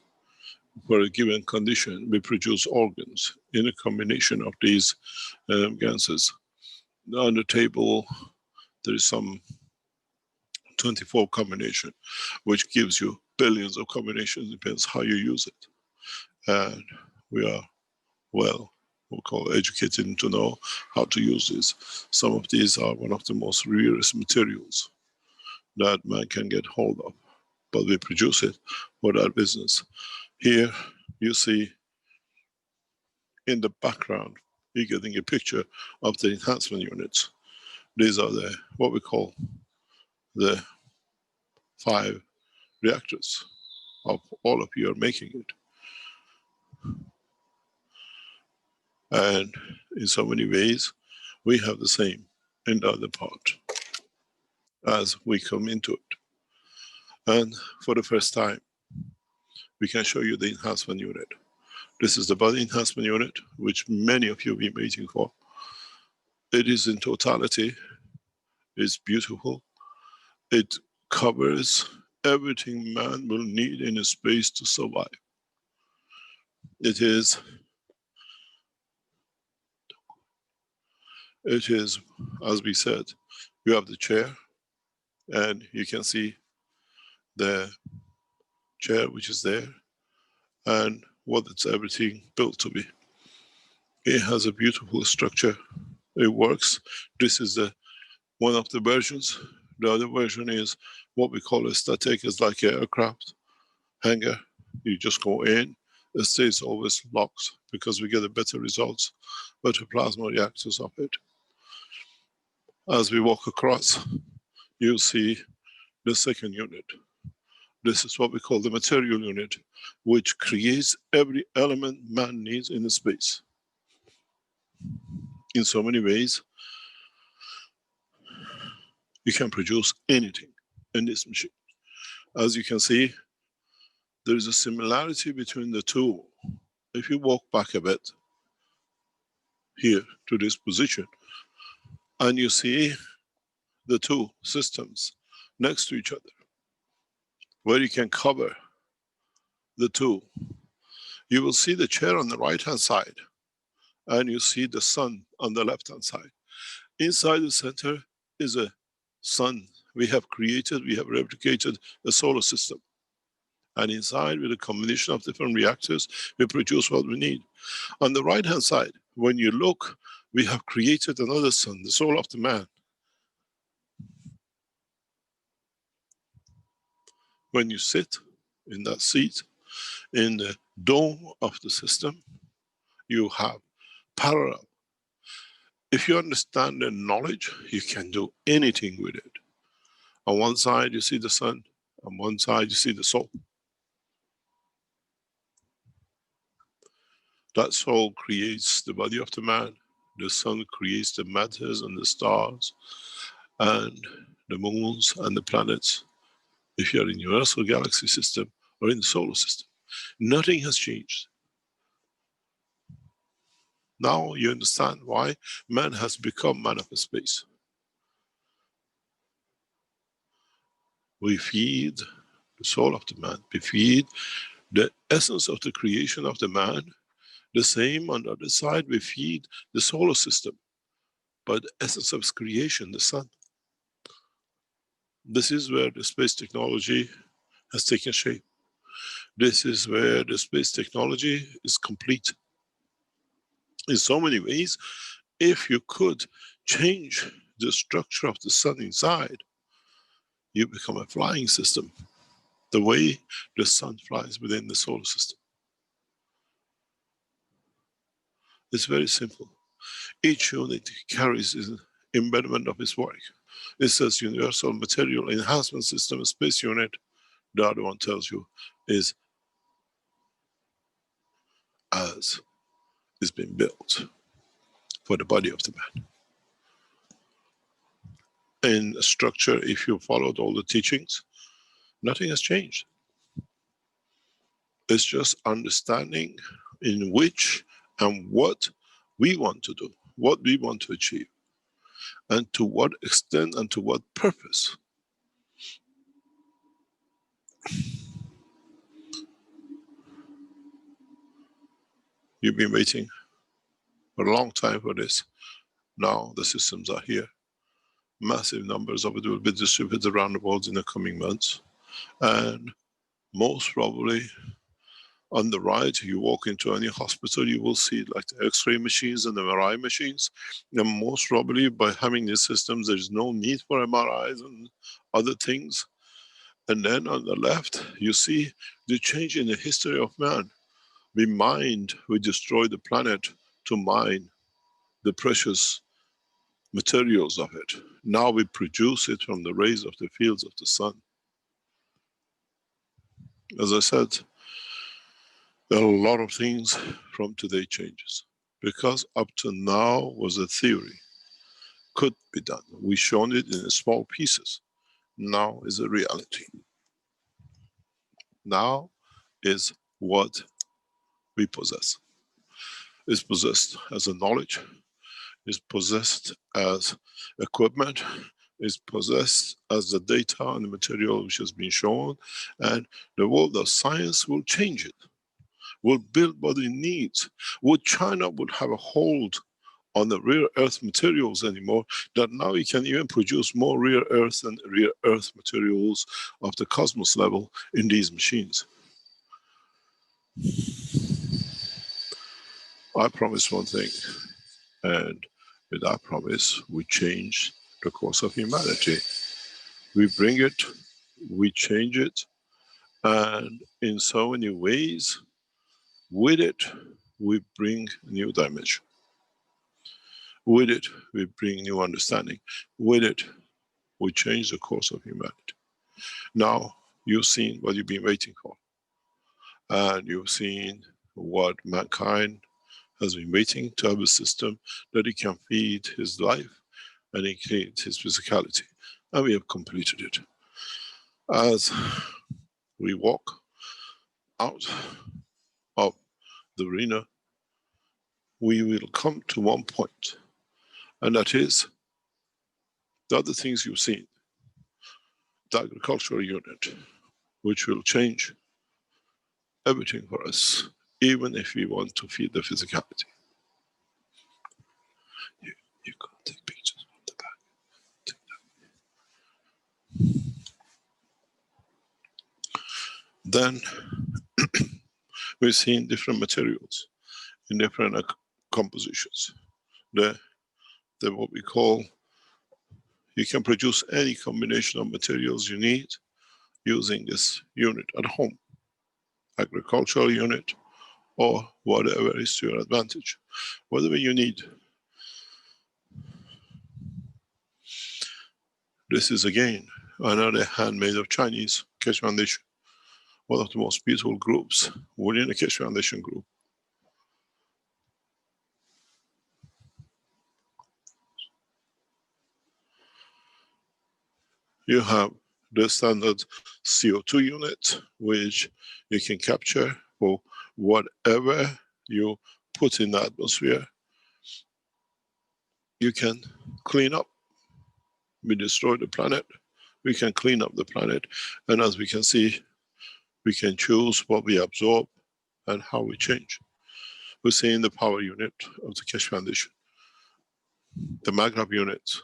For a given condition, we produce organs in a combination of these gases. On the table, there is some 24 combination, which gives you billions of combinations, depends how you use it. And we are well, we'll call educated to know how to use this. Some of these are one of the most rarest materials that man can get hold of, but we produce it for that business. Here you see in the background, you're getting a picture of the enhancement units. These are the, what we call the 5 reactors of all of you are making it. And in so many ways, we have the same in the other part as we come into it. And for the first time, we can show you the enhancement unit. This is the body enhancement unit, which many of you have been waiting for. It is in totality, it's beautiful. It covers everything man will need in a space to survive. It is, as we said, you have the chair, and you can see the chair which is there, and what it's everything built to be. It has a beautiful structure. It works. This is one of the versions. The other version is what we call a static. It's like an aircraft hangar. You just go in, stays always locked because we get a better results, better plasma reactors of it. As we walk across, you see the second unit. This is what we call the material unit, which creates every element man needs in the space. In so many ways, you can produce anything in this machine. As you can see, there is a similarity between the two. If you walk back a bit here to this position, and you see the two systems next to each other, where you can cover the two, you will see the chair on the right hand side, and you see the sun on the left hand side. Inside the center is a sun. We have created, we have replicated a solar system. And inside, with a combination of different reactors, we produce what we need. On the right hand side, when you look, we have created another sun, the soul of the man. When you sit in that seat, in the dome of the system, you have parallel. If you understand the knowledge, you can do anything with it. On one side, you see the sun. On one side, you see the soul. That soul creates the body of the man. The sun creates the matters and the stars and the moons and the planets. If you are in the universal galaxy system or in the solar system, nothing has changed. Now you understand why man has become man of space. We feed the soul of the man. We feed the essence of the creation of the man. The same on the other side, we feed the solar system, but the essence of its creation, the sun. This is where the space technology has taken shape. This is where the space technology is complete. In so many ways, if you could change the structure of the sun inside, you become a flying system, the way the sun flies within the solar system. It's very simple. Each unit carries an embodiment of its work. It says Universal Material Enhancement System Space Unit. The other one tells you is as it's been built for the body of the man. In structure, if you followed all the teachings, nothing has changed. It's just understanding in which and what we want to do, what we want to achieve, and to what extent and to what purpose. You've been waiting for a long time for this. Now the systems are here. Massive numbers of it will be distributed around the world in the coming months. And most probably, on the right, you walk into any hospital, you will see like the X-ray machines and the MRI machines. And most probably, by having these systems, there is no need for MRIs and other things. And then on the left, you see the change in the history of man. We mined, we destroyed the planet to mine the precious materials of it. Now we produce it from the rays of the fields of the sun. As I said, there are a lot of things from today changes, because up to now was a theory, could be done. We've shown it in small pieces. Now is a reality. Now is what we possess. It's possessed as a knowledge, is possessed as equipment, is possessed as the data and the material which has been shown, and the world of science will change it, will build what it needs. Would China would have a hold on the rare earth materials anymore, that now you can even produce more rare earth and rare earth materials of the cosmos level in these machines. I promise one thing, and with that promise, we change the course of humanity. We bring it, we change it, and in so many ways, With it, we bring a new dimension. With it, we bring new understanding. With it, we change the course of humanity. Now, you've seen what you've been waiting for. And you've seen what mankind has been waiting to have a system that he can feed his life and increase his physicality. And we have completed it. As we walk out of the arena, we will come to one point, and that is the other things you've seen. The agricultural unit, which will change everything for us, even if we want to feed the physicality. You can take pictures from the back. Then we've seen different materials in different compositions. The what we call, you can produce any combination of materials you need using this unit at home, agricultural unit, or whatever is to your advantage, whatever you need. This is again another handmade of Chinese Keshe Foundation, one of the most beautiful groups within the Keshe Foundation group. You have the standard CO2 unit, which you can capture for whatever you put in the atmosphere. You can clean up. We destroy the planet, we can clean up the planet, and as we can see, we can choose what we absorb and how we change. We're seeing the power unit of the Keshe Foundation, the MagRab units.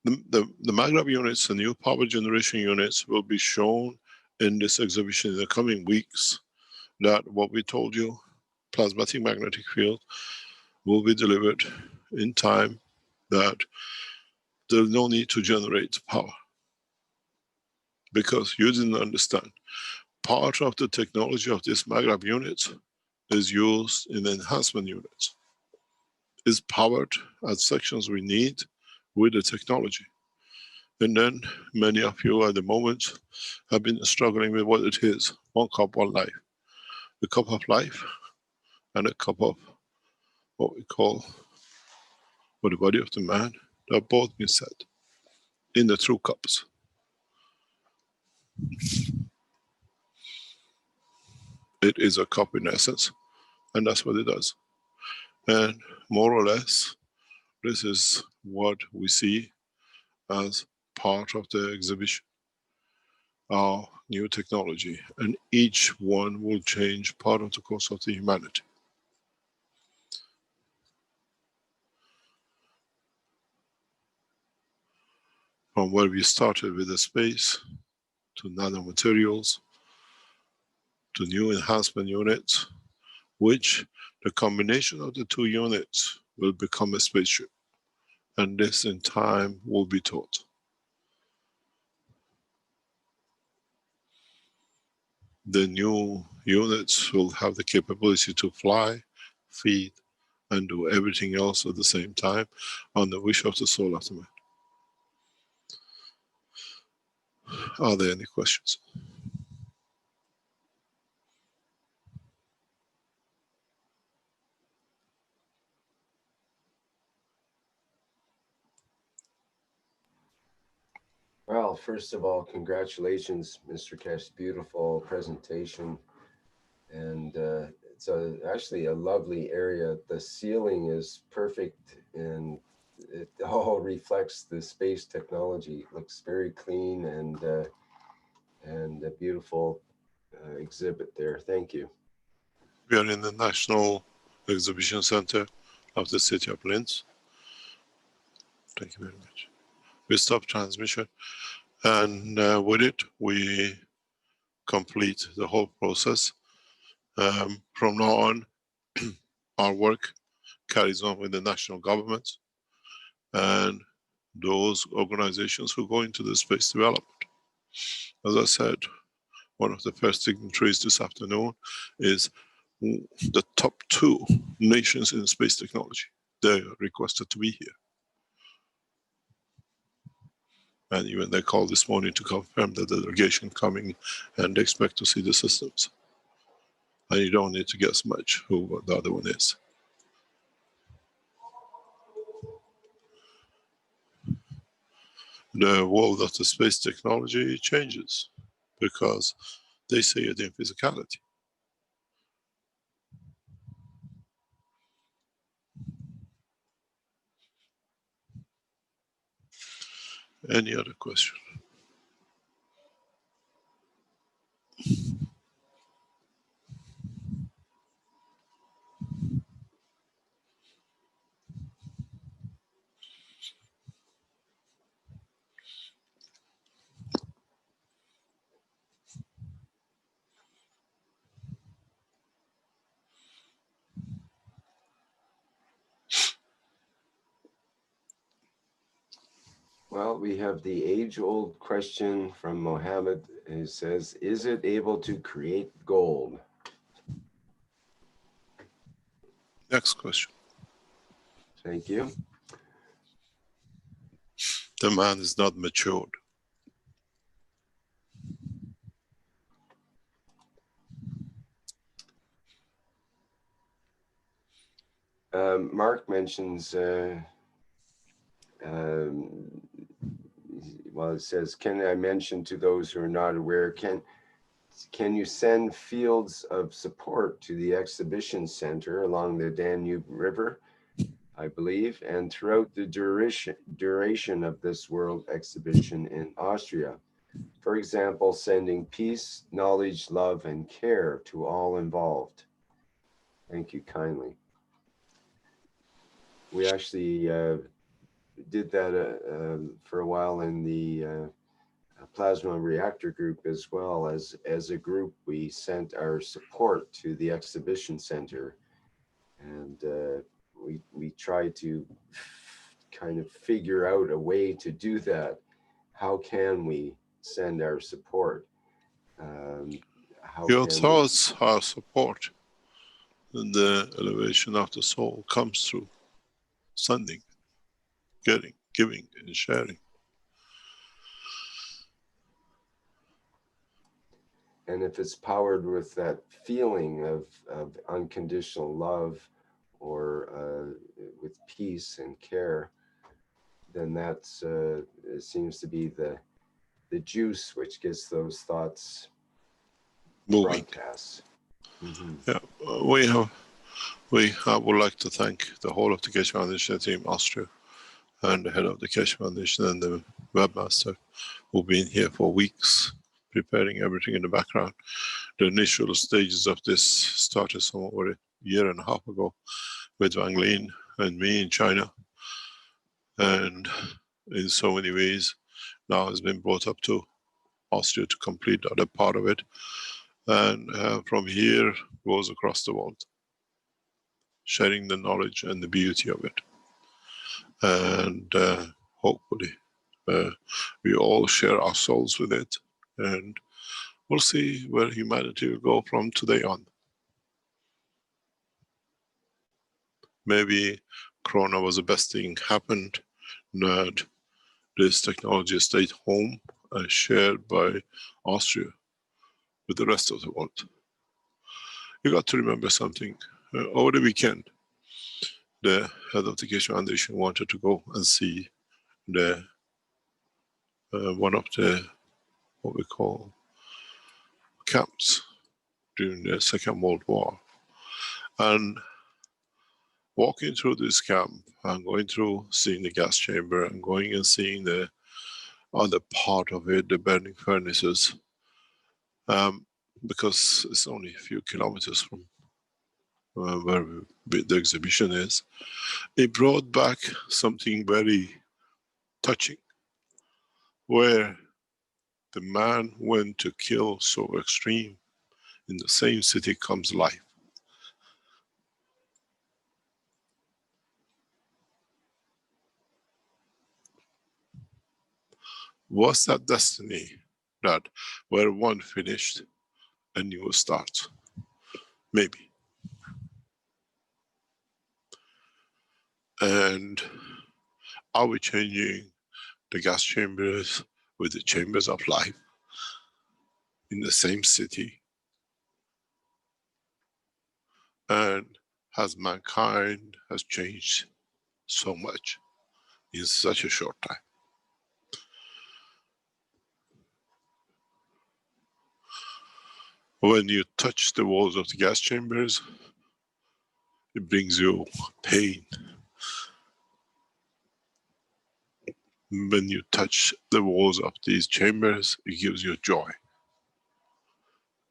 The MagRab units, the new power generation units, will be shown in this exhibition in the coming weeks. That what we told you, plasmatic magnetic field, will be delivered in time, that there's no need to generate power. Because you didn't understand. Part of the technology of this MagRab unit is used in the enhancement units. Is powered at sections we need with the technology. And then many of you at the moment have been struggling with what it is. One cup, one life. The cup of life and a cup of what we call, for the body of the man, that have both been set in the true cups. It is a cup in essence, and that's what it does. And more or less, this is what we see as part of the exhibition, our new technology, and each one will change part of the course of the humanity. From where we started with the space, to nano-materials, to new enhancement units, which the combination of the two units will become a spaceship. And this in time will be taught. The new units will have the capability to fly, feed, and do everything else at the same time on the wish of the soul of the man. Are there any questions? Well, first of all, congratulations, Mr. Keshe. Beautiful presentation. And it's actually a lovely area. The ceiling is perfect, and it all reflects the space technology. It looks very clean and a beautiful exhibit there. Thank you. We are in the National Exhibition Center of the city of Linz. Thank you very much. We stop transmission, and with it, we complete the whole process. From now on, our work carries on with the national government and those organizations who go into the space development. As I said, one of the first dignitaries this afternoon is the top 2 nations in space technology. They requested to be here. And even they called this morning to confirm that the delegation coming and they expect to see the systems. And you don't need to guess much who the other one is. The world of the space technology changes because they say it in physicality. Any other question? Well, we have the age-old question from Mohammed, who says, is it able to create gold? Next question. Thank you. The man is not matured. Mark mentions, well, it says, can I mention to those who are not aware, can you send fields of support to the exhibition center along the Danube River, I believe, and throughout the duration of this World Exhibition in Austria? For example, sending peace, knowledge, love, and care to all involved. Thank you kindly. We actually did that for a while in the plasma reactor group as well. As a group, we sent our support to the exhibition center, and we tried to kind of figure out a way to do that. How can we send our support? Your thoughts are support, and the elevation of the soul comes through sending, getting, giving, and sharing. And if it's powered with that feeling of unconditional love, or with peace and care, then that's it seems to be the juice which gets those thoughts Moving. broadcast. Mm-hmm. Yeah, I would like to thank the whole of the Keshe Foundation team, Austria, and the head of the Keshe Foundation and the webmaster, who've been here for weeks, preparing everything in the background. The initial stages of this started some over a year and a half ago with Wang Lin and me in China. And in so many ways, now has been brought up to Austria to complete the other part of it. And from here, goes across the world, sharing the knowledge and the beauty of it. And hopefully, we all share our souls with it. And we'll see where humanity will go from today on. Maybe Corona was the best thing happened, that this technology stayed home and shared by Austria with the rest of the world. You got to remember something. Over the weekend, the head of the Keshe Foundation wanted to go and see the one of the, what we call, camps during the Second World War. And walking through this camp and going through, seeing the gas chamber and going and seeing the other part of it, the burning furnaces, because it's only a few kilometers from where the exhibition is, it brought back something very touching, where the man went to kill so extreme, in the same city comes life. Was that destiny, that where one finished, a new start? Maybe. And are we changing the gas chambers with the chambers of life in the same city? And has mankind has changed so much in such a short time? When you touch the walls of the gas chambers, it brings you pain. When you touch the walls of these chambers, it gives you joy.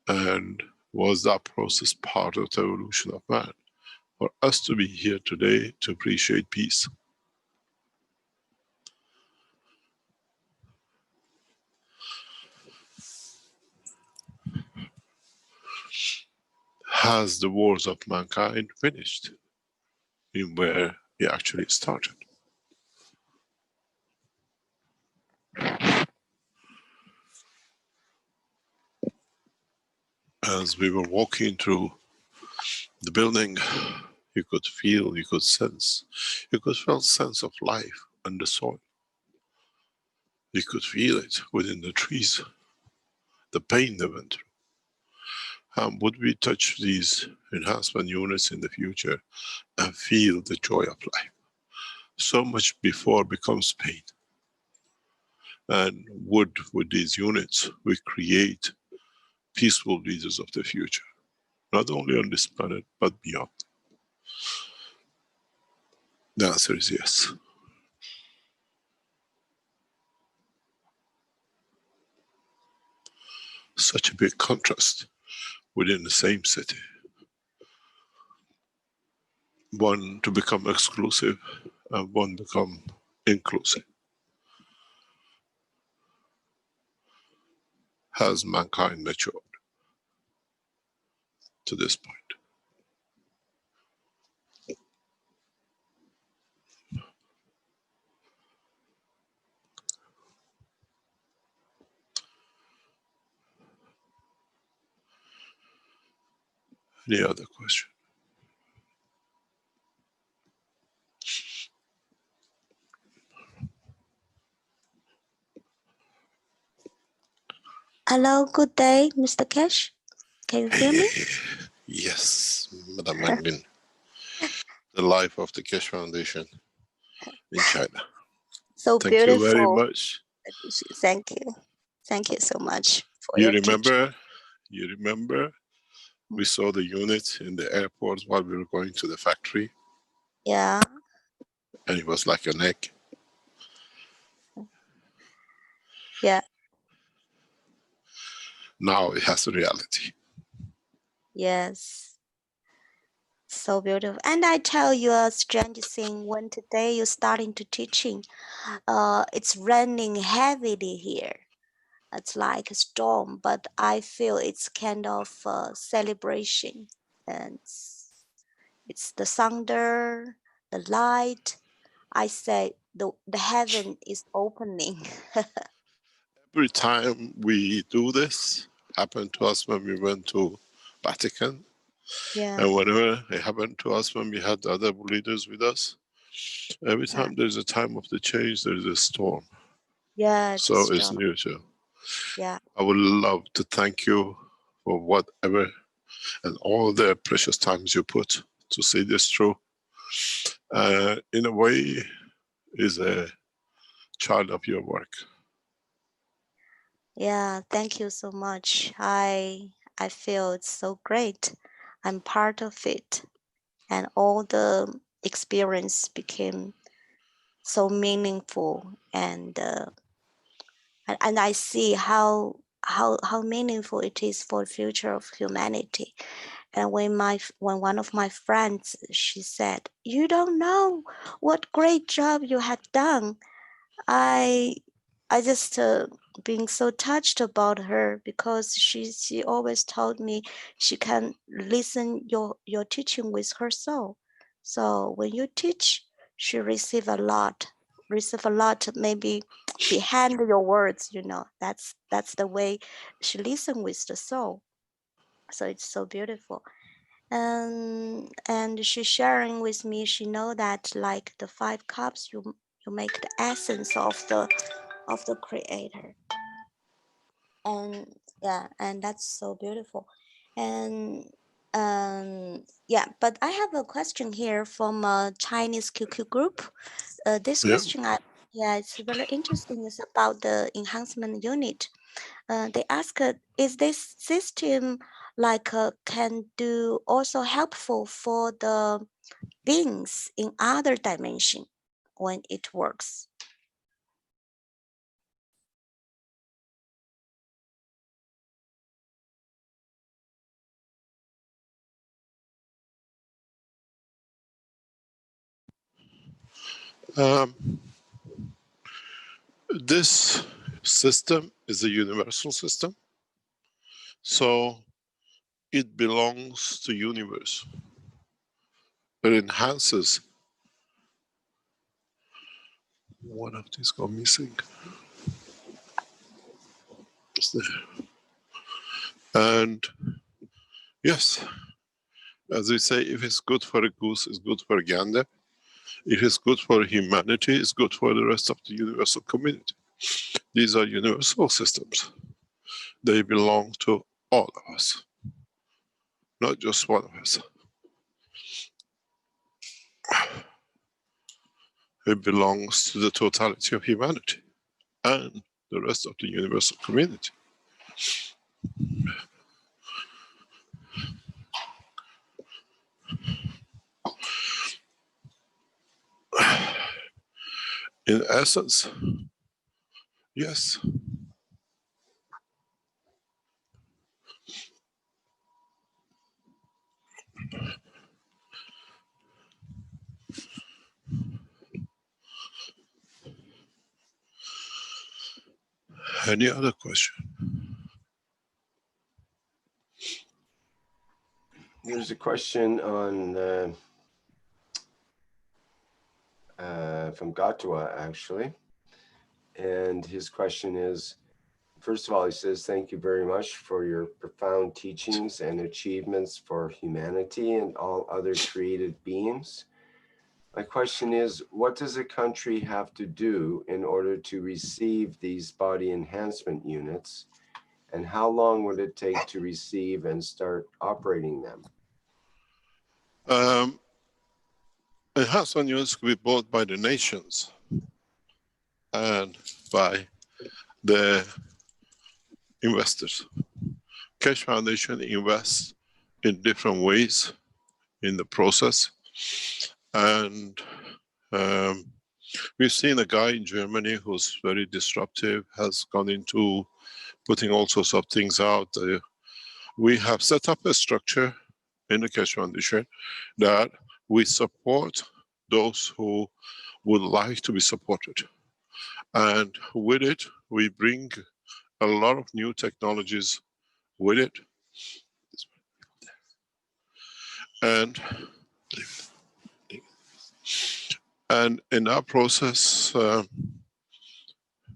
And was that process part of the evolution of man? For us to be here today to appreciate peace. Has the wars of mankind finished in where we actually started? As we were walking through the building, you could feel, you could sense, you could feel sense of life on the soil. You could feel it within the trees, the pain they went through. Would we touch these enhancement units in the future and feel the joy of life? So much before becomes pain. And would, with these units, we create peaceful leaders of the future, not only on this planet, but beyond? The answer is yes. Such a big contrast within the same city. One to become exclusive and one become inclusive. Has mankind matured to this point? Any other question? Hello, good day, Mr. Keshe. Can you hear me? Yes, Madam Manglin. The life of the Keshe Foundation in China. So Thank beautiful. you very much. Thank you. Thank you so much for You your remember? You remember? We saw the unit in the airport while we were going to the factory. Yeah. And it was like an egg. Yeah. Now it has a reality. Yes. So beautiful. And I tell you a strange thing, when today you're starting to teaching, it's raining heavily here. It's like a storm, but I feel it's kind of a celebration. And it's the thunder, the light. I say the heaven is opening. Every time we do this, happened to us when we went to Vatican. Yeah. And whenever it happened to us when we had the other leaders with us, every time there's a time of the change, there's a storm. Yeah. So it's neutral. Yeah. I would love to thank you for whatever and all the precious times you put to see this through. In a way, is a child of your work. Yeah, thank you so much. I feel it's so great. I'm part of it, and all the experience became so meaningful, and I see how meaningful it is for the future of humanity. And when one of my friends, she said, "You don't know what great job you had done." I just being so touched about her, because she always told me she can listen your teaching with her soul. So when you teach, she receive a lot, maybe behind your words. That's the way she listen with the soul. So it's so beautiful. And she's sharing with me, she know that like the 5 cups, you make the essence of the creator. And yeah, and that's so beautiful. And yeah, but I have a question here from a Chinese QQ group. This Yeah. question, yeah, it's very interesting. It's about the enhancement unit. They ask, is this system like can do also helpful for the beings in other dimension when it works? This system is a universal system, so it belongs to universe. It enhances. One of these go missing. It's there. And yes, as we say, if it's good for a goose, it's good for a gander. If it's good for humanity, it's good for the rest of the universal community. These are universal systems. They belong to all of us, not just one of us. It belongs to the totality of humanity and the rest of the universal community. In essence, yes. Any other question? There's a question on from Gatua, actually. And his question is, first of all, he says, thank you very much for your profound teachings and achievements for humanity and all other created beings. My question is, what does a country have to do in order to receive these body enhancement units? And how long would it take to receive and start operating them? Enhancement units could be bought by the nations and by the investors. Keshe Foundation invests in different ways in the process. And we've seen a guy in Germany who's very disruptive, has gone into putting all sorts of things out. We have set up a structure in the Keshe Foundation that we support those who would like to be supported. And with it, we bring a lot of new technologies with it. And in that process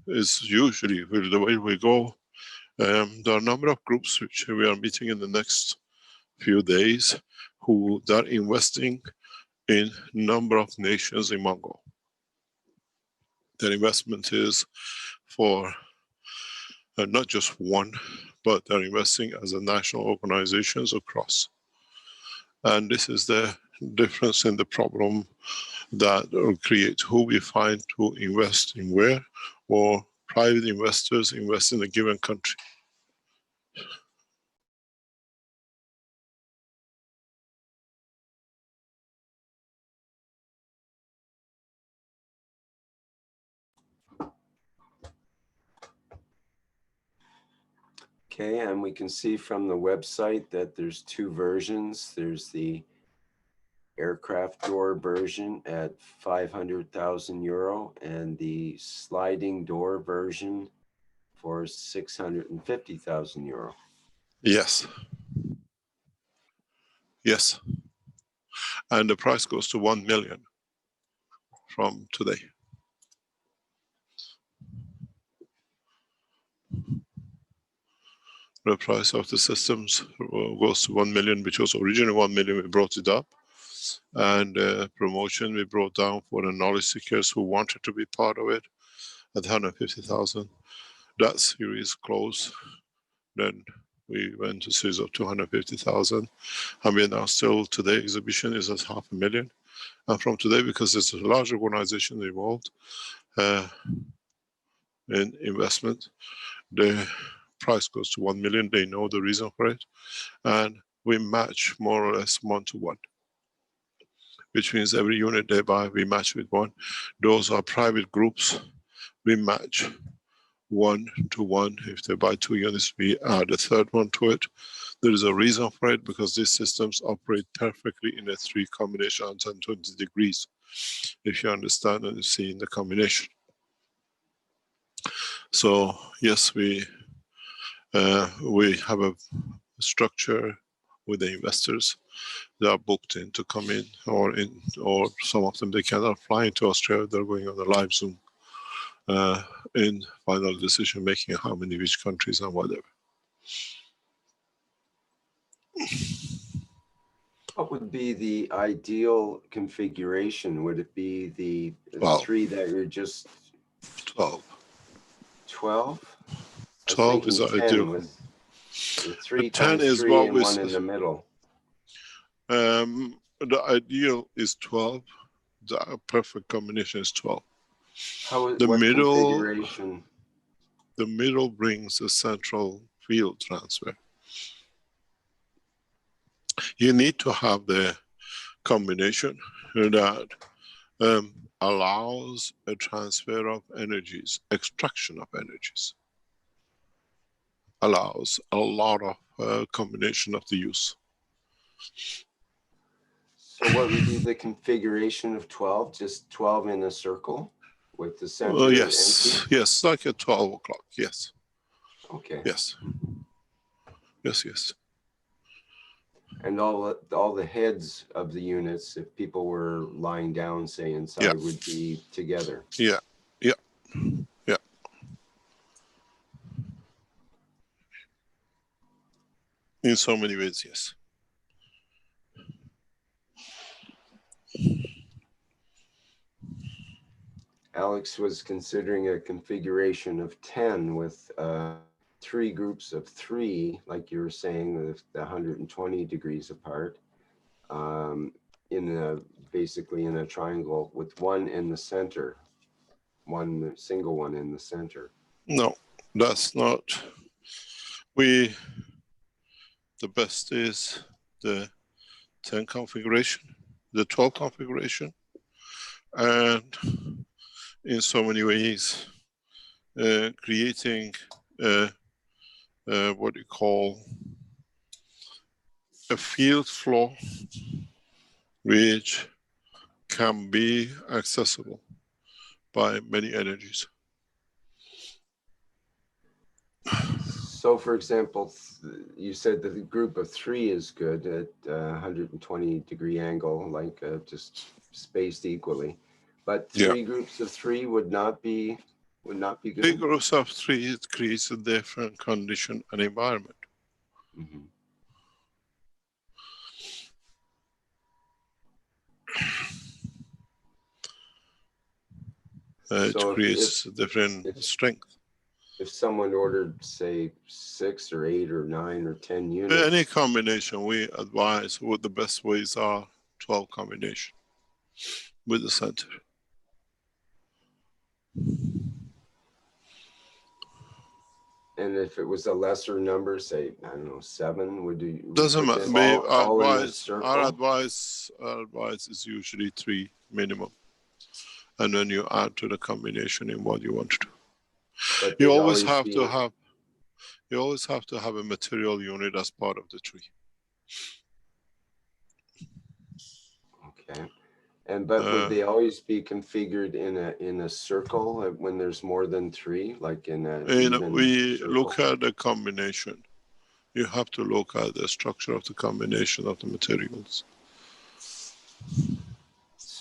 is usually the way we go. There are a number of groups which we are meeting in the next few days who are investing in a number of nations in Mongol. Their investment is for not just one, but they're investing as a national organizations across. And this is the difference in the problem that will create who we find to invest in where, or private investors invest in a given country. Okay, and we can see from the website that there's 2 versions. There's the aircraft door version at 500,000 euro and the sliding door version for 650,000 euro. Yes. Yes. And the price goes to 1 million from today. The price of the systems goes to 1 million, which was originally 1 million. We brought it up, and promotion we brought down for the knowledge seekers who wanted to be part of it at 150,000. That series closed. Then we went to a series of 250,000, and we are now still today. Exhibition is at 500,000, and from today, because there's a large organization involved in investment, the price goes to 1 million. They know the reason for it, and we match more or less 1-to-1, which means every unit they buy, we match with one. Those are private groups. We match 1-to-1. If they buy 2 units, we add a third one to it. There is a reason for it, because these systems operate perfectly in a 3 combination at 120 degrees. If you understand and you see in the combination. So yes, we have a structure with the investors. They are booked in to come in, or some of them they cannot fly into Australia. They're going on a live Zoom in final decision making, how many, which countries and whatever. What would be the ideal configuration? Would it be the 3 that you're just 12? 12? 12 is ideal. With 3 10 times is 3 what and we 1 in the middle. The ideal is 12. The perfect combination is 12. What middle configuration? The middle brings a central field transfer. You need to have the combination that allows a transfer of energies, extraction of energies. Allows a lot of combination of the use. So what would be the configuration of 12? Just 12 in a circle with the center yes, empty? yes, like at 12 o'clock, yes. Okay. Yes. Yes, yes. And all the heads of the units, if people were lying down, say inside, would be together. Yeah, yeah, yeah. In so many ways, yes. Alex was considering a configuration of 10 with 3 groups of 3, like you were saying, with 120 degrees apart, basically in a triangle with 1 in the center, one single one in the center. No, that's not. The best is the 10 configuration, the 12 configuration, and in so many ways creating what you call a field flow which can be accessible by many energies. So for example, you said that the group of 3 is good at 120 degree angle, like just spaced equally, but 3 groups of 3 would not be good. 3 groups of 3, it creates a different condition and environment. Mm-hmm. It creates a different strength. If someone ordered, say, 6 or 8 or 9 or 10 units. Any combination, we advise what the best ways are 12 combination with the center. And if it was a lesser number, say, I don't know, 7, would you? Doesn't matter. Our advice is usually 3 minimum. And then you add to the combination in what you want to do. But you always have to have a material unit as part of the tree. Okay. But would they always be configured in a circle when there's more than 3, like in a we circle? Look at the combination. You have to look at the structure of the combination of the materials.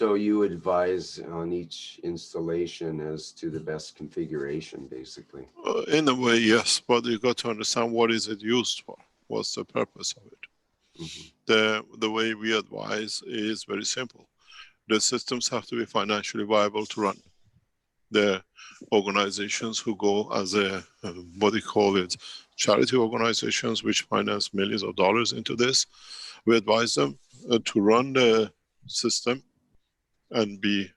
So you advise on each installation as to the best configuration, basically. In a way, yes, but you got to understand what is it used for. What's the purpose of it? The way we advise is very simple. The systems have to be financially viable to run. The organizations who go as a, what do you call it, charity organizations which finance millions of dollars into this, we advise them to run the system and be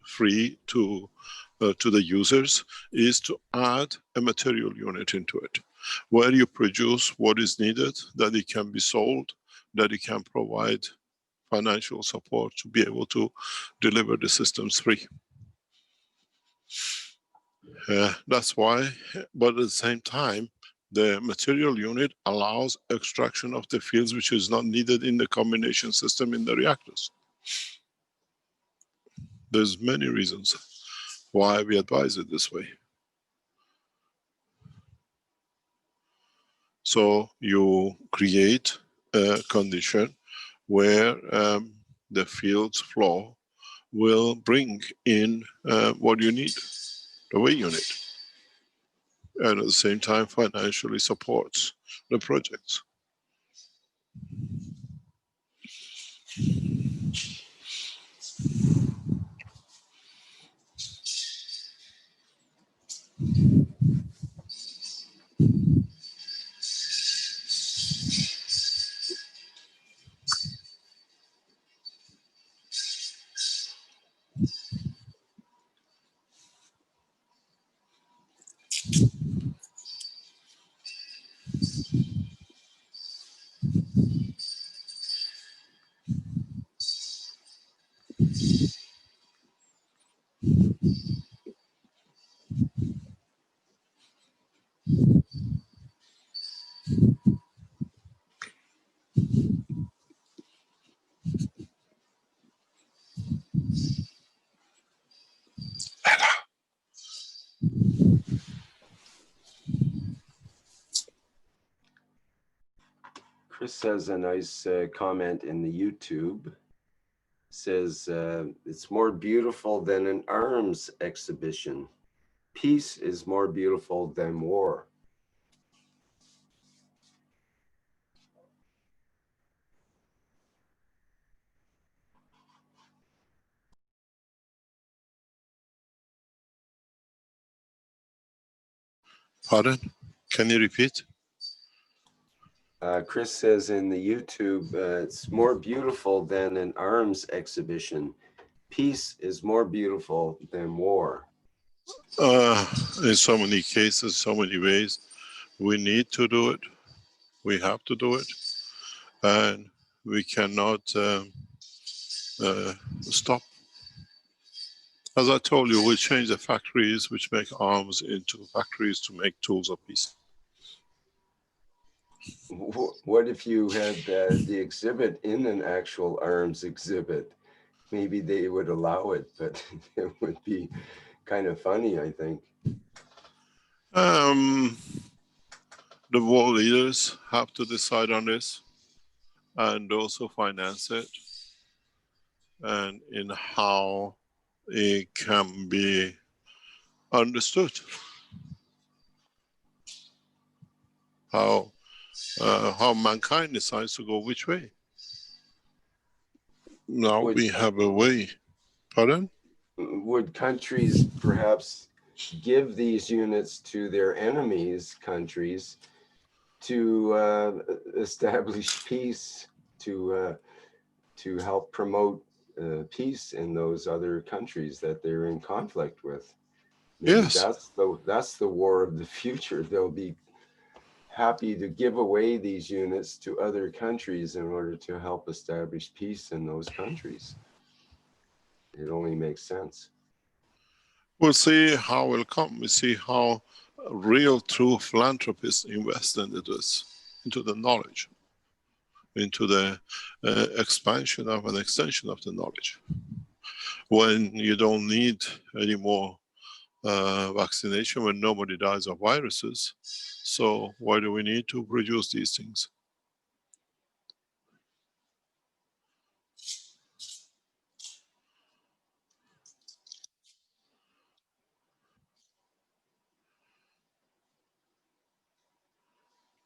free to the users, is to add a material unit into it, where you produce what is needed, that it can be sold, that it can provide financial support to be able to deliver the systems free. That's why, but at the same time, the material unit allows extraction of the fields which is not needed in the combination system in the reactors. There's many reasons why we advise it this way. So you create a condition where the field's flow will bring in what you need, the way you need, and at the same time financially supports the projects. Chris has a nice comment in the YouTube. Says, it's more beautiful than an arms exhibition. Peace is more beautiful than war. Pardon? Can you repeat? Chris says in the YouTube, it's more beautiful than an arms exhibition. Peace is more beautiful than war. In so many cases, so many ways, we need to do it. We have to do it. And we cannot stop. As I told you, we'll change the factories which make arms into factories to make tools of peace. What if you had the exhibit in an actual arms exhibit? Maybe they would allow it, but it would be kind of funny, I think. The world leaders have to decide on this and also finance it, and in how it can be understood. How mankind decides to go which way. Now we have a way. Pardon? Would countries perhaps give these units to their enemies' countries to establish peace, to help promote peace in those other countries that they're in conflict with? Maybe yes. That's the war of the future. They'll be happy to give away these units to other countries in order to help establish peace in those countries. It only makes sense. We'll see how it will come. We see how real, true philanthropists invest into this, into the knowledge, into the expansion of an extension of the knowledge. When you don't need any more vaccination, when nobody dies of viruses, so why do we need to produce these things?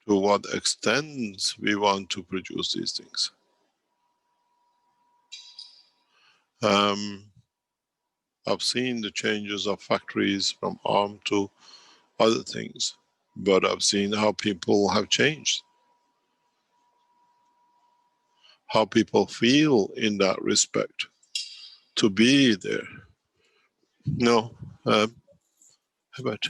to what extent we want to produce these things. I've seen the changes of factories from ARM to other things, but I've seen how people have changed, how people feel in that respect to be there. No, how about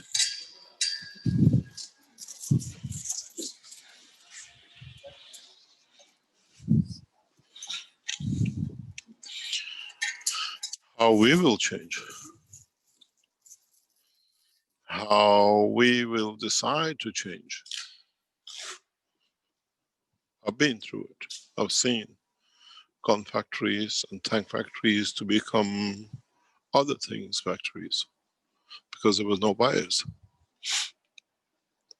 how we will change, how we will decide to change. I've been through it. I've seen gun factories and tank factories to become other things factories because there was no buyers.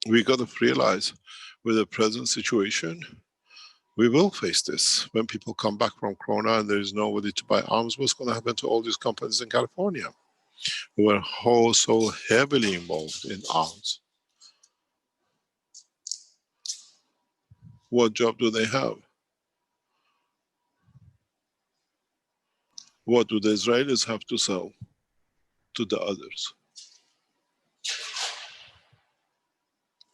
We got to realize with the present situation, we will face this. When people come back from Corona and there is nobody to buy arms, what's going to happen to all these companies in California who were so heavily involved in arms? What job do they have? What do the Israelis have to sell to the others?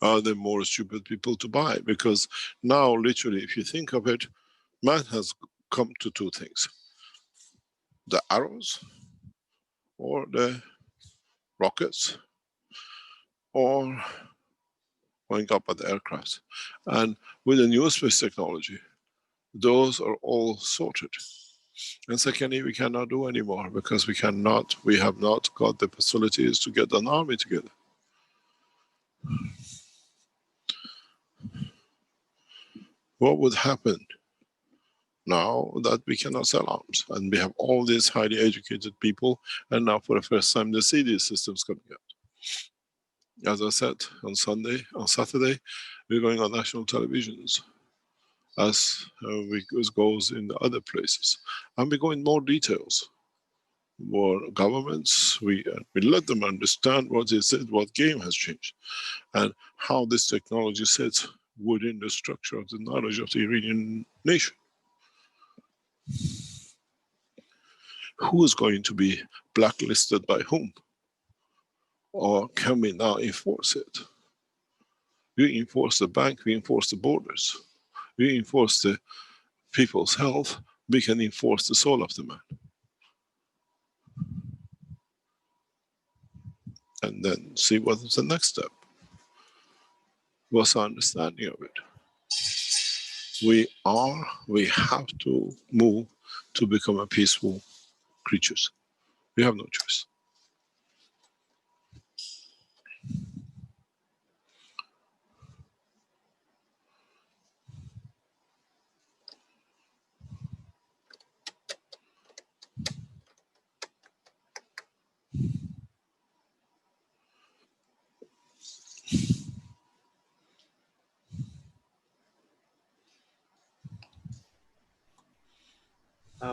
Are there more stupid people to buy? Because now, literally, if you think of it, man has come to two things: the arrows, or the rockets, or going up at the aircraft. And with the new space technology, those are all sorted. And secondly, we cannot do anymore because we have not got the facilities to get an army together. What would happen now that we cannot sell arms and we have all these highly educated people, and now for the first time they see these systems coming out? As I said, on Saturday, we're going on national televisions, as it goes in the other places. And we go in more details. More governments, we let them understand what is it, what game has changed, and how this technology sits within the structure of the knowledge of the Iranian nation. Who is going to be blacklisted by whom? Or can we now enforce it? We enforce the bank, we enforce the borders, we enforce the people's health, we can enforce the soul of the man. And then see what is the next step. What's our understanding of it? We have to move to become a peaceful creatures. We have no choice.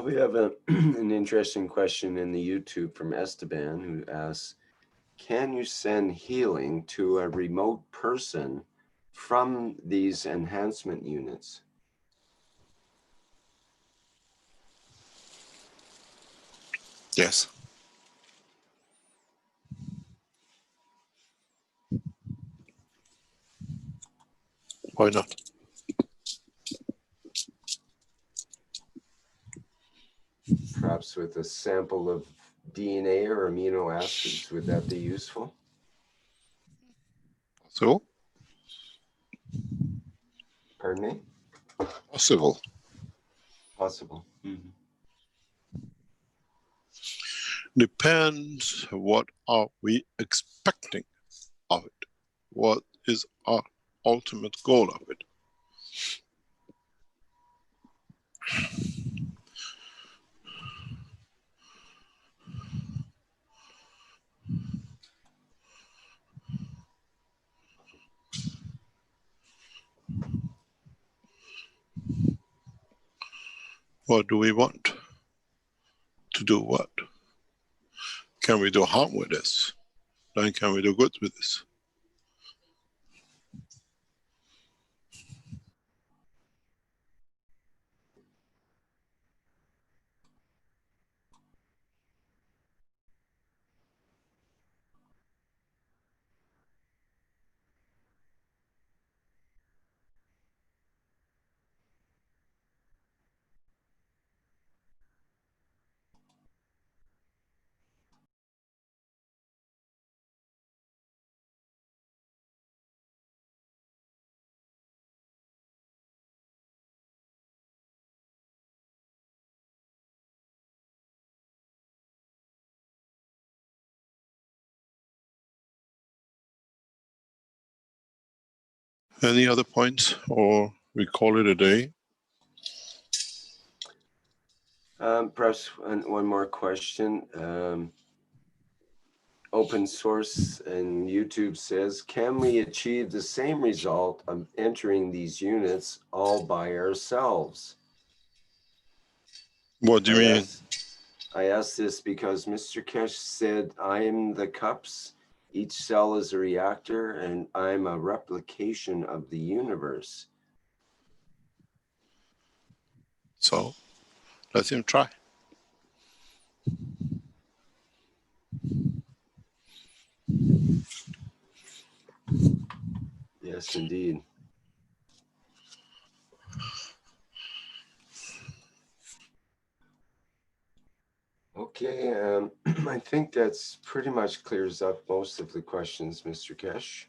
We have an interesting question in the YouTube from Esteban, who asks, can you send healing to a remote person from these enhancement units? Yes. Why not? Perhaps with a sample of DNA or amino acids, would that be useful? So? Pardon me? Possible. Possible. Mm-hmm. Depends what are we expecting of it. What is our ultimate goal of it? What do we want? To do what? Can we do harm with this? Then can we do good with this? Any other points, or we call it a day? Perhaps one more question. Open source and YouTube says, can we achieve the same result of entering these units all by ourselves? What do you mean? I asked this because Mr. Keshe said, I am the cups, each cell is a reactor, and I'm a replication of the universe. So let him try. Yes, indeed. Okay, I think that's pretty much clears up most of the questions, Mr. Keshe.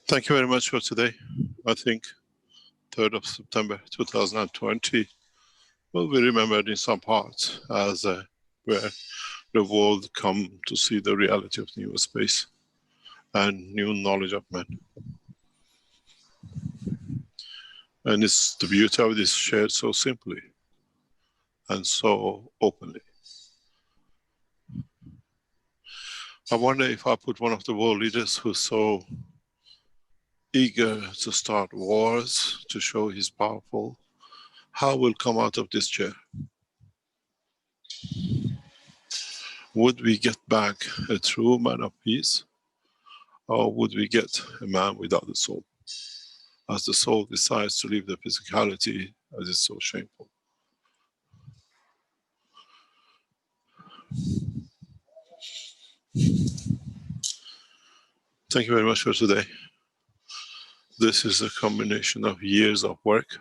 Thank you very much for today. I think 3rd of September 2020 will be remembered in some parts as where the world come to see the reality of new space and new knowledge of man. And it's the beauty of this shared so simply and so openly. I wonder if I put one of the world leaders who's so eager to start wars to show he's powerful, how will come out of this chair? Would we get back a true man of peace, or would we get a man without the soul? As the soul decides to leave the physicality, as it's so shameful. Thank you very much for today. This is a combination of years of work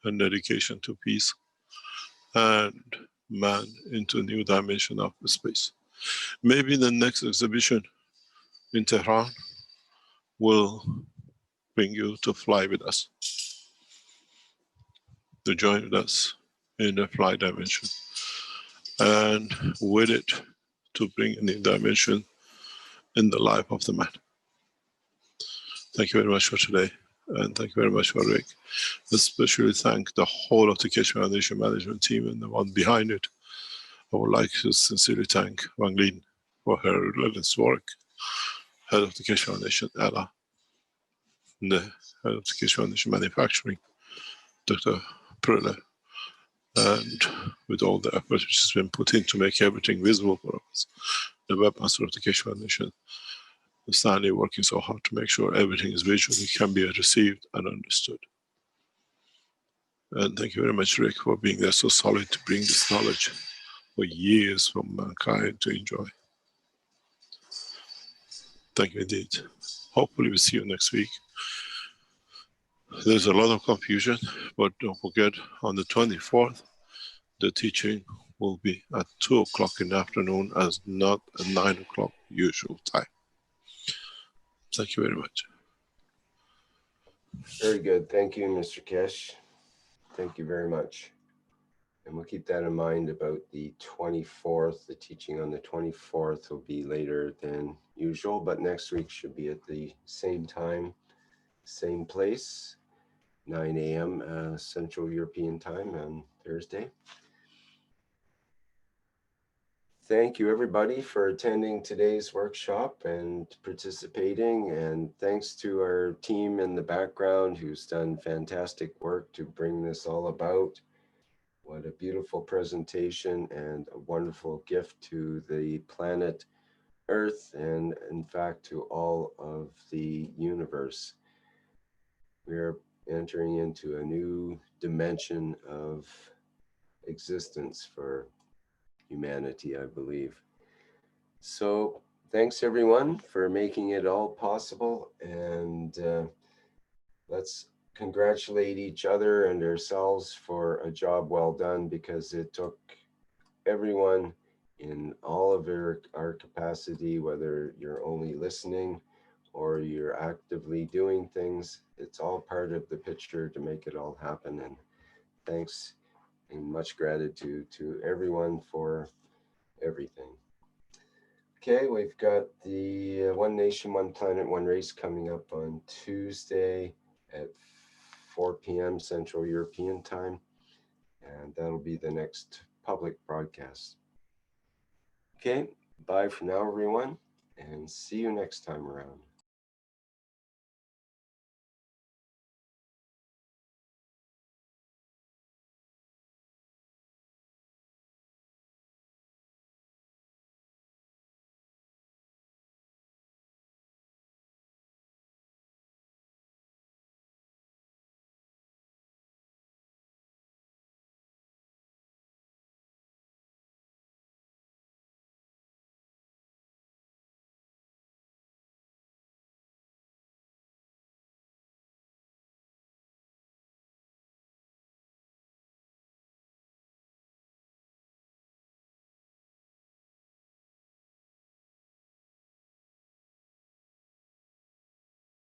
and dedication to peace and man into a new dimension of space. Maybe the next exhibition in Tehran will bring you to fly with us, to join with us in the fly dimension, and with it to bring a new dimension in the life of the man. Thank you very much for today, and thank you very much for Rick. Especially thank the whole of the Keshe Foundation management team and the one behind it. I would like to sincerely thank Wang Lin for her relentless work, head of the Keshe Foundation, Ella, and the head of the Keshe Foundation manufacturing, Dr. Prele, and with all the effort which has been put in to make everything visible for us, the webmaster of the Keshe Foundation, Stanley, working so hard to make sure everything is visually can be received and understood. And thank you very much, Rick, for being there so solid to bring this knowledge for years for mankind to enjoy. Thank you indeed. Hopefully we'll see you next week. There's a lot of confusion, but don't forget on the 24th, the teaching will be at 2 o'clock in the afternoon as not at 9 o'clock usual time. Thank you very much. Very good. Thank you, Mr. Keshe. Thank you very much. And we'll keep that in mind about the 24th. The teaching on the 24th will be later than usual, but next week should be at the same time, same place, 9 a.m. Central European time on Thursday. Thank you, everybody, for attending today's workshop and participating. And thanks to our team in the background who's done fantastic work to bring this all about. What a beautiful presentation and a wonderful gift to the planet Earth and, in fact, to all of the universe. We're entering into a new dimension of existence for humanity, I believe. So thanks everyone for making it all possible, and let's congratulate each other and ourselves for a job well done, because it took everyone in all of our capacity, whether you're only listening or you're actively doing things. It's all part of the picture to make it all happen. And thanks and much gratitude to everyone for everything. Okay, we've got the One Nation, One Planet, One Race coming up on Tuesday at 4 p.m. Central European Time. And that'll be the next public broadcast. Okay, bye for now, everyone, and see you next time around.